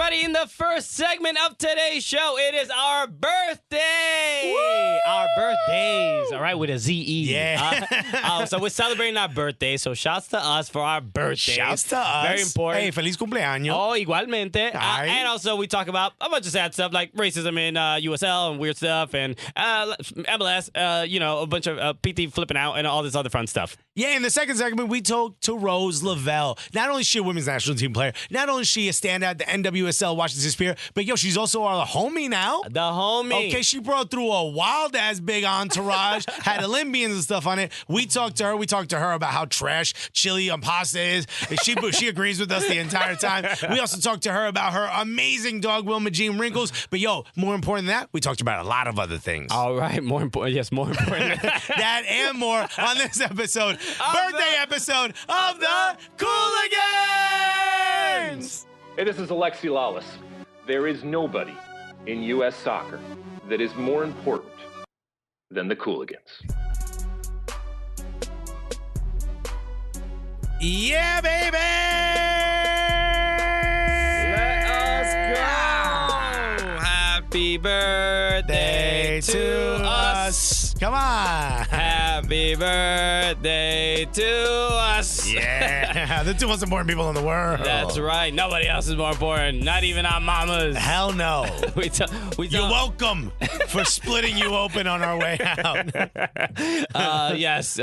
everybody. In the first segment of today's show, it is our birthday. Woo! Our birthdays, all right, with a Z-E. Yeah. So we're celebrating our birthday. So shouts to us for our birthday. Shouts to us. Very important. Hey, feliz cumpleaños. Oh, igualmente. Right. And also we talk about a bunch of sad stuff like racism in USL and weird stuff and MLS, a bunch of PT flipping out and all this other fun stuff. Yeah, in the second segment, we talked to Rose Lavelle. Not only is she a women's national team player, not only is she a standout at the NWSL Washington Spirit, but she's also our homie now. The homie. Okay, she brought through a wild-ass big entourage, had Olympians and stuff on it. We talked to her. We talked to her about how trash chili and pasta is. She agrees with us the entire time. We also talked to her about her amazing dog, Wilma Jean Wrinkles. But, more important than that, we talked about a lot of other things. All right, more important. Yes, more important. That and more on this episode, birthday episode of the Cooligans! Hey, this is Alexi Lawless. There is nobody in U.S. soccer that is more important than the Cooligans. Yeah, baby! Let us go! Happy birthday to us! Come on! Happy birthday to us! Yeah, the two most important people in the world. That's right. Nobody else is more important. Not even our mamas. Hell no. You're welcome for splitting you open on our way out. Yes.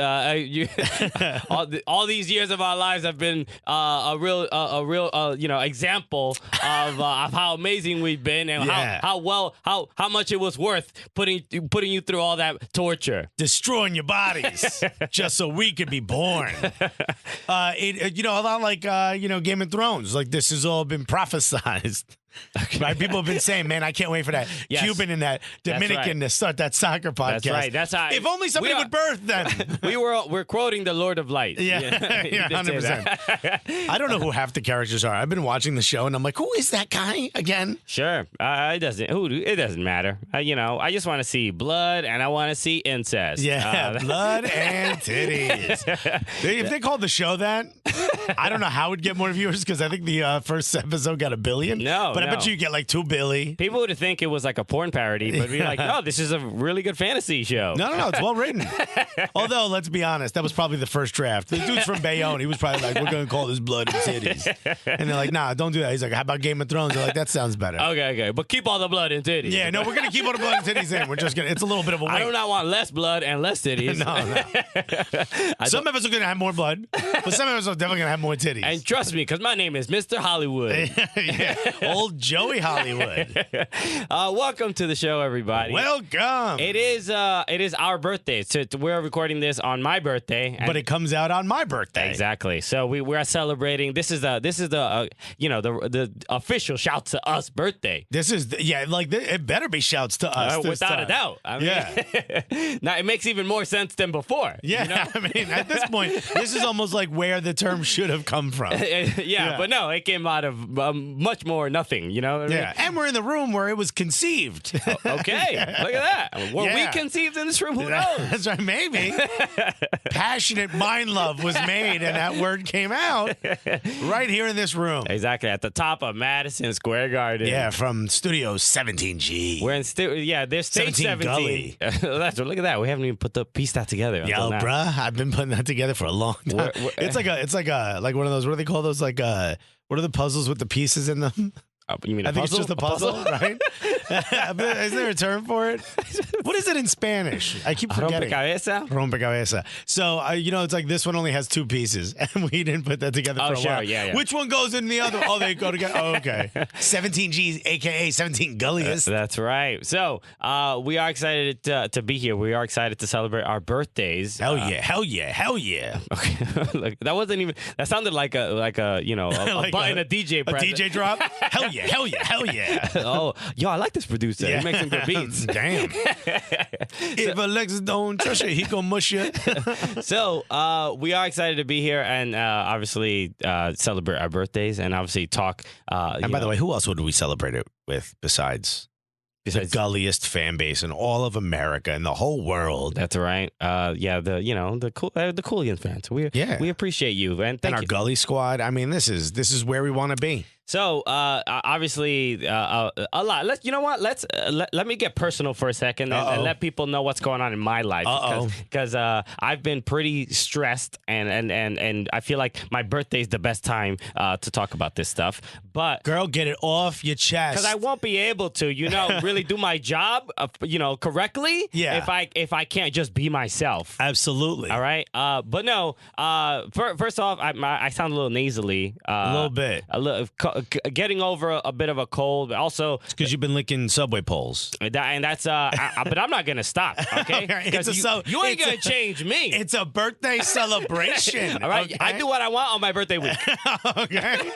All these years of our lives have been a real example of how amazing we've been and how much it was worth putting you through all that torture, destroying your bodies just so we could be born. A lot like Game of Thrones. Like this has all been prophesized. Okay. Right? People have been saying, man, I can't wait for that Cuban and that Dominican to start that soccer podcast. That's right. That's how. If only somebody would birth then. We're quoting the Lord of Light. Yeah, 100%. I don't know who half the characters are. I've been watching the show and I'm like, who is that guy again? Sure. It doesn't matter. I just want to see blood and I want to see incest. Yeah, blood and titties. If they called the show that, I don't know how it would get more viewers because I think the first episode got 1 billion. But I bet you get like 2 billion. People would think it was like a porn parody, but be like, no, this is a really good fantasy show. No, it's well written. Although, let's be honest, that was probably the first draft. The dude's from Bayonne. He was probably like, we're going to call this blood and titties. And they're like, nah, don't do that. He's like, how about Game of Thrones? They're like, that sounds better. Okay. But keep all the blood and titties. Yeah, no, we're going to keep all the blood and titties in. We're just going to, it's a little bit of a wait. I do not want less blood and less titties. No. Some of us are going to have more blood, but some of us are definitely going to have more titties. And trust me, because my name is Mr. Hollywood. Yeah. Old Joey Hollywood. Welcome to the show, everybody. Welcome. It is our birthday. So we're recording this on my birthday, but it comes out on my birthday. Exactly. So we're celebrating. This is the official shouts to us birthday. It better be shouts to us without a doubt. I mean, now it makes even more sense than before. Yeah, I mean, at this point, this is almost like where the term should have come from. But no, it came out of much more nothing. You know what I mean? And we're in the room where it was conceived. Okay, look at that. Were we conceived in this room? Who knows? That's right, maybe. Passionate mind love was made, and that word came out right here in this room. Exactly, at the top of Madison Square Garden. Yeah, from Studio 17G. We're in there's stage 17. Gully. Look at that. We haven't even piece that together. Yo, bruh, I've been putting that together for a long time. It's like one of those. What do they call those? Like what are the puzzles with the pieces in them? You mean I think it's just a puzzle, right? Is there a term for it? What is it in Spanish? I keep forgetting. Rompecabezas? Rompecabezas. So, it's like this one only has 2 pieces, and we didn't put that together for a while. Yeah. Which one goes in the other? Oh, they go together. Oh, okay. 17G's, a.k.a. 17 Gulliest. That's right. So, we are excited to be here. We are excited to celebrate our birthdays. Hell yeah. Okay. Look, that sounded like a button a DJ press. A DJ drop? Hell yeah. Oh, yo, I like this producer. Yeah. He makes some good beats. Damn. If Alexis don't trust you, he gonna mush you. So, we are excited to be here and obviously celebrate our birthdays and obviously talk. And by the way, who else would we celebrate it with besides the gulliest fan base in all of America and the whole world? That's right. The Cooligans fans. We appreciate you and thank our you. Gully squad. I mean, this is where we want to be. So obviously a lot. You know what? Let me get personal for a second and let people know what's going on in my life because I've been pretty stressed and I feel like my birthday is the best time to talk about this stuff. But girl, get it off your chest because I won't be able to, really do my job, correctly. Yeah. If I can't just be myself. Absolutely. All right. But no. First off, I sound a little nasally. A little bit. Getting over a bit of a cold, but also it's because you've been licking subway poles. And that's but I'm not gonna stop. Okay. Because you ain't gonna change me. It's a birthday celebration. All right. Okay? I do what I want on my birthday week. Okay.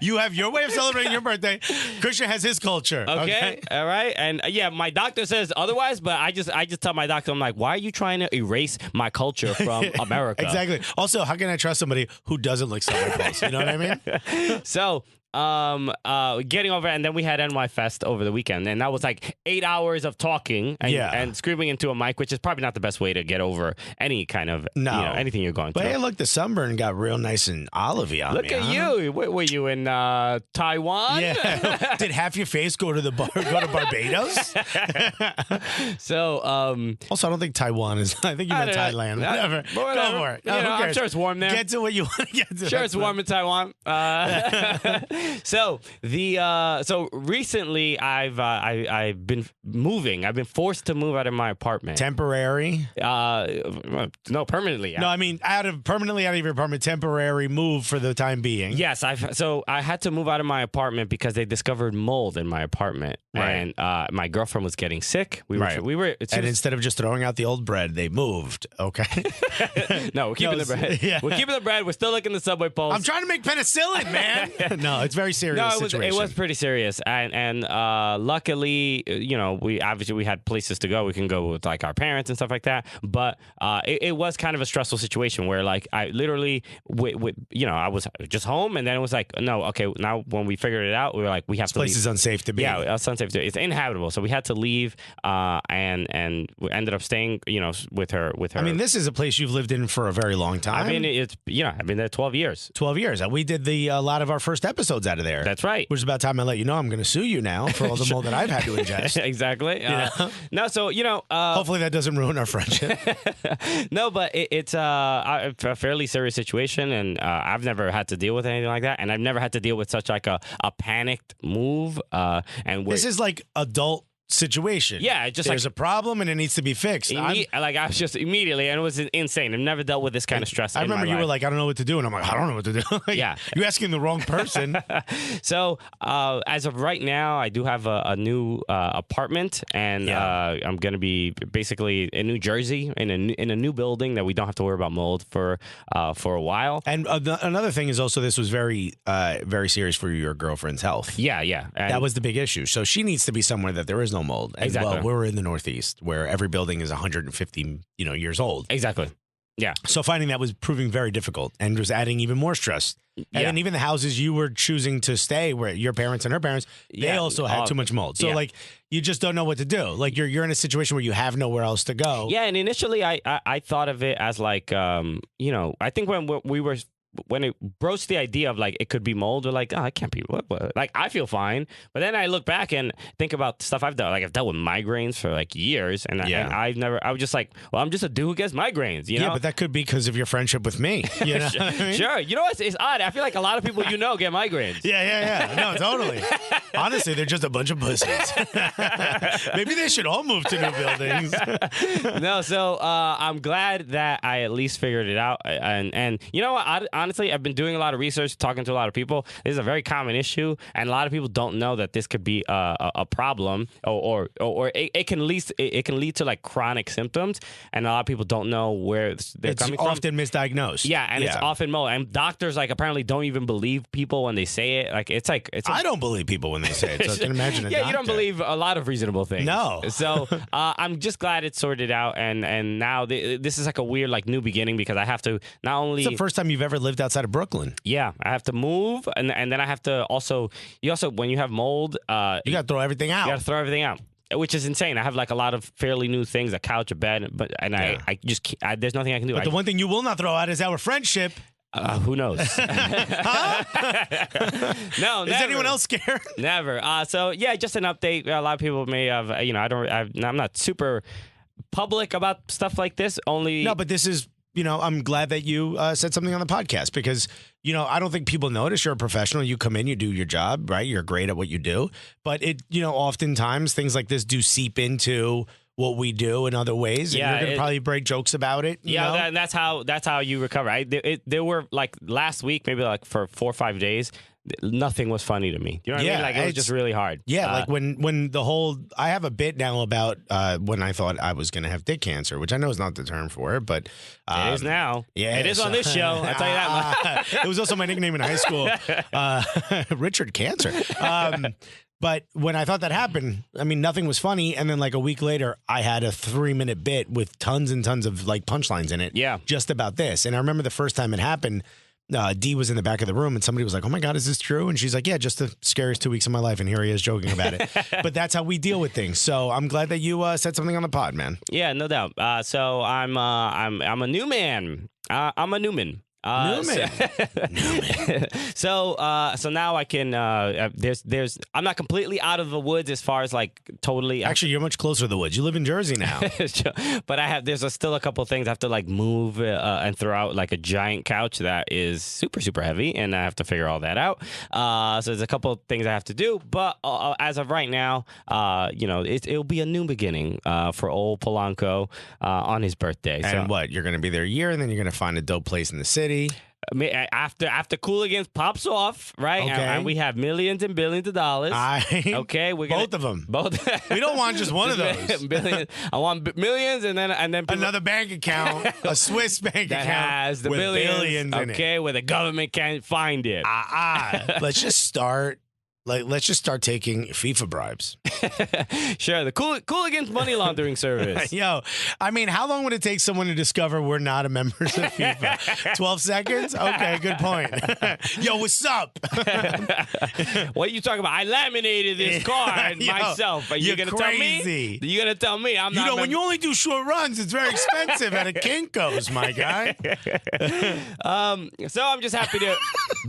You have your way of celebrating your birthday. Christian has his culture. Okay. All right. And my doctor says otherwise, but I just tell my doctor, I'm like, why are you trying to erase my culture from America? Exactly. Also, how can I trust somebody who doesn't lick subway poles? You know what I mean? So getting over, and then we had NY Fest over the weekend, and that was like 8 hours of talking and screaming into a mic, which is probably not the best way to get over any kind of anything you're going through. But hey, look, the sunburn got real nice and olivey on me. Look at you. Were you in Taiwan? Yeah. Did half your face go to Barbados? So also, I don't think Taiwan is. I think you meant Thailand. Whatever. Go for it. I'm sure it's warm there. Get to what you want to get to. Sure, it's warm in Taiwan. So recently I've been moving. I've been forced to move out of my apartment. Temporary? No, permanently. No, I mean permanently out of your apartment. Temporary move for the time being. Yes, I had to move out of my apartment because they discovered mold in my apartment, and my girlfriend was getting sick. We were, and instead of just throwing out the old bread, they moved. Okay. No, we're keeping the bread. Yeah. We're keeping the bread. We're still licking the subway poles. I'm trying to make penicillin, man. No, it's very serious. No, situation. It was pretty serious, and luckily, we had places to go. We can go with like our parents and stuff like that. But it was kind of a stressful situation where like I literally, I was just home, and then it was like, no, okay, now when we figured it out, we were like, we have to leave. This place is unsafe to be. Yeah, it's unsafe. It's inhabitable, so we had to leave, and we ended up staying, with her. I mean, this is a place you've lived in for a very long time. I mean, I've been there 12 years. 12 years. We did a lot of our first episodes out of there. That's right. Which is about time I let you know I'm going to sue you now for all the mold that I've had to ingest. Exactly. No, so hopefully that doesn't ruin our friendship. No, but it's a fairly serious situation, and I've never had to deal with anything like that, and I've never had to deal with such like a panicked move. And this is like adult situation. Yeah, just there's a problem and it needs to be fixed. I was just immediately, and it was insane. I've never dealt with this kind of stress. I remember you were like, I don't know what to do, and I'm like, I don't know what to do. Yeah, you're asking the wrong person. So as of right now, I do have a new apartment, and I'm going to be basically in New Jersey in a new building that we don't have to worry about mold for a while. And another thing is also this was very very serious for your girlfriend's health. Yeah, and that was the big issue. So she needs to be somewhere that there is no mold. And, exactly. Well, we're in the Northeast where every building is 150 years old. Exactly. Yeah. So finding that was proving very difficult and was adding even more stress. And then even the houses you were choosing to stay, where your parents and her parents, they also had too much mold. So like you just don't know what to do. Like you're in a situation where you have nowhere else to go. Yeah, and initially I thought of it as like I think when it broached the idea of like it could be mold, we're like, oh, it can't be. What? Like I feel fine, but then I look back and think about stuff I've done. Like I've dealt with migraines for like years, and I was just like, well, I'm just a dude who gets migraines. You know? Yeah, but that could be because of your friendship with me. You know? Sure. You know what? It's odd. I feel like a lot of people get migraines. Yeah. No, totally. Honestly, they're just a bunch of pussies. Maybe they should all move to new buildings. No, so I'm glad that I at least figured it out, and you know what? Honestly, I've been doing a lot of research, talking to a lot of people. This is a very common issue, and a lot of people don't know that this could be a problem, or it can lead to like chronic symptoms, and a lot of people don't know where they're coming from. It's often misdiagnosed. Yeah, and it's often mold, and doctors like apparently don't even believe people when they say it. Like it's I don't believe people when they say it. So I can imagine. You don't believe a lot of reasonable things. No. So I'm just glad it's sorted out, and now this is like a weird like new beginning because I have to not only. It's the first time you've ever lived outside of Brooklyn. Yeah, I have to move, and then I have to also when you have mold, you got to throw everything out. You got to throw everything out, which is insane. I have like a lot of fairly new things, a couch, a bed, I just there's nothing I can do. But the one thing you will not throw out is our friendship. Who knows? No, Is never. anyone else scared? Never. So yeah, just an update. A lot of people may have, I'm not super public about stuff like this. Only No, but this is, I'm glad that you said something on the podcast because, I don't think people notice you're a professional. You come in, you do your job, right? You're great at what you do. But oftentimes things like this do seep into what we do in other ways. And you're going to probably break jokes about it. You know? That's how you recover. There were like last week, maybe like for 4 or 5 days, nothing was funny to me. You know what I mean? Like it was just really hard. Yeah, like when the whole I have a bit now about when I thought I was going to have dick cancer, which I know is not the term for it, but it is now. Yeah, it is on this show. I'll tell you that much. It was also my nickname in high school, Richard Cancer. But when I thought that happened, I mean, nothing was funny. And then like a week later, I had a 3-minute bit with tons and tons of like punchlines in it. Yeah. Just about this. And I remember the first time it happened, Dee was in the back of the room and somebody was like, oh my God, is this true? And she's like, yeah, just the scariest 2 weeks of my life. And here he is joking about it. But that's how we deal with things. So I'm glad that you said something on the pod, man. Yeah, no doubt. So I'm a new man. I'm a Newman. Newman. So now I can. There's. I'm not completely out of the woods as far as like totally. Actually, you're much closer to the woods. You live in Jersey now. But there's still a couple of things I have to like move and throw out like a giant couch that is super super heavy, and I have to figure all that out. So there's a couple of things I have to do. But as of right now, it'll be a new beginning for old Polanco on his birthday. And what? You're going to be there a year, and then you're going to find a dope place in the city. After Cooligans pops off, right? Okay. And we have millions and billions of dollars. Okay, we're gonna, both of them. Both. We don't want just one of those. Billions. I want millions, and then another bank account, a Swiss bank that account has the with billions in it. Okay, where the government can't find it. Let's just start. Let's just start taking FIFA bribes. Sure, the Cooligans money laundering service. Yo, I mean, how long would it take someone to discover we're not a members of FIFA? 12 seconds? Okay, good point. Yo, what's up? What are you talking about? I laminated this card myself. Are you going to tell me? You're going to tell me I'm not. When you only do short runs, it's very expensive at a Kinko's, my guy. So I'm just happy to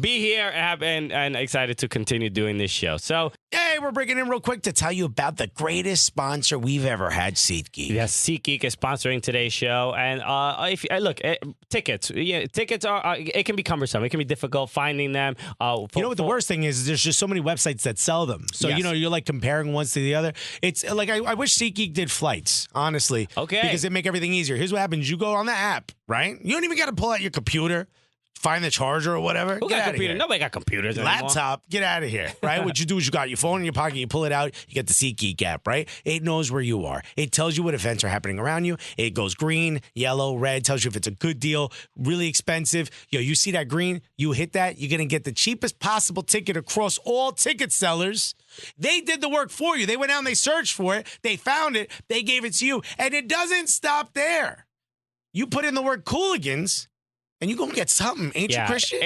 be here and excited to continue doing this show. So, hey, we're breaking in real quick to tell you about the greatest sponsor we've ever had, SeatGeek. Yes, SeatGeek is sponsoring today's show, and tickets. Yeah, tickets are it can be cumbersome. It can be difficult finding them. You know what the worst thing is? There's just so many websites that sell them. So yes. You're like comparing one to the other. It's like I wish SeatGeek did flights, honestly. Okay, because they make everything easier. Here's what happens: you go on the app, right? You don't even got to pull out your computer. Find the charger or whatever. Who got computer? Nobody got computers anymore. Laptop, get out of here, right? What you do is you got your phone in your pocket, you pull it out, you get the SeatGeek app, right? It knows where you are. It tells you what events are happening around you. It goes green, yellow, red, tells you if it's a good deal, really expensive. Yo, you see that green, you hit that, you're going to get the cheapest possible ticket across all ticket sellers. They did the work for you. They went out and they searched for it. They found it. They gave it to you. And it doesn't stop there. You put in the word Cooligans, and you gonna get something, ain't you, Christian?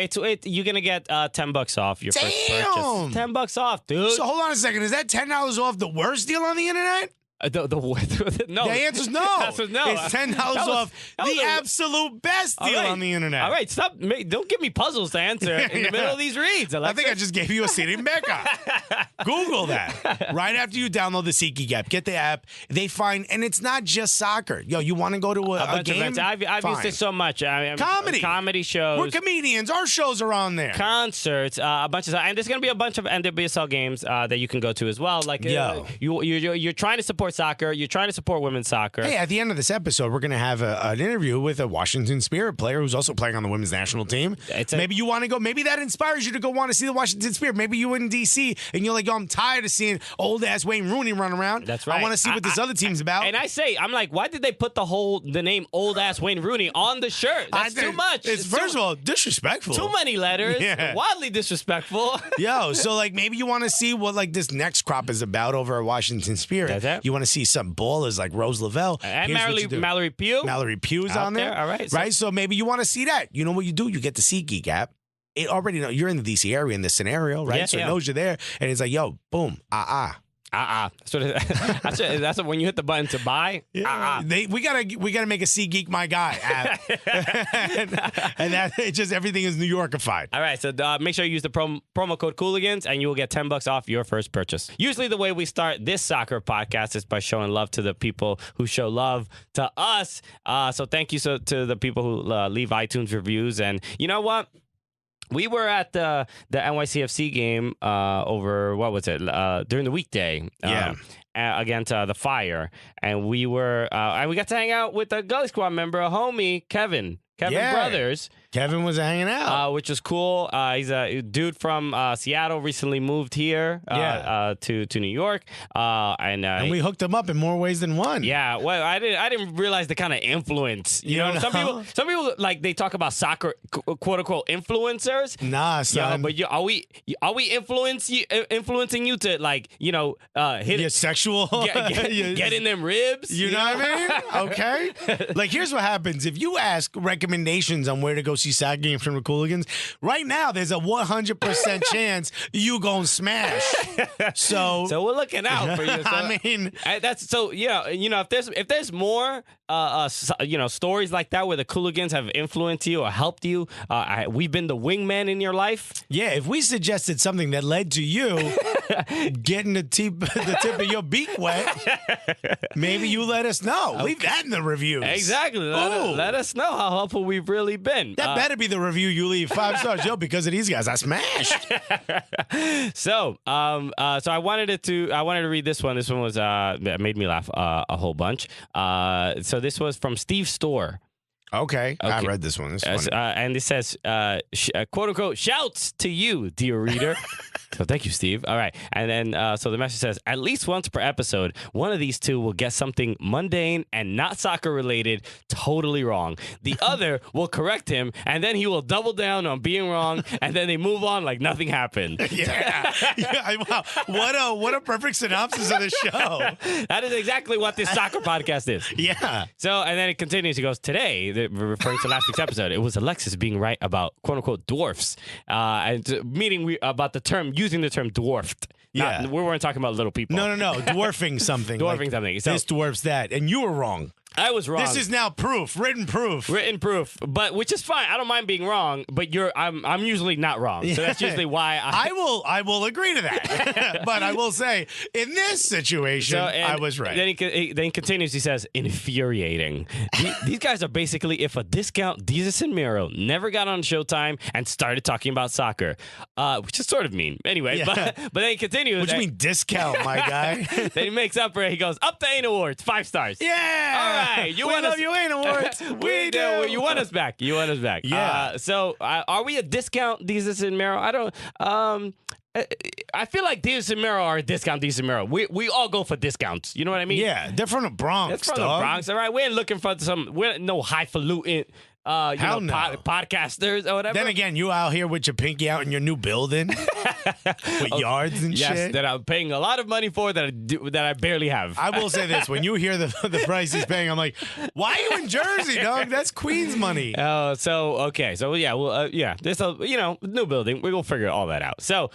You're gonna get $10 off your first purchase. $10 off, dude. So hold on a second. Is that $10 off the worst deal on the internet? No. The answer's no. No. It's $10 off the absolute best deal on the internet. All right, stop. Don't give me puzzles to answer in the middle of these reads, Alexa. I think I just gave you a seat in Becca. Google that. Right after you download the SeatGeek app, get the app. They find, and it's not just soccer. Yo, you want to go to a game? I've used it so much. Comedy shows. We're comedians. Our shows are on there. Concerts, a bunch of, and there's gonna be a bunch of NWSL games that you can go to as well. Like you're trying to support soccer. You're trying to support women's soccer. Hey, at the end of this episode, we're going to have an interview with a Washington Spirit player who's also playing on the women's national team. Maybe you want to go. Maybe that inspires you to go want to see the Washington Spirit. Maybe you in D.C. and you're like, yo, I'm tired of seeing old-ass Wayne Rooney run around. That's right. I want to see what this other team's about. And I'm like, why did they put the name old-ass Wayne Rooney on the shirt? That's too much. It's first of all, disrespectful. Too many letters. Yeah. Wildly disrespectful. Yo, so like maybe you want to see what like this next crop is about over at Washington Spirit. That's it. You want to see some ballers like Rose Lavelle. And Mallory Pugh. Mallory Pugh's on there. All right. Right? So maybe you want to see that. You know what you do? You get the SeatGeek app. It already know you're in the DC area in this scenario, right? Yeah, so it knows you're there. And it's like, yo, boom, That's when you hit the button to buy. We gotta make a See Geek My Guy app, and that it's just everything is New Yorkified. All right, so make sure you use the promo code Cooligans, and you will get $10 off your first purchase. Usually, the way we start this soccer podcast is by showing love to the people who show love to us. So thank you to the people who leave iTunes reviews, and you know what? We were at the NYCFC game over, what was it, during the weekday. Against the Fire. And we got to hang out with a Gully Squad member, a homie, Kevin Brothers. Kevin was hanging out. Which was cool. He's a dude from Seattle, recently moved here to New York. And we hooked him up in more ways than one. Yeah, well, I didn't realize the kind of influence. You know, some people like they talk about soccer, quote unquote, influencers. Nah, son. But are we influencing you to like hit your sexual get in them ribs? You know what I mean? Okay. Like here's what happens if you ask recommendations on where to go see soccer games from the Cooligans. Right now, there's a 100% chance you gonna smash. So we're looking out for you. So, I mean, that's so yeah. If there's more stories like that where the Cooligans have influenced you or helped you, we've been the wingman in your life. Yeah, if we suggested something that led to you getting the tip of your beak wet, maybe you let us know. Okay. Leave that in the reviews. Exactly. Let us know how helpful we've really been. That better be the review you leave 5 stars, Joe, because of these guys. I smashed. So I wanted to read this one. This one was made me laugh a whole bunch. So this was from Steve Storr. Okay. I read this one. And it says, quote unquote, shouts to you, dear reader. So thank you, Steve. All right. And then so the message says, at least once per episode, one of these two will get something mundane and not soccer related totally wrong. The other will correct him, and then he will double down on being wrong, and then they move on like nothing happened. Yeah. Wow. What a perfect synopsis of the show. That is exactly what this soccer podcast is. Yeah. So, and then it continues. He goes, today, referring to last week's episode, it was Alexis being right about quote unquote dwarfs, and meaning about the term, using the term dwarfed. Yeah. We weren't talking about little people. No. Dwarfing something. Dwarfing something. So, this dwarfs that, and you were wrong. I was wrong. This is now proof, written proof, but which is fine. I don't mind being wrong, but I'm usually not wrong. So that's usually why I will agree to that. But I will say in this situation, I was right. Then he continues. He says, infuriating. These guys are basically if a discount Jesus and Miro never got on Showtime and started talking about soccer, which is sort of mean. Anyway, but then he continues. What do you mean discount, my guy? Then he makes up for it. He goes up to AIM Awards, 5 stars. Yeah. All right. We love you, AIM Awards. We do. You want us back. Yeah. So are we a discount Jesus and Miro? I don't. I feel like Jesus and Miro are a discount Jesus and Miro. We all go for discounts. You know what I mean? Yeah. They're from the Bronx. They're from the Bronx. All right. We ain't looking for we're no highfalutin. Podcasters or whatever. Then again, you out here with your pinky out in your new building with yards and shit. Yes, that I'm paying a lot of money for that I barely have. I will say this: when you hear the price he's paying, I'm like, why are you in Jersey, dog? That's Queens money. Oh, so okay, so yeah, well, there's a new building. We will figure all that out. So,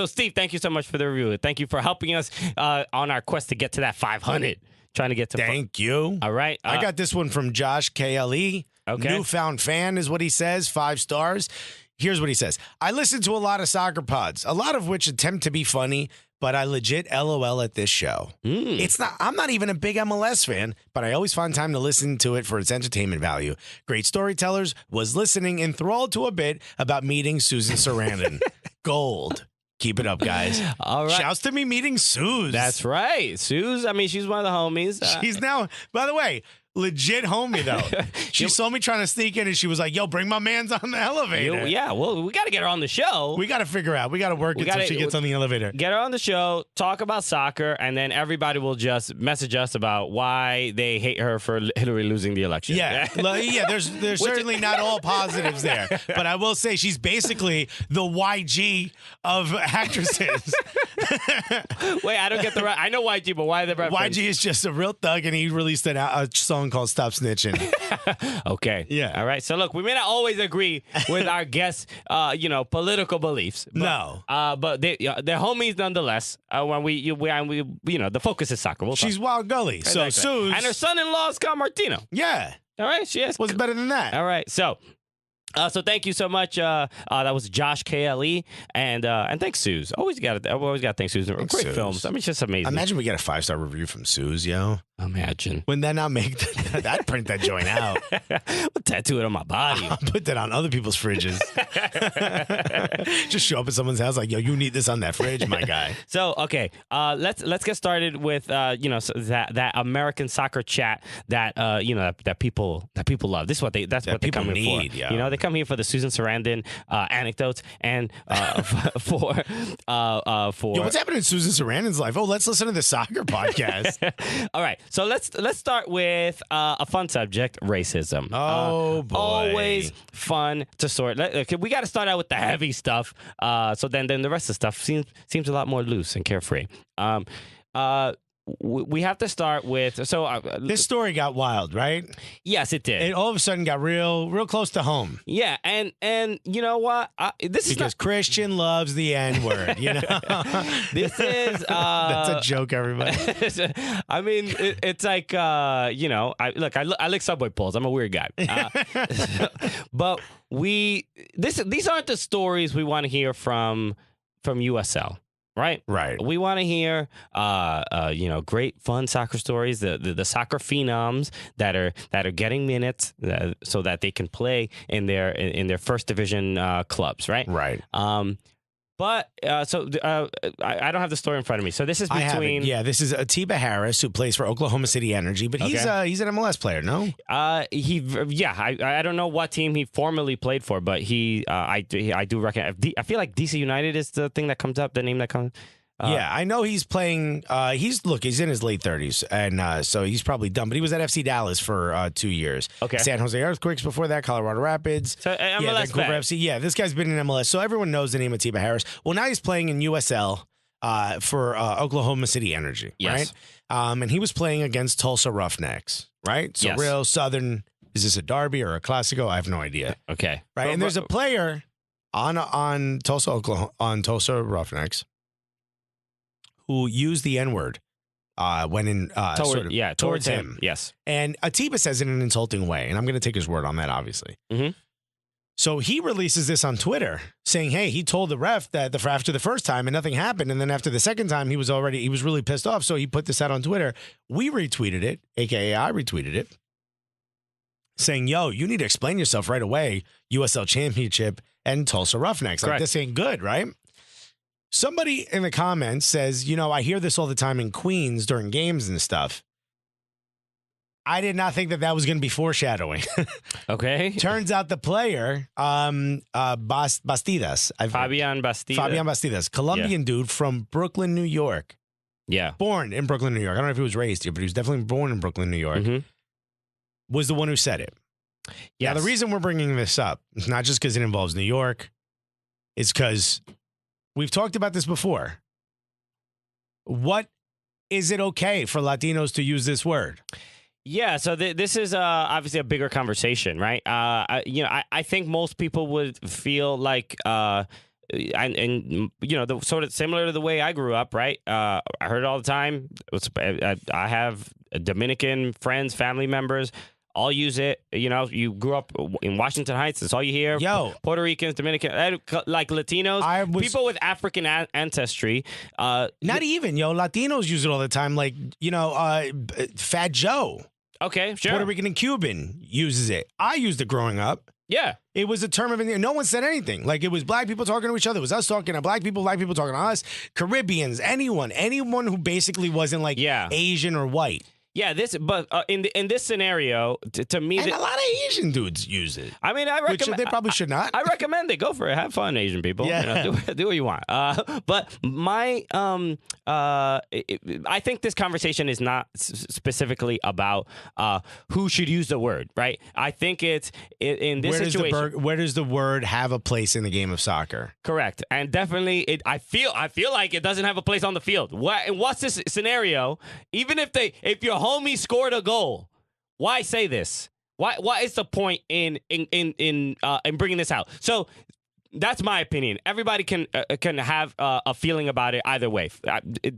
Steve, thank you so much for the review. Thank you for helping us on our quest to get to that 500. Trying to get to. Thank you. All right, I got this one from Josh KLE. Okay. Newfound fan is what he says, 5 stars. Here's what he says. I listen to a lot of soccer pods, a lot of which attempt to be funny, but I legit LOL at this show. I'm not even a big MLS fan, but I always find time to listen to it for its entertainment value. Great storytellers. Was listening enthralled to a bit about meeting Susan Sarandon. Gold. Keep it up, guys. All right. Shouts to me meeting Suze. That's right. Suze, I mean, she's one of the homies. She's now, by the way, legit homie, though. She saw me trying to sneak in, and she was like, yo, bring my mans on the elevator. Yeah, well, we got to get her on the show. We got to figure out. We got to work it so she gets on the elevator. Get her on the show, talk about soccer, and then everybody will just message us about why they hate her for Hillary losing the election. Yeah, there's certainly not all positives there. But I will say she's basically the YG of actresses. Wait, I don't get the. I know YG, but why the reference? YG is just a real thug, and he released a song called "Stop Snitching." Okay. Yeah. All right. So look, we may not always agree with our guests, political beliefs. But, No. But they're homies nonetheless. When we, the focus is soccer. She's Wild Gully. So Exactly. Suze. And her son-in-law is Scott Martino. Yeah. All right. She is. What's better than that? All right. So thank you so much. That was Josh KLE, and thanks Suze. Always got to thank Suze. Great Suze. films. I mean, it's just amazing. Imagine we get a 5-star review from Suze, yo. Imagine. Wouldn't that not make I'd print that joint out. I'll tattoo it on my body. I'll put that on other people's fridges. Just show up at someone's house like, yo, you need this on that fridge, my guy. So okay, let's get started with that American soccer chat that that people love. This is what they come here for. Yeah. They come here for the Susan Sarandon anecdotes and for Yo, what's happening in Susan Sarandon's life? Oh, let's listen to the soccer podcast. All right, so let's start with a fun subject: racism. Oh boy, always fun to sort. Okay, we got to start out with the heavy stuff. So then the rest of the stuff seems a lot more loose and carefree. We have to start with this story got wild, right? Yes, it did. It all of a sudden got real close to home. Yeah, and you know what? Because Christian loves the N-word. This is that's a joke, everybody. I mean, it's like I like Subway polls. I'm a weird guy, but these aren't the stories we want to hear from USL. Right. We want to hear, great fun soccer stories. The soccer phenoms that are getting minutes so that they can play in their first division clubs. Right. Right. But I don't have the story in front of me. So this is between. This is Atiba Harris, who plays for Oklahoma City Energy, but he's an MLS player, no? I don't know what team he formerly played for, but I do reckon. I feel like DC United is the thing that comes up, the name that comes. I know he's playing. He's in his late 30s, and so he's probably done. But he was at FC Dallas for 2 years. Okay. San Jose Earthquakes before that, Colorado Rapids. So MLS Vancouver FC. Yeah, this guy's been in MLS, so everyone knows the name of Atiba Harris. Well, now he's playing in USL for Oklahoma City Energy, yes. right? And he was playing against Tulsa Roughnecks, right? So yes. Real Southern. Is this a derby or a Classico? I have no idea. Okay. Right, and there's a player on Tulsa, Oklahoma, on Tulsa Roughnecks, who used the N-word when in towards him. Yes. And Atiba says it in an insulting way, and I'm going to take his word on that, obviously. Mm-hmm. So he releases this on Twitter saying, hey, he told the ref that after the first time and nothing happened, and then after the second time he was really pissed off, so he put this out on Twitter. We retweeted it, a.k.a. I retweeted it, saying, yo, you need to explain yourself right away, USL Championship and Tulsa Roughnecks. Like, this ain't good, right? Somebody in the comments says, I hear this all the time in Queens during games and stuff. I did not think that was going to be foreshadowing. Okay. Turns out the player, Bastidas. Fabian Bastidas, Colombian dude from Brooklyn, New York. Yeah. Born in Brooklyn, New York. I don't know if he was raised here, but he was definitely born in Brooklyn, New York. Mm-hmm. Was the one who said it. Yeah. The reason we're bringing this up is not just because it involves New York. It's because we've talked about this before. Is it okay for Latinos to use this word? Yeah, so this is obviously a bigger conversation, right? I think most people would feel like, the sort of similar to the way I grew up, right? I heard it all the time. I have Dominican friends, family members. All use it. You grew up in Washington Heights. That's all you hear. Yo. Puerto Ricans, Dominican, like Latinos, people with African ancestry. Not even, Latinos use it all the time. Like, Fat Joe. Okay, sure. Puerto Rican and Cuban uses it. I used it growing up. Yeah. It was a term of no one said anything. Like, it was black people talking to each other. It was us talking to black people talking to us, Caribbeans, anyone who basically wasn't like Asian or white. Yeah, but in this scenario, to me, and a lot of Asian dudes use it. I mean, I recommend. Which they probably should not. I recommend it. Go for it. Have fun, Asian people. Yeah. Do what you want. But my I think this conversation is not specifically about who should use the word, right? I think it's in this situation. Where does the word have a place in the game of soccer? Correct, and definitely, I feel like it doesn't have a place on the field. What's this scenario? Even if your homie scored a goal, why say this? Why is the point in bringing this out? So that's my opinion. Everybody can have a feeling about it either way.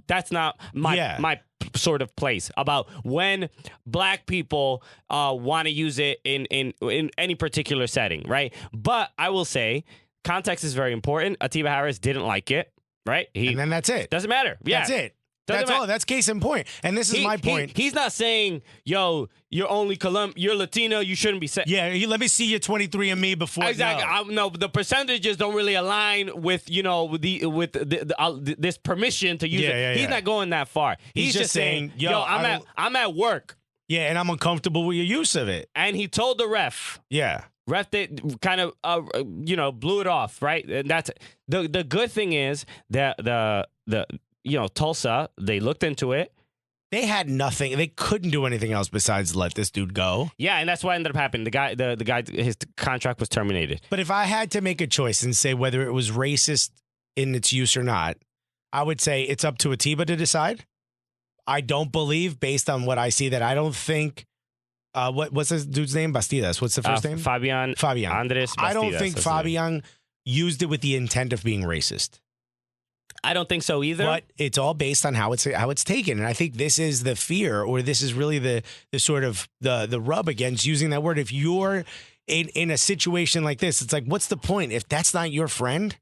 That's not my sort of place about when black people want to use it in any particular setting, right? But I will say context is very important. Atiba Harris didn't like it, right? And then that's it. Doesn't matter. Yeah. That's it. That's all. That's case in point. And this is my point. He's not saying, yo, you're only you're Latino, you shouldn't be saying. Yeah, let me see your 23andMe before. Exactly. No, the percentages don't really align with this permission to use it. He's not going that far. He's just saying, yo, I'm at work. Yeah, and I'm uncomfortable with your use of it. And he told the ref. Yeah. Ref did kind of blew it off, right? And that's the good thing is that the Tulsa, they looked into it. They had nothing. They couldn't do anything else besides let this dude go. Yeah, and that's what ended up happening. The guy, his contract was terminated. But if I had to make a choice and say whether it was racist in its use or not, I would say it's up to Atiba to decide. I don't believe, based on what I see, that I don't think. What's this dude's name? Bastidas. What's the first name? Fabian. Andres Bastidas. I don't think Fabian used it with the intent of being racist. I don't think so either. But it's all based on how it's taken. And I think this is the fear, or this is really the sort of the rub against using that word. If you're in a situation like this, it's like, what's the point? If that's not your friend,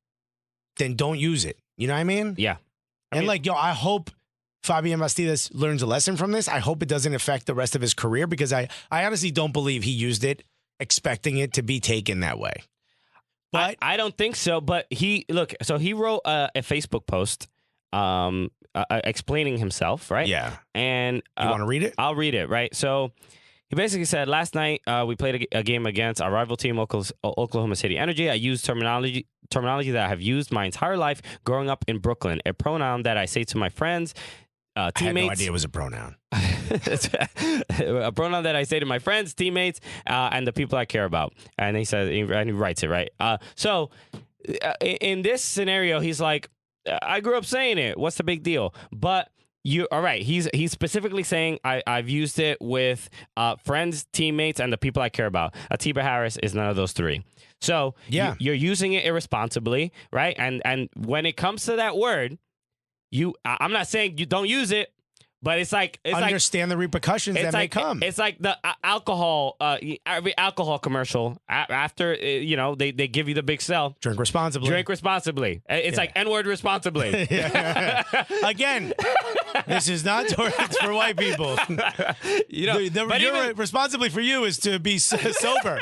then don't use it. You know what I mean? Yeah. I hope Fabian Bastidas learns a lesson from this. I hope it doesn't affect the rest of his career, because I honestly don't believe he used it expecting it to be taken that way. But I don't think so. But he wrote a Facebook post explaining himself, right? Yeah. And you want to read it? I'll read it, right? So he basically said, last night we played a game against our rival team, Oklahoma City Energy. I used terminology that I have used my entire life growing up in Brooklyn, a pronoun that I say to my friends, teammates. I had no idea it was a pronoun. A pronoun that I say to my friends, teammates, and the people I care about. And he says, and he writes it, right? So in this scenario, he's like, I grew up saying it. What's the big deal? But all right. He's specifically saying I've used it with friends, teammates, and the people I care about. Atiba Harris is none of those three. So yeah, you're using it irresponsibly, right? And when it comes to that word, I'm not saying you don't use it, but it's like understand the repercussions that may come. It's like the alcohol, every alcohol commercial after they give you the big sell. Drink responsibly. Drink responsibly. It's like N-word responsibly. Again, this is not it's for white people. Responsibly for you is to be sober.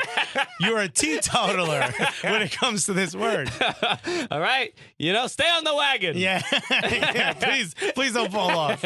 You're a teetotaler when it comes to this word. All right, stay on the wagon. Yeah, please don't fall off.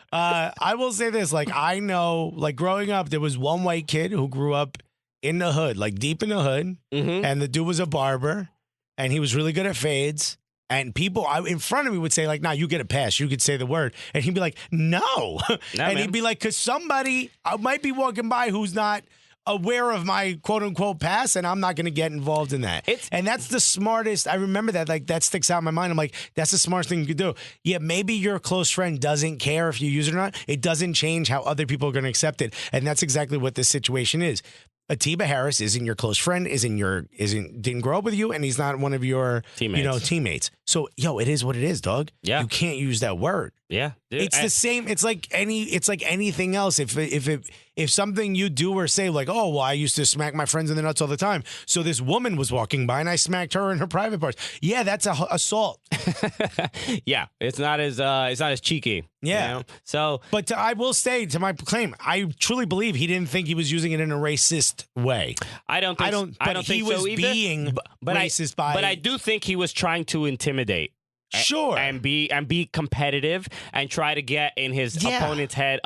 I will say this, I know, growing up, there was one white kid who grew up in the hood, deep in the hood, and the dude was a barber, and he was really good at fades, and people in front of me would say, nah, you get a pass, you could say the word, and he'd be like, no, and he'd be like, because somebody might be walking by who's not aware of my quote-unquote past, and I'm not going to get involved in that. And that's the smartest. I remember that. That sticks out in my mind. I'm like, that's the smartest thing you could do. Yeah, maybe your close friend doesn't care if you use it or not. It doesn't change how other people are going to accept it. And that's exactly what this situation is. Atiba Harris isn't your close friend, didn't grow up with you, and he's not one of your teammates. So, it is what it is, dog. Yeah. You can't use that word. Yeah. Dude, it's the same. It's like anything else. If something you do or say, oh, well, I used to smack my friends in the nuts all the time. So this woman was walking by and I smacked her in her private parts. Yeah, that's assault. Yeah, it's not as cheeky. Yeah. So, but I will say, to my claim, I truly believe he didn't think he was using it in a racist way. I don't think he was so either. Being racist by. But I do think he was trying to intimidate. Sure. And be competitive and try to get in his opponent's head.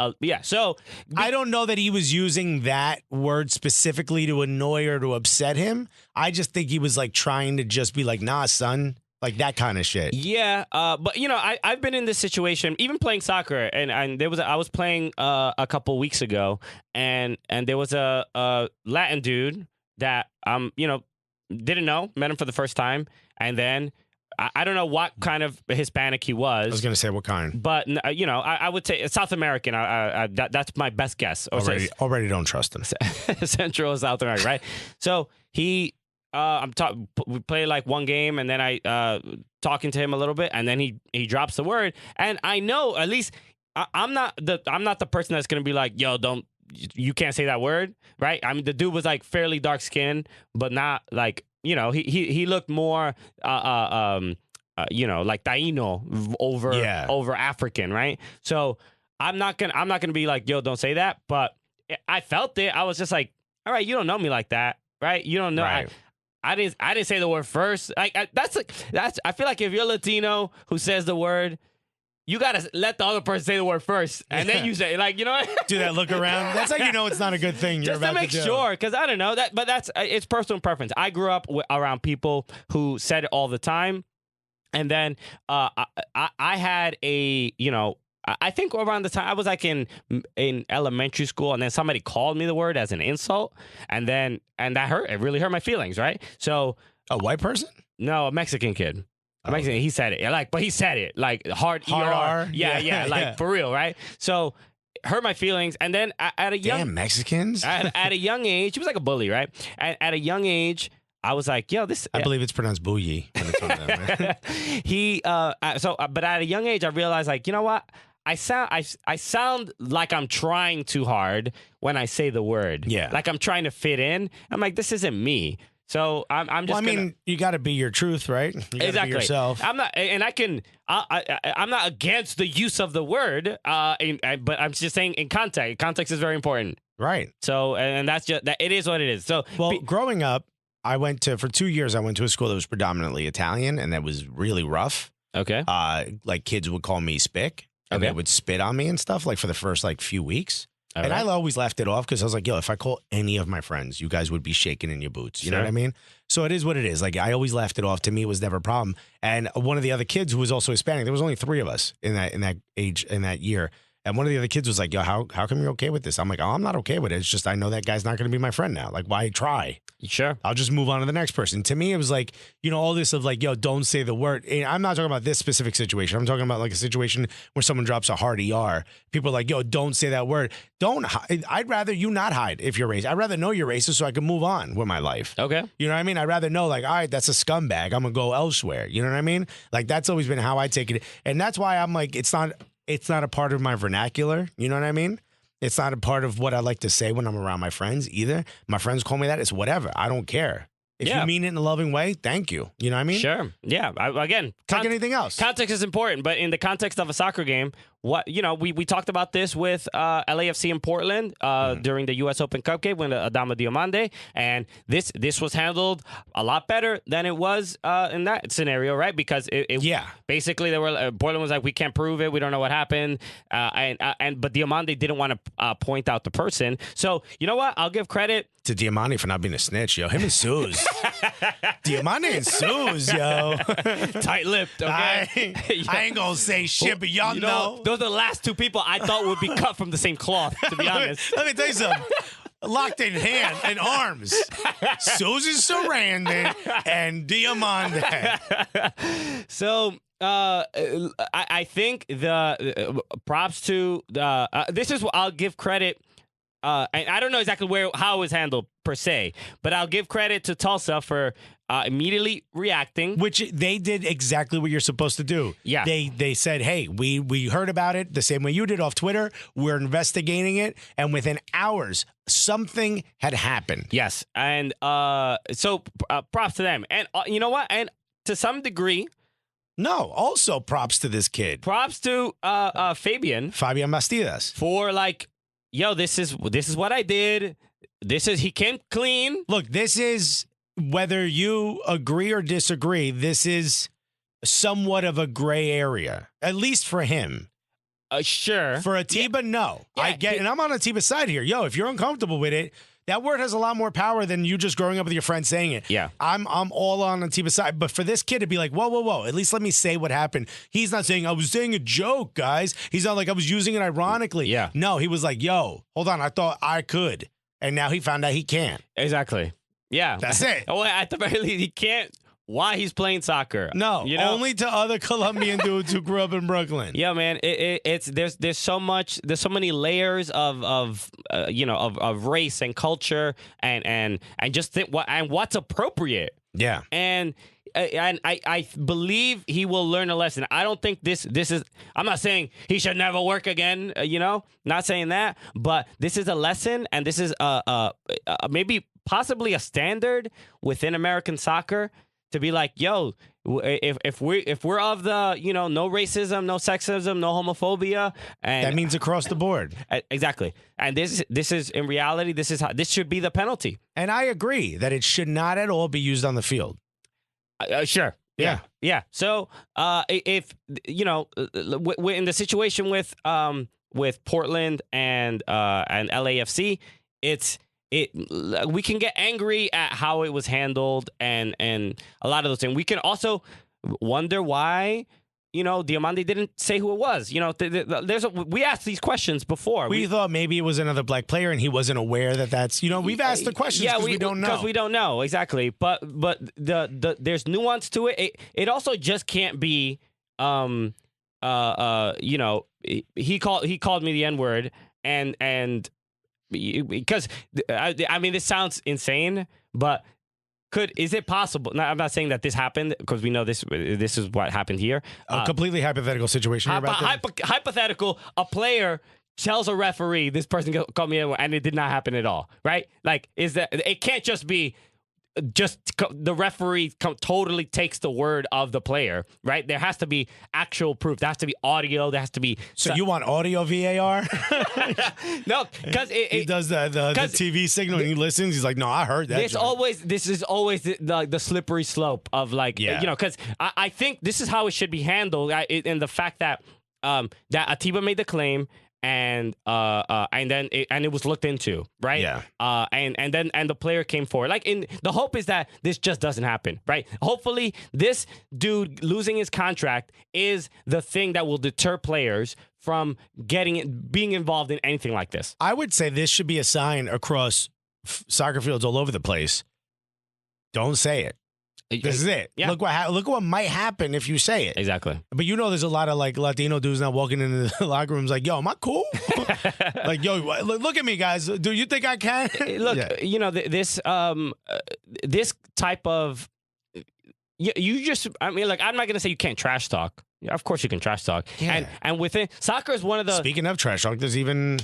So I don't know that he was using that word specifically to annoy or to upset him. I just think he was like trying to just be like, nah, son. Like that kind of shit. Yeah, but I've been in this situation, even playing soccer, and I was playing a couple weeks ago, and there was a Latin dude that didn't know, met him for the first time, and then I don't know what kind of Hispanic he was. I was going to say what kind, but I would say South American. That's my best guess. Already don't trust him. Central South America, right? So he. We play like one game, and then I talking to him a little bit, and then he drops the word, and I know at least I'm not the person that's gonna be like, yo, you can't say that word, right? I mean, the dude was like fairly dark skinned, but not like he looked more like Taino over African, right? So I'm not gonna be like, yo, don't say that, but I felt it. I was just like, all right, you don't know me like that, right? You don't know. Right. I didn't say the word first. That's I feel like if you're Latino who says the word, you gotta let the other person say the word first, and then you say do that look around. That's how you know it's not a good thing. You're just to make sure, because I don't know that, but it's personal preference. I grew up around people who said it all the time, and then I had I think around the time I was like in elementary school, and then somebody called me the word as an insult, and that hurt. It really hurt my feelings, right? So a white person? No, a Mexican kid. Mexican. He said it but he said it like hard ER. Yeah, like for real, right? So hurt my feelings, and then at a young Mexicans at a young age, he was like a bully, right? At a young age, I was like, yo, this. I believe it's pronounced bouillie when it's on that, right? But at a young age, I realized, like, you know what? I sound like I'm trying too hard when I say the word. Yeah. Like I'm trying to fit in. I'm like, this isn't me. So I'm just. Well, I mean, you got to be your truth, right? You gotta be yourself. I'm not, and I'm not against the use of the word. But I'm just saying in context. Context is very important. Right. So, and that's just that. It is what it is. So, growing up, for 2 years, I went to a school that was predominantly Italian, and that was really rough. Okay. Like kids would call me Spick. And they would spit on me and stuff, like for the first few weeks. All and right. I always laughed it off because I was like, yo, if I call any of my friends, you guys would be shaking in your boots. You know what I mean? So it is what it is. Like, I always laughed it off. To me, it was never a problem. And one of the other kids who was also Hispanic, there was only 3 of us in that age, in that year. And one of the other kids was like, yo, how come you're okay with this? I'm like, oh, I'm not okay with it. It's just I know that guy's not going to be my friend now. Like, why try? Sure. I'll just move on to the next person. To me, it was like, all this of like, yo, don't say the word. And I'm not talking about this specific situation. I'm talking about like a situation where someone drops a hard ER. People are like, yo, don't say that word. Don't hide. I'd rather you not hide if you're racist. I'd rather know you're racist so I can move on with my life. Okay. You know what I mean? I'd rather know, like, all right, that's a scumbag. I'm going to go elsewhere. You know what I mean? Like, that's always been how I take it. And that's why I'm like, it's not a part of my vernacular. You know what I mean? It's not a part of what I like to say when I'm around my friends either. My friends call me that. It's whatever. I don't care. If you mean it in a loving way, thank you. You know what I mean? Sure. Yeah. Again, like anything else. Context is important, but in the context of a soccer game, we talked about this with LAFC in Portland during the U.S. Open Cup game when Adama Diomande, and this was handled a lot better than it was in that scenario, right? Because basically Portland was like, we can't prove it, we don't know what happened, but Diomande didn't want to point out the person. So you know what? I'll give credit to Diamante for not being a snitch, yo. Him and Suze. Diamante and Suze, yo. Tight-lipped, okay? I ain't gonna say shit, but y'all know. Those are the last 2 people I thought would be cut from the same cloth, to be honest. Let me tell you something. Locked in hand and arms. Susan Sarandon and Diamante. So I think the props to this is what I'll give credit. And I don't know exactly how it was handled per se, but I'll give credit to Tulsa for immediately reacting. Which they did exactly what you're supposed to do. Yeah. They said, hey, we heard about it the same way you did off Twitter. We're investigating it. And within hours, something had happened. Yes. And so props to them. And you know what? And to some degree. No, also props to this kid. Props to Fabian Bastidas. For like, yo, this is what I did. He came clean. Look, this is, whether you agree or disagree, this is somewhat of a gray area, at least for him. Sure. For Atiba, no. Yeah, I get, and I'm on Atiba's side here. Yo, if you're uncomfortable with it, that word has a lot more power than you just growing up with your friends saying it. Yeah. I'm all on Atiba's side. But for this kid to be like, whoa, at least let me say what happened. He's not saying, I was saying a joke, guys. He's not like, I was using it ironically. Yeah. No, he was like, yo, hold on. I thought I could. And now he found out he can't. Exactly. Yeah. That's it. Well, at the very least, he can't. Why he's playing soccer? No, you know? only to other Colombian dudes who grew up in Brooklyn. Yeah, man. There's so many layers of race and culture and just what's appropriate. Yeah. And I believe he will learn a lesson. I don't think this is. I'm not saying he should never work again. Not saying that, but this is a lesson, and this is maybe possibly a standard within American soccer. To be like, yo, if we're of the, no racism, no sexism, no homophobia, and that means across the board. Exactly. And this is in reality, this should be the penalty. And I agree that it should not at all be used on the field. Sure. Yeah. So if we're in the situation with Portland and LAFC, we can get angry at how it was handled and a lot of those things. We can also wonder why, Diamande didn't say who it was. We asked these questions before. We thought maybe it was another black player and he wasn't aware that's, we've asked the questions because we don't know. Because we don't know, exactly. But there's nuance to it. It also just can't be, he called me the N-word and because I mean this sounds insane, but is it possible? Now, I'm not saying that this happened because we know this is what happened here. A completely hypothetical situation. Hypothetical. A player tells a referee, "This person called me," and it did not happen at all. Right? Like, it can't just be. The referee totally takes the word of the player, right? There has to be actual proof. There has to be audio. There has to be. So you want audio VAR? No, because he does the TV signal and he listens. He's like, no, I heard that. This is always the slippery slope of because I think this is how it should be handled. In the fact that Atiba made the claim. And then it was looked into, right? Yeah. And then the player came forward. Like, the hope is that this just doesn't happen, right? Hopefully, this dude losing his contract is the thing that will deter players from being involved in anything like this. I would say this should be a sign across soccer fields all over the place. Don't say it. This is it. Yeah. Look what might happen if you say it. Exactly. But there's a lot of Latino dudes now walking into the locker rooms like, yo, am I cool? Like, yo, look at me, guys. Do you think I can? Look, this type of I'm not gonna say you can't trash talk. Yeah, of course you can trash talk. Yeah. And within soccer is one of the. Speaking of trash talk, there's even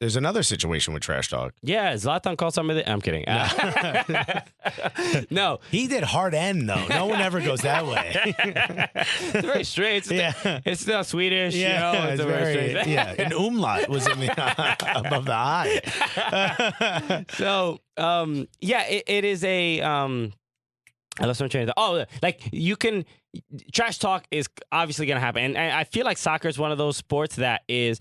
there's another situation with trash talk. Yeah, Zlatan called some of it. I'm kidding. No, he did hard end though. No one ever goes that way. It's very strange. It's still Swedish. Yeah, it's very strange. Yeah, an umlaut was in above the eye. So it is a I lost my train of thought. Oh, like you can. Trash talk is obviously going to happen. And I feel like soccer is one of those sports that is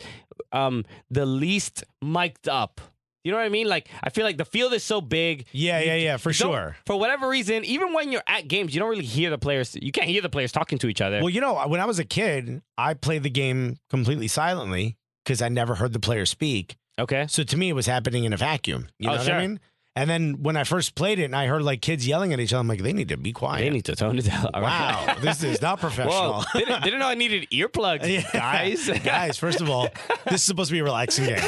the least mic'd up. You know what I mean? Like, I feel like the field is so big. Yeah, for sure. For whatever reason, even when you're at games, you don't really hear the players. You can't hear the players talking to each other. Well, when I was a kid, I played the game completely silently because I never heard the players speak. Okay. So to me, it was happening in a vacuum. You know what I mean? And then when I first played it and I heard kids yelling at each other, I'm like, they need to be quiet. They need to tone it down. Wow, this is not professional. Whoa, didn't know I needed earplugs, guys. Guys, first of all, this is supposed to be a relaxing game.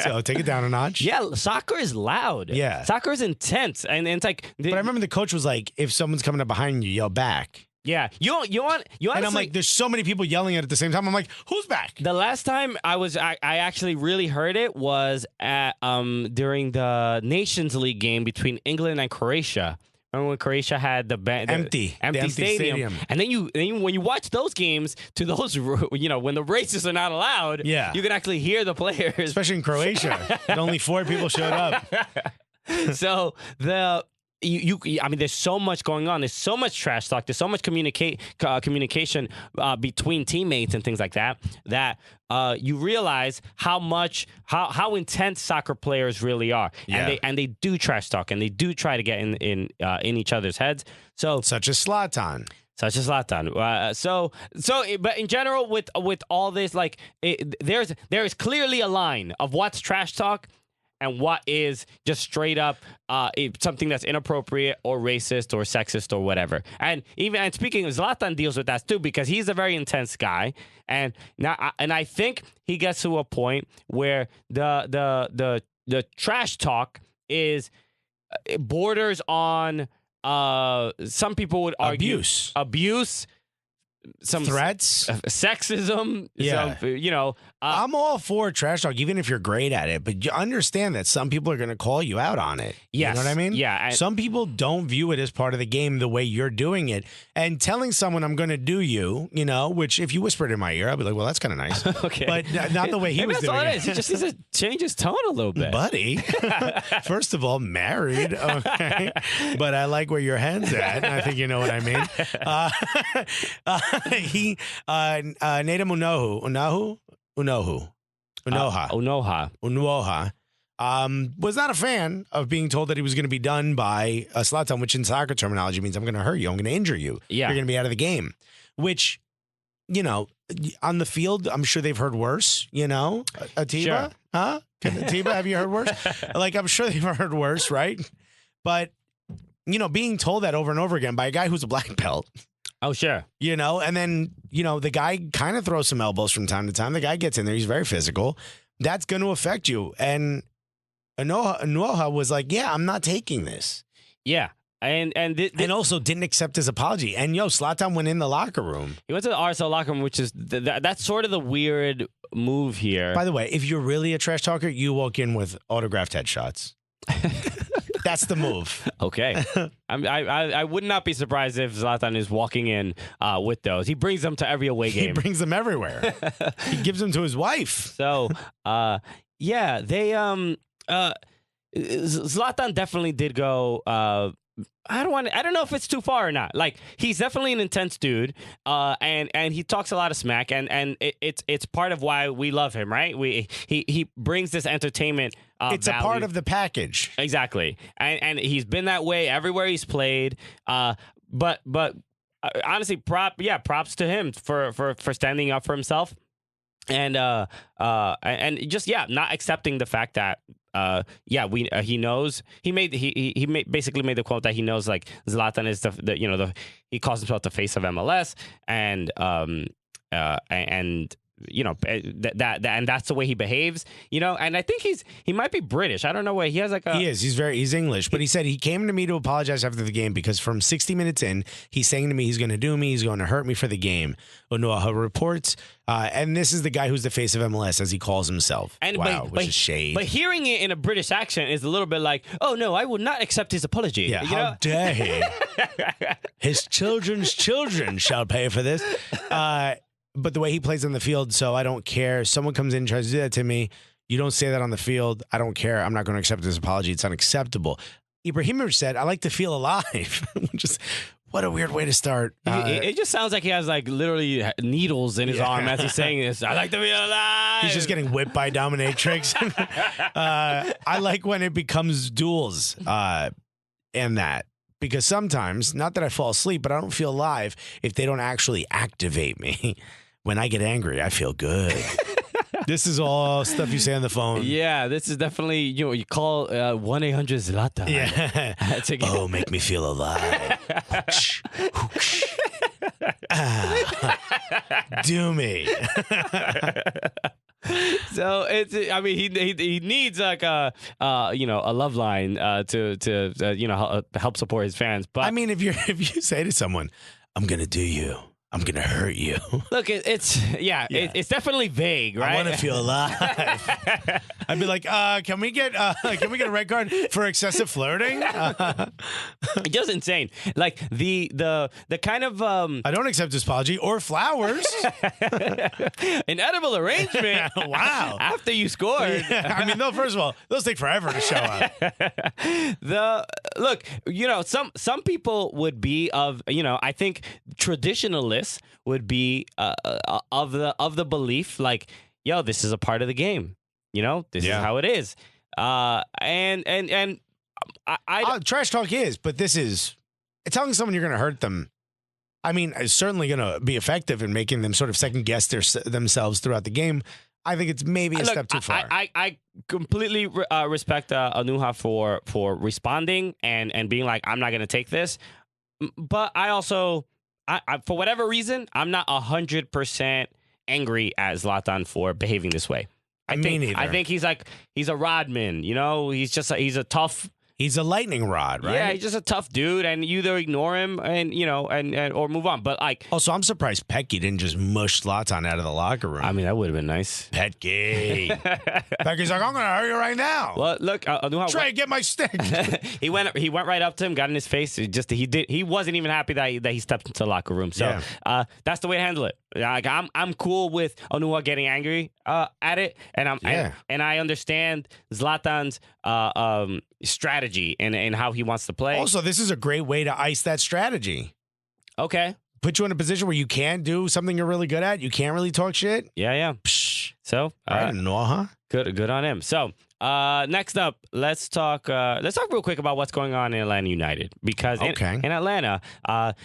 So take it down a notch. Yeah, soccer is loud. Yeah. Soccer is intense. And it's like... But I remember the coach was like, if someone's coming up behind you, yell back. Yeah, you want, and I'm like, there's so many people yelling at the same time. I'm like, who's back? The last time I actually really heard it was at during the Nations League game between England and Croatia. Remember when Croatia had the empty stadium? And then when you watch those games, to those when the racists are not allowed, you can actually hear the players, especially in Croatia. And only 4 people showed up. So I mean, there's so much going on. There's so much trash talk. There's so much communication between teammates and things like that. That you realize how intense soccer players really are, and they do trash talk, and they do try to get in each other's heads. So such as Zlatan. But in general, with all this, like there is clearly a line of what's trash talk and what is just straight up something that's inappropriate or racist or sexist or whatever. And speaking of Zlatan, deals with that too, because he's a very intense guy, and I think he gets to a point where the trash talk is borders on some people would argue abuse. Some threats, sexism. I'm all for trash talk, even if you're great at it. But you understand that some people are going to call you out on it. Yes. You know what I mean? Yeah. Some people don't view it as part of the game the way you're doing it. And telling someone I'm going to do you, which if you whispered in my ear, I'd be like, well, that's kind of nice. Okay. But not the way he was doing it. He just needs to change his tone a little bit. Buddy, first of all, married. Okay. But I like where your head's at. And I think you know what I mean. Nadim Unoha was not a fan of being told that he was going to be done by Zlatan, which in soccer terminology means I'm going to hurt you, I'm going to injure you. Yeah. You're going to be out of the game, which, on the field, I'm sure they've heard worse, Atiba, sure. Huh? Atiba, have you heard worse? Like, I'm sure they've heard worse, right? But, being told that over and over again by a guy who's a black belt. Oh, sure. And then, the guy kind of throws some elbows from time to time. The guy gets in there. He's very physical. That's going to affect you. And Unoha was like, yeah, I'm not taking this. Yeah. And also didn't accept his apology. And, Zlatan went in the locker room. He went to the RSL locker room, which is, that's sort of the weird move here. By the way, if you're really a trash talker, you walk in with autographed headshots. That's the move. Okay. I would not be surprised if Zlatan is walking in with those. He brings them to every away game. He brings them everywhere. He gives them to his wife. So, yeah, they Zlatan definitely did go. I don't know if it's too far or not. Like, he's definitely an intense dude, and he talks a lot of smack, and it's part of why we love him, right? He brings this entertainment. It's value. A part of the package, exactly, and he's been that way everywhere he's played. But honestly, props to him for standing up for himself, and just not accepting the fact that. He knows he basically made the quote that he knows, like, Zlatan is he calls himself the face of MLS, and that's the way he behaves, and I think he might be British. I don't know why he has he's English, but he said he came to me to apologize after the game because from 60 minutes in, he's saying to me he's going to do me, he's going to hurt me for the game. Unoha reports, and this is the guy who's the face of MLS, as he calls himself. And which is shade. But hearing it in a British accent is a little bit like, oh no, I will not accept his apology. Yeah, how dare he? His children's children shall pay for this. But the way he plays on the field, so I don't care. Someone comes in and tries to do that to me. You don't say that on the field. I don't care. I'm not going to accept this apology. It's unacceptable. Ibrahimovic said, I like to feel alive. Just what a weird way to start. It just sounds like he has, like, literally needles in his arm as he's saying this. I like to feel alive. He's just getting whipped by dominatrix. I like when it becomes duels and that. Because sometimes, not that I fall asleep, but I don't feel alive if they don't actually activate me. When I get angry, I feel good. This is all stuff you say on the phone. Yeah, this is definitely, you call 1-800-ZLATAN. Yeah. Oh, make me feel alive. Do me. So he needs like a love line to help support his fans. But I mean, if you say to someone, I'm gonna do you, I'm gonna hurt you. Look, it's definitely vague, right? I want to feel alive. I'd be like, can we get a red card for excessive flirting? Just insane. Like the kind of I don't accept this apology or flowers. an edible arrangement. Wow. After you scored. Yeah, I mean, first of all, those take forever to show up. Look, some people would be of, I think traditionalists would be of the belief like, yo, this is a part of the game. This is how it is. And trash talk is, but it's telling someone you're going to hurt them. I mean, it's certainly going to be effective in making them sort of second guess themselves throughout the game. I think it's maybe a step too far. I completely respect Anuha for responding and being like, I'm not going to take this. But I also, for whatever reason, I'm not 100% angry at Zlatan for behaving this way. I think he's a Rodman. He's a tough. He's a lightning rod, right? Yeah, he's just a tough dude, and you either ignore him and or move on. But also, I'm surprised Petke didn't just mush Zlatan out of the locker room. I mean, that would have been nice. Petke. Petke's like, I'm going to hurt you right now. Well, look, Trey, get my stick. he went right up to him, got in his face. He wasn't even happy that he stepped into the locker room. So that's the way to handle it. Like I'm cool with Onua getting angry at it, and I understand Zlatan's strategy and how he wants to play. Also, this is a great way to ice that strategy. Okay, put you in a position where you can't do something you're really good at. You can't really talk shit. Yeah. Psh. So I didn't know, huh? Good on him. So next up, let's talk real quick about what's going on in Atlanta United, because in Atlanta,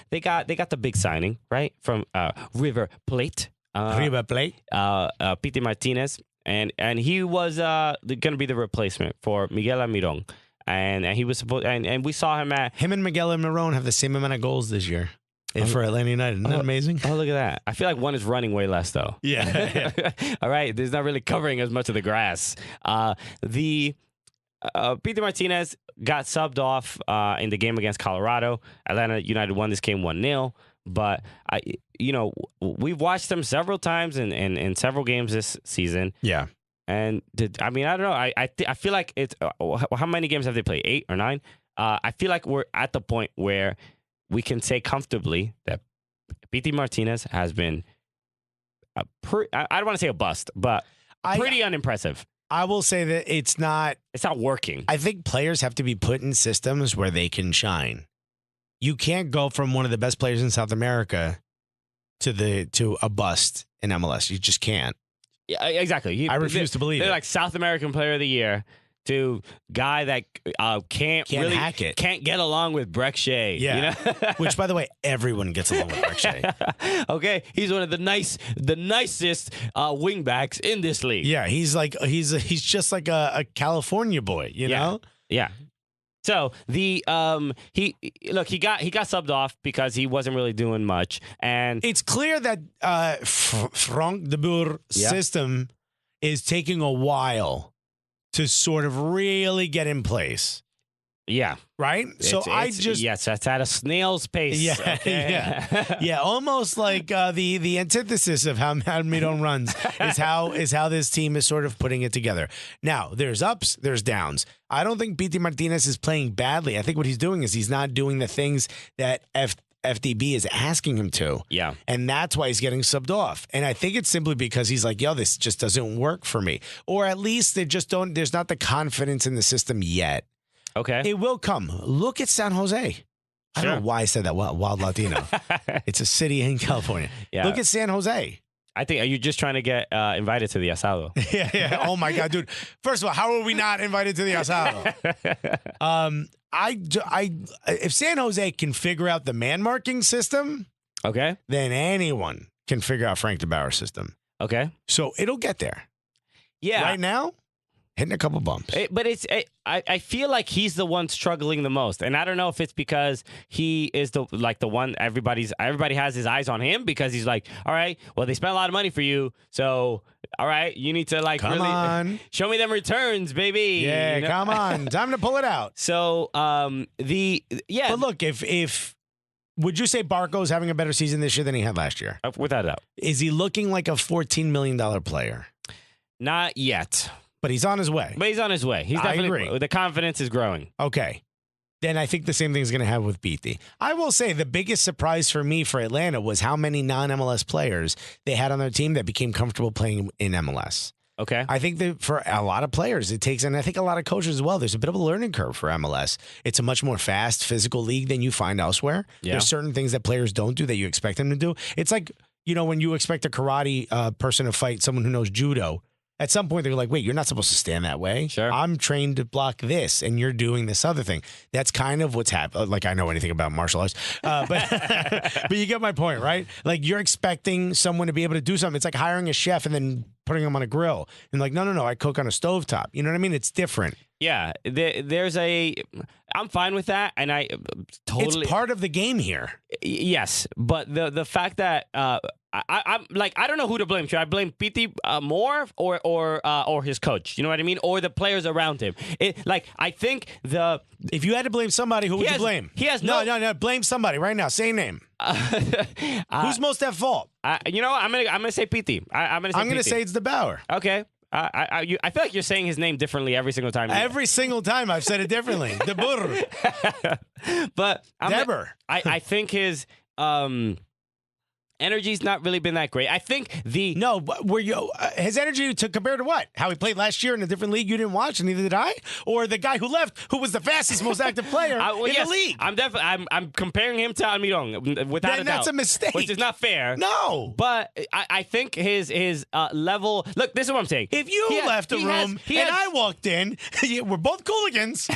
they got the big signing, right, from River Plate. Pity Martinez, and he was going to be the replacement for Miguel Almiron, and he was supposed, and we saw him and Miguel Almiron have the same amount of goals this year. For Atlanta United. Isn't that amazing? Oh, look at that. I feel like one is running way less, though. Yeah. All right. There's not really covering as much of the grass. Peter Martinez got subbed off in the game against Colorado. Atlanta United won this game 1-0. But, we've watched them several times in several games this season. Yeah. And, I don't know. I feel like it's how many games have they played? 8 or 9? I feel like we're at the point where we can say comfortably that Pity Martinez has been I don't want to say a bust, but pretty unimpressive. I will say that it's not working. I think players have to be put in systems where they can shine. You can't go from one of the best players in South America to a bust in MLS. You just can't. Yeah, exactly. I refuse to believe they're it. Like South American Player of the Year to guy that can't really hack it. Can't get along with Breck Shea. Yeah. Which, by the way, everyone gets along with Breck Shea. Okay, he's one of the nicest wingbacks in this league. Yeah, he's just like a California boy, you know? Yeah. So he got subbed off because he wasn't really doing much, and it's clear that Frank de Boer's system is taking a while to sort of really get in place. Yeah. Right? Yes, that's at a snail's pace. Yeah. Okay. Yeah. Almost like the antithesis of how Almiron runs is how this team is sort of putting it together. Now, there's ups, there's downs. I don't think Pity Martinez is playing badly. I think what he's doing is he's not doing the things that FDB is asking him to. Yeah. And that's why he's getting subbed off. And I think it's simply because he's like, yo, this just doesn't work for me. Or at least there's not the confidence in the system yet. Okay. It will come. Look at San Jose. I don't know why I said that. Wild Latino. It's a city in California. Yeah. Look at San Jose. I think, are you just trying to get invited to the asado? Yeah. Oh, my God, dude. First of all, how are we not invited to the asado? If San Jose can figure out the man marking system, okay, then anyone can figure out Frank de Boer's system. Okay. So it'll get there. Yeah. Right now, hitting a couple bumps. I feel like he's the one struggling the most, and I don't know if it's because he is the one everybody has his eyes on him, because he's like, all right, well, they spent a lot of money for you, so all right, you need to come on, show me them returns, baby. Yeah, come on, time to pull it out. So but look, if would you say Barco's having a better season this year than he had last year? Without a doubt. Is he looking like a $14 million player? Not yet. But he's on his way. He's definitely. The confidence is growing. Okay. then I think the same thing is going to happen with Beatty. I will say the biggest surprise for me for Atlanta was how many non-MLS players they had on their team that became comfortable playing in MLS. Okay. I think that for a lot of players, it takes, and I think a lot of coaches as well, there's a bit of a learning curve for MLS. It's a much more fast, physical league than you find elsewhere. Yeah. There's certain things that players don't do that you expect them to do. It's like, when you expect a karate person to fight someone who knows judo, at some point they're like, wait, you're not supposed to stand that way. Sure. I'm trained to block this, and you're doing this other thing. That's kind of what's happened. Like, I know anything about martial arts, but you get my point, right? Like, you're expecting someone to be able to do something. It's like hiring a chef and then putting him on a grill. And like, no, I cook on a stovetop. You know what I mean? It's different. Yeah, I'm fine with that, and I totally. It's part of the game here. Yes, but the fact that I'm like, I don't know who to blame. Should I blame Pity more or his coach? You know what I mean? Or the players around him? I think if you had to blame somebody, who would you blame? He has no. Blame somebody right now. Say a name. Who's most at fault? I'm gonna say Pity. I'm gonna say it's the Bauer. Okay. I feel like you're saying his name differently every single time. Every single time I've said it differently. De Boer. But Deber. I think his energy's not really been that great. I think his energy compared to what? How he played last year in a different league you didn't watch, and neither did I? Or the guy who left, who was the fastest, most active player in the league? I'm comparing him to Almiron without a doubt. That's a mistake. Which is not fair. No. But I think his level. Look, this is what I'm saying. If you left the room and I walked in, we're both hooligans.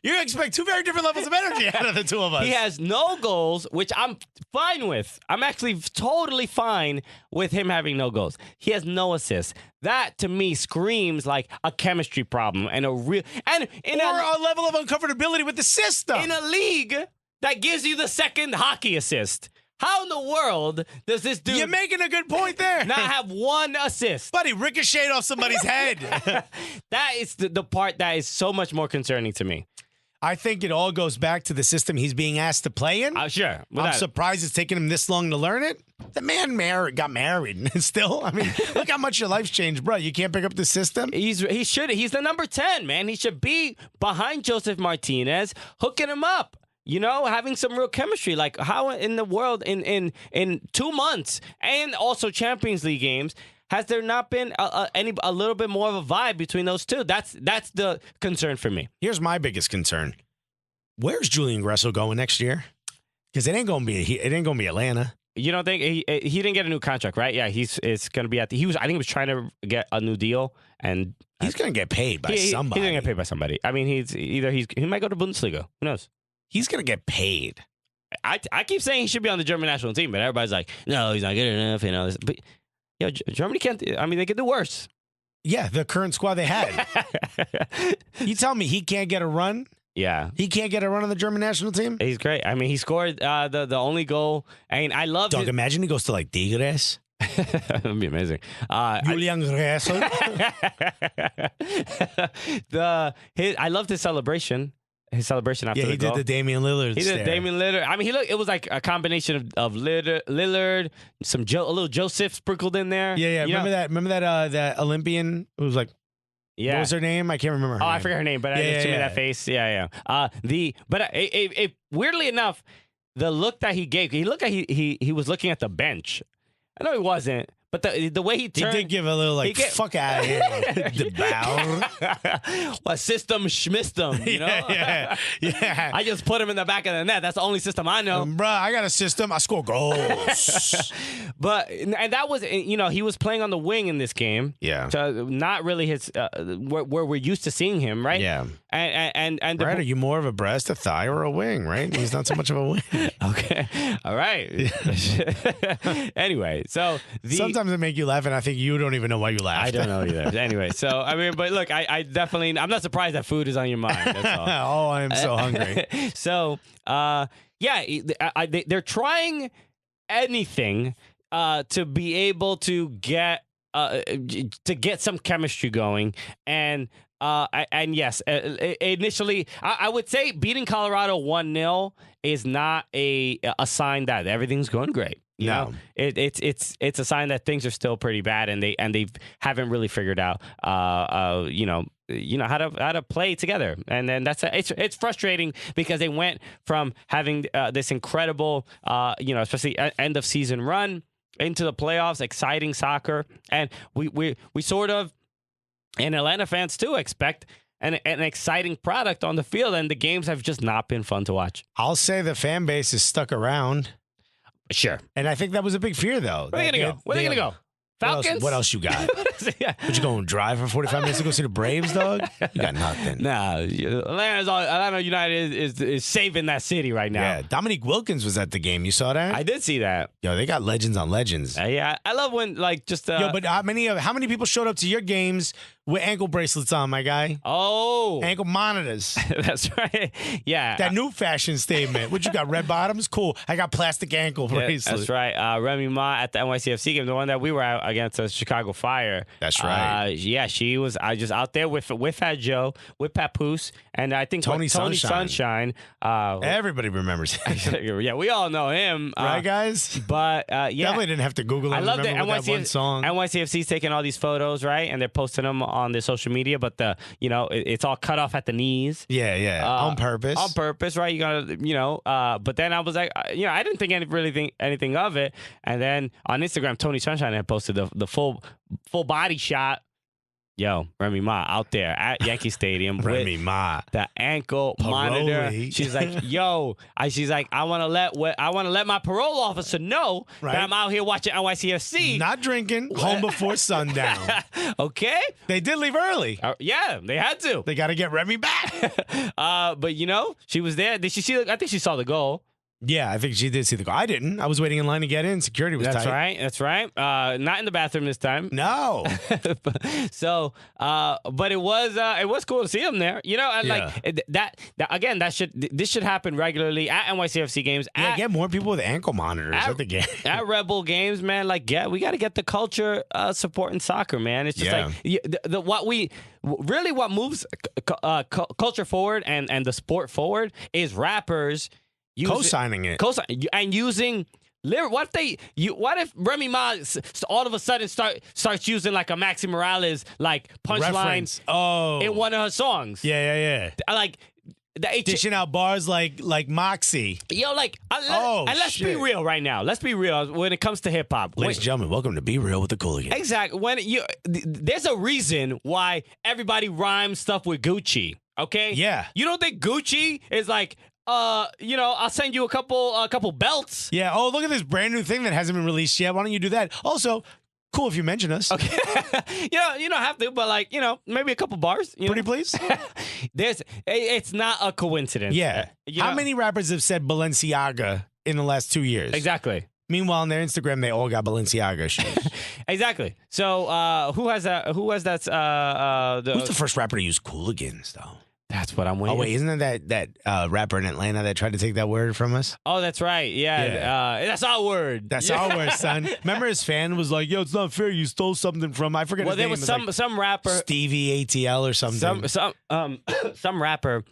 You expect two very different levels of energy out of the two of us. He has no goals, which I'm fine with. I'm actually totally fine with him having no goals. He has no assists. That to me screams like a chemistry problem and a level of uncomfortability with the system in a league that gives you the second hockey assist. How in the world does this dude? You're making a good point there. Not have one assist, buddy. Ricocheted off somebody's head. That is the part that is so much more concerning to me. I think it all goes back to the system he's being asked to play in. Sure. I'm surprised it's taken him this long to learn it. The man got married and still, look how much your life's changed, bro. You can't pick up the system? He's the number 10, man. He should be behind Joseph Martinez, hooking him up. Having some real chemistry. Like, how in the world in 2 months and also Champions League games has there not been a little bit more of a vibe between those two? That's the concern for me. Here's my biggest concern: where's Julian Gressel going next year? Because it ain't gonna be Atlanta. You don't think he didn't get a new contract, right? Yeah, it's gonna be I think he was trying to get a new deal, and he's gonna get paid by somebody. He's gonna get paid by somebody. He might go to Bundesliga. Who knows? He's gonna get paid. I keep saying he should be on the German national team, but everybody's like, no, he's not good enough. But Germany can't. They could do worse. Yeah, the current squad they had. You tell me he can't get a run? Yeah. He can't get a run on the German national team? He's great. He scored the only goal. I love Dog, imagine he goes to like Tigres. That'd be amazing. Julian Gressel. I loved his celebration. His celebration after the goal. Did the Damian Lillard. He did Damian Lillard. It was like a combination of Lillard, a little Joseph sprinkled in there. Yeah. Remember that Olympian who was like, what was her name? I can't remember her name. I forget her name, but she made that face. Yeah. Weirdly enough, the look that he gave, he looked like he was looking at the bench. I know he wasn't. But the way he turned... He did give a little, fuck out of here. The bow. What, system schmistem, you know? Yeah. I just put him in the back of the net. That's the only system I know. Bruh, I got a system. I score goals. And that was, he was playing on the wing in this game. Yeah. So not really his, where we're used to seeing him, right? Yeah. And Brad, are you more of a breast, a thigh, or a wing, right? He's not so much of a wing. Okay. All right. Anyway, so sometimes it make you laugh, and I think you don't even know why you laugh. I don't know either. Anyway, so but look, I definitely, I'm not surprised that food is on your mind. That's all. Oh, I am so hungry. So, they're trying anything to be able to get some chemistry going, and yes, initially, I would say beating Colorado 1-0 is not a sign that everything's going great. You know? It's a sign that things are still pretty bad, and they haven't really figured out how to play together. And then it's frustrating because they went from having this incredible, especially end of season run into the playoffs, exciting soccer, and we sort of, and Atlanta fans too, expect an exciting product on the field, and the games have just not been fun to watch. I'll say the fan base is stuck around. Sure. And I think that was a big fear, though. Where are they going to go? Where are they going to go? Falcons? What else you got? Yeah. What, you going to drive for 45 minutes to go see the Braves, dog? You got nothing. Nah, Atlanta United is saving that city right now. Yeah, Dominique Wilkins was at the game. You saw that? I did see that. Yo, they got legends on legends. Yeah, I love when but how many people showed up to your games with ankle bracelets on, my guy? Oh, ankle monitors. That's right. Yeah, that new fashion statement. What you got? Red bottoms? Cool. I got plastic ankle bracelets. That's right. Remy Ma at the NYCFC game, the one that we were out against the Chicago Fire. That's right. Yeah, she was. I just out there with Fat Joe, with Papoose, and I think Tony Sunshine. Everybody remembers him. Yeah, we all know him, right, guys? But definitely didn't have to Google him. I love that one song. NYCFC's taking all these photos, right, and they're posting them on their social media. But it's all cut off at the knees. Yeah, on purpose. On purpose, right? You gotta, but then I was like, I didn't think anything of it. And then on Instagram, Tony Sunshine had posted the full body shot. Yo, Remy Ma out there at Yankee Stadium Remy with Ma, the ankle monitor. She's like, yo, I want to let my parole officer know that I'm out here watching NYCFC. Not drinking, home before sundown. Okay? They did leave early. Yeah, they had to. They got to get Remy back. But she was there. Did she see? I think she saw the goal. Yeah, I think she did see the goal. I didn't. I was waiting in line to get in. Security was tight. That's right. Not in the bathroom this time. No. So, but it was cool to see him there. And like that again, this should happen regularly at NYCFC games. Yeah, get more people with ankle monitors at the game. At Rebel games, man. Like, we got to get the culture supporting soccer, man. It's just what moves culture forward and the sport forward is rappers. Co-signing it. And using what if Remy Ma all of a sudden starts using like a Maxi Morales like punchline in one of her songs? Yeah. Like dishing out bars like Moxie. Yo, like let's be real right now. Let's be real when it comes to hip hop. Ladies and gentlemen, welcome to Be Real with the Cooligans. Exactly. There's a reason why everybody rhymes stuff with Gucci. Okay. Yeah. You don't think Gucci is like, I'll send you a couple belts. Yeah. Oh, look at this brand new thing that hasn't been released yet. Why don't you do that? Also, cool if you mention us. Okay. You don't have to, but maybe a couple bars. Pretty please. It's not a coincidence. Yeah. How many rappers have said Balenciaga in the last 2 years? Exactly. Meanwhile, on their Instagram, they all got Balenciaga shoes. Exactly. So, who has that? Who's the first rapper to use Cooligans, though? That's what I'm waiting. Oh, wait, isn't that rapper in Atlanta that tried to take that word from us? Oh, that's right. Yeah. That's our word. That's our word, son. Remember his fan was like, yo, it's not fair. You stole something from, I forget his name. Well, there was some rapper. Stevie ATL or something. Some rapper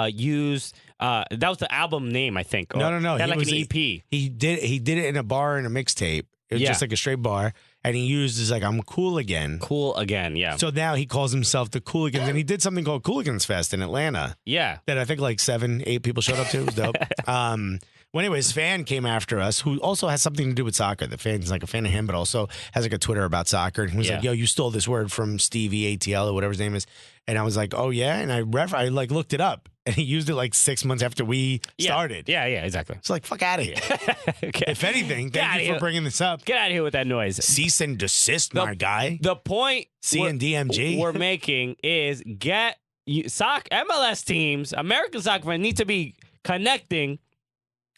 used, that was the album name, I think. No. He had like an EP. He did it in a bar in a mixtape. It was just like a straight bar. And he used is like, I'm cool again. Cool again, yeah. So now he calls himself the Cooligans. And he did something called Cooligans Fest in Atlanta. Yeah. That I think like 7-8 people showed up to. It was dope. Well, anyway, his fan came after us, who also has something to do with soccer. The fan's like a fan of him, but also has like a Twitter about soccer. And he was like, yo, you stole this word from Stevie ATL or whatever his name is. And I was like, oh, yeah? And I looked it up. And he used it like 6 months after we started. Yeah, exactly. It's like, fuck out of here. Okay. If anything, thank you for bringing this up. Get out of here with that noise. Cease and desist, my guy. The point CNDMG we're making is MLS teams, American soccer fans need to be connecting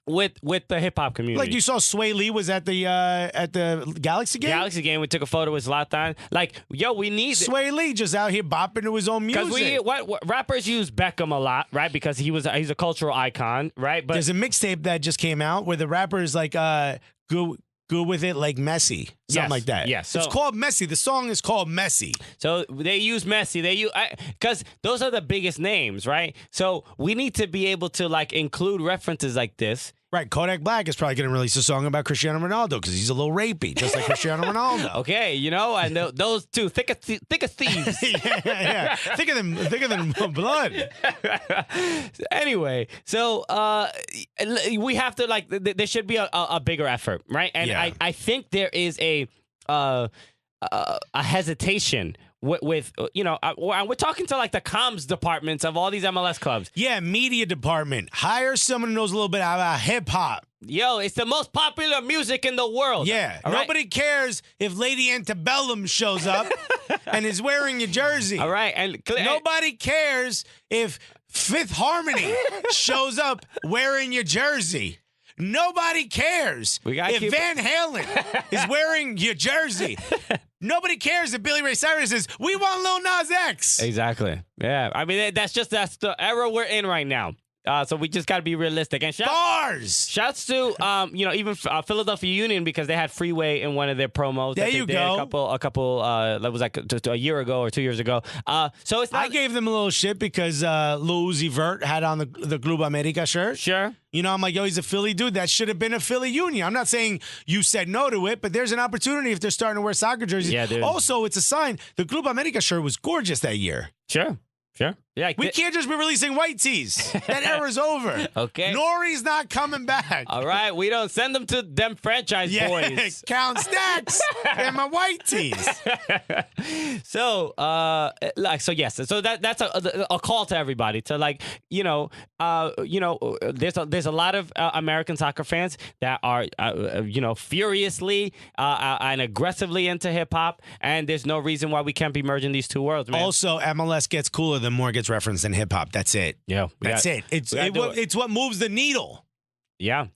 with the hip hop community. Like you saw Sway Lee was at the Galaxy game? Galaxy game, we took a photo with Zlatan. Like, yo, we need Sway Lee just out here bopping to his own music. Because what rappers use Beckham a lot, right? Because he's a cultural icon, right? But there's a mixtape that just came out where the rapper is like go with it like Messi. Something like that. Yes. So, it's called Messi. The song is called Messi. So they use Messi. Because those are the biggest names, right? So we need to be able to like include references like this Right. Kodak Black is probably going to release a song about Cristiano Ronaldo because he's a little rapey, just like Cristiano Ronaldo. Okay, and those two thick as thieves. yeah. Thicker than blood. Anyway, so we have to there should be a bigger effort, right? And I think there is a hesitation with we're talking to the comms departments of all these MLS clubs. Yeah, media department. Hire someone who knows a little bit about hip hop. Yo, it's the most popular music in the world. Yeah, all nobody right? cares if Lady Antebellum shows up and is wearing your jersey. All right, and nobody cares if Fifth Harmony shows up wearing your jersey. Nobody cares if Van Halen is wearing your jersey. Nobody cares if Billy Ray Cyrus says, "We want Lil Nas X." Exactly. Yeah. I mean, that's the era we're in right now. So we just got to be realistic. And shouts to even Philadelphia Union, because they had Freeway in one of their promos. There that they you did go. A couple. That was just a year ago or 2 years ago. So it's not. I gave them a little shit because Lil Uzi Vert had on the Club America shirt. Sure. I'm like, yo, he's a Philly dude. That should have been a Philly Union. I'm not saying you said no to it, but there's an opportunity if they're starting to wear soccer jerseys. Yeah, dude. Also, it's a sign. The Club America shirt was gorgeous that year. Sure. Yeah, we can't just be releasing white tees. That era's over. Okay. Nori's not coming back. All right, we don't send them to them franchise boys. Count stacks and my white tees. So, yes. So that's a call to everybody to there's a lot of American soccer fans that are furiously and aggressively into hip hop, and there's no reason why we can't be merging these two worlds, man. Also, MLS gets cooler the more it gets referenced in hip hop. That's it. Yeah, that's it. It's what moves the needle. Yeah.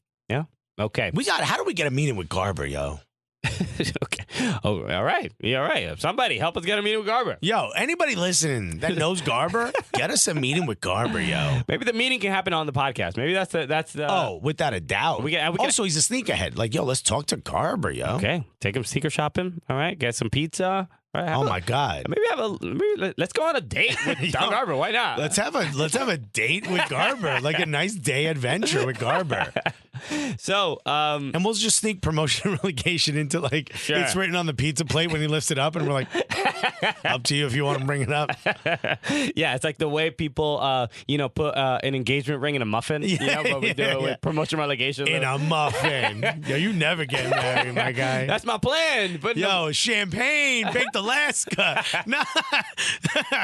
Okay. How do we get a meeting with Garber, yo? Okay. Oh, all right. Yeah, all right. Somebody help us get a meeting with Garber. Yo, anybody listening that knows Garber, get us a meeting with Garber, yo. Maybe the meeting can happen on the podcast. Maybe that's the. Oh, without a doubt. Also, he's a sneakerhead. Like, yo, let's talk to Garber, yo. Okay. Take him sneaker shopping. All right. Get some pizza. Right, oh my God! Maybe let's go on a date with Don Garber. Why not? Let's have a date with Garber, like a nice day adventure with Garber. So, and we'll just sneak promotion and relegation into it's written on the pizza plate when he lifts it up, and we're like, up to you if you want to bring it up. Yeah, it's like the way people, put an engagement ring in a muffin. But we do it with promotion relegation in a muffin. Yo, you never get married, my guy. That's my plan. But champagne, baked Alaska,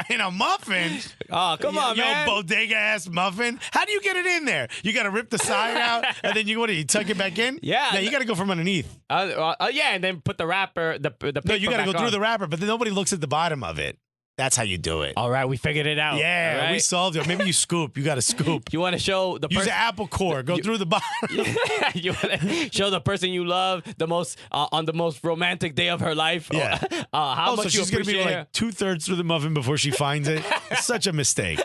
in a muffin. Oh, come on, man! Bodega ass muffin. How do you get it in there? You got to rip the side out, and then you tuck it back in. Yeah, no, you got to go from underneath. And then put the wrapper, the paper. No, you got to go through the wrapper, but then nobody looks at the bottom of it. That's how you do it. All right, we figured it out. Yeah, right? We solved it. Maybe you scoop. You got to scoop. You want to show the person. Use an apple core. Go through the bottom. You want to show the person you love the most on the most romantic day of her life. Yeah. How much she's going to be like 2/3 through the muffin before she finds it. It's such a mistake.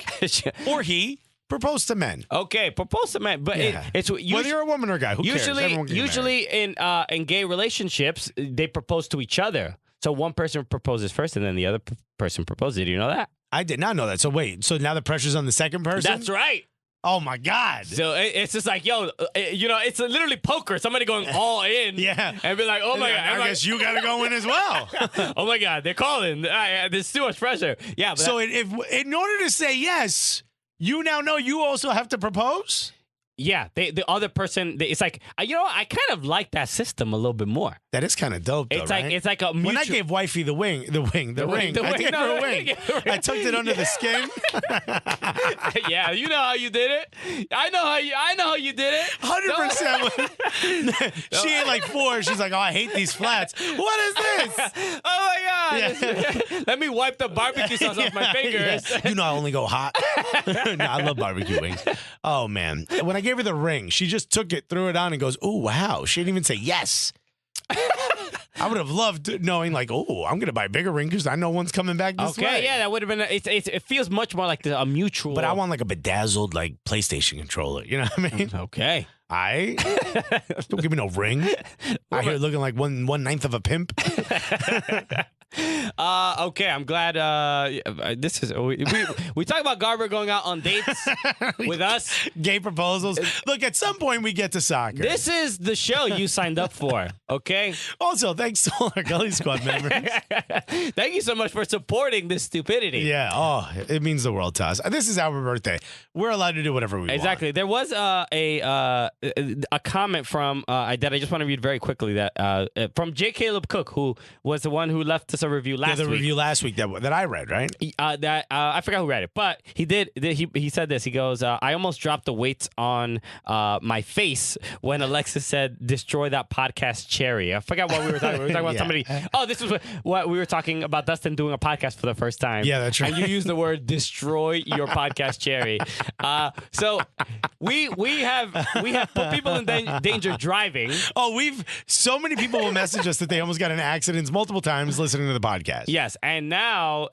Or he. Propose to men. Okay, propose to men, but it's whether you're a woman or a guy. Who cares? Usually in gay relationships, they propose to each other. So one person proposes first, and then the other person proposes. Did you know that? I did not know that. So wait, now the pressure's on the second person? That's right. Oh my God! So it's just like, yo, it's literally poker. Somebody going all in, and be like, oh my God, I guess you got to go in as well. Oh my God, they're calling. There's too much pressure. Yeah. But so if in order to say yes, you now know you also have to propose. Yeah, the other person, it's like, I kind of like that system a little bit more. That is kind of dope, though, right? It's like a mutual... When I gave wifey the ring. I gave her a wing. I tucked it under the skin. Yeah, you know how you did it. I know how you did it. 100%. She ain't like 4. She's like, oh, I hate these flats. What is this? Oh my God. Yeah. Let me wipe the barbecue sauce off my fingers. Yeah. You know I only go hot. No, I love barbecue wings. Oh, man. When I gave her the ring, she just took it, threw it on, and goes, oh, wow. She didn't even say yes. I would have loved knowing, like, oh, I'm going to buy a bigger ring because I know one's coming back this way. Okay, yeah, that would have been, it feels much more like a mutual. But I want like a bedazzled, like, PlayStation controller. You know what I mean? Okay. Don't give me no ring. I hear looking like 1/9 of a pimp. Okay, I'm glad. This is we talk about Garber going out on dates with us. Gay proposals. Look, at some point we get to soccer. This is the show you signed up for. Okay. Also, thanks to all our Gully Squad members. Thank you so much for supporting this stupidity. Yeah. Oh, it means the world to us. This is our birthday. We're allowed to do whatever we want. Exactly. There was a comment from that I just want to read very quickly that from J. Caleb Cook, who was the one who left us a review last week. The review last week that I read, right? I forgot who read it, but he did. He said this. He goes, I almost dropped the weights on my face when Alexis said, destroy that podcast cherry. I forgot what we were talking about. We were talking about somebody. Oh, this was what we were talking about, Dustin doing a podcast for the first time. Yeah, that's right. And you used the word destroy your podcast cherry. So we have put people in danger driving. Oh, so many people will message us that they almost got in accidents multiple times listening to the podcast. Yes, and now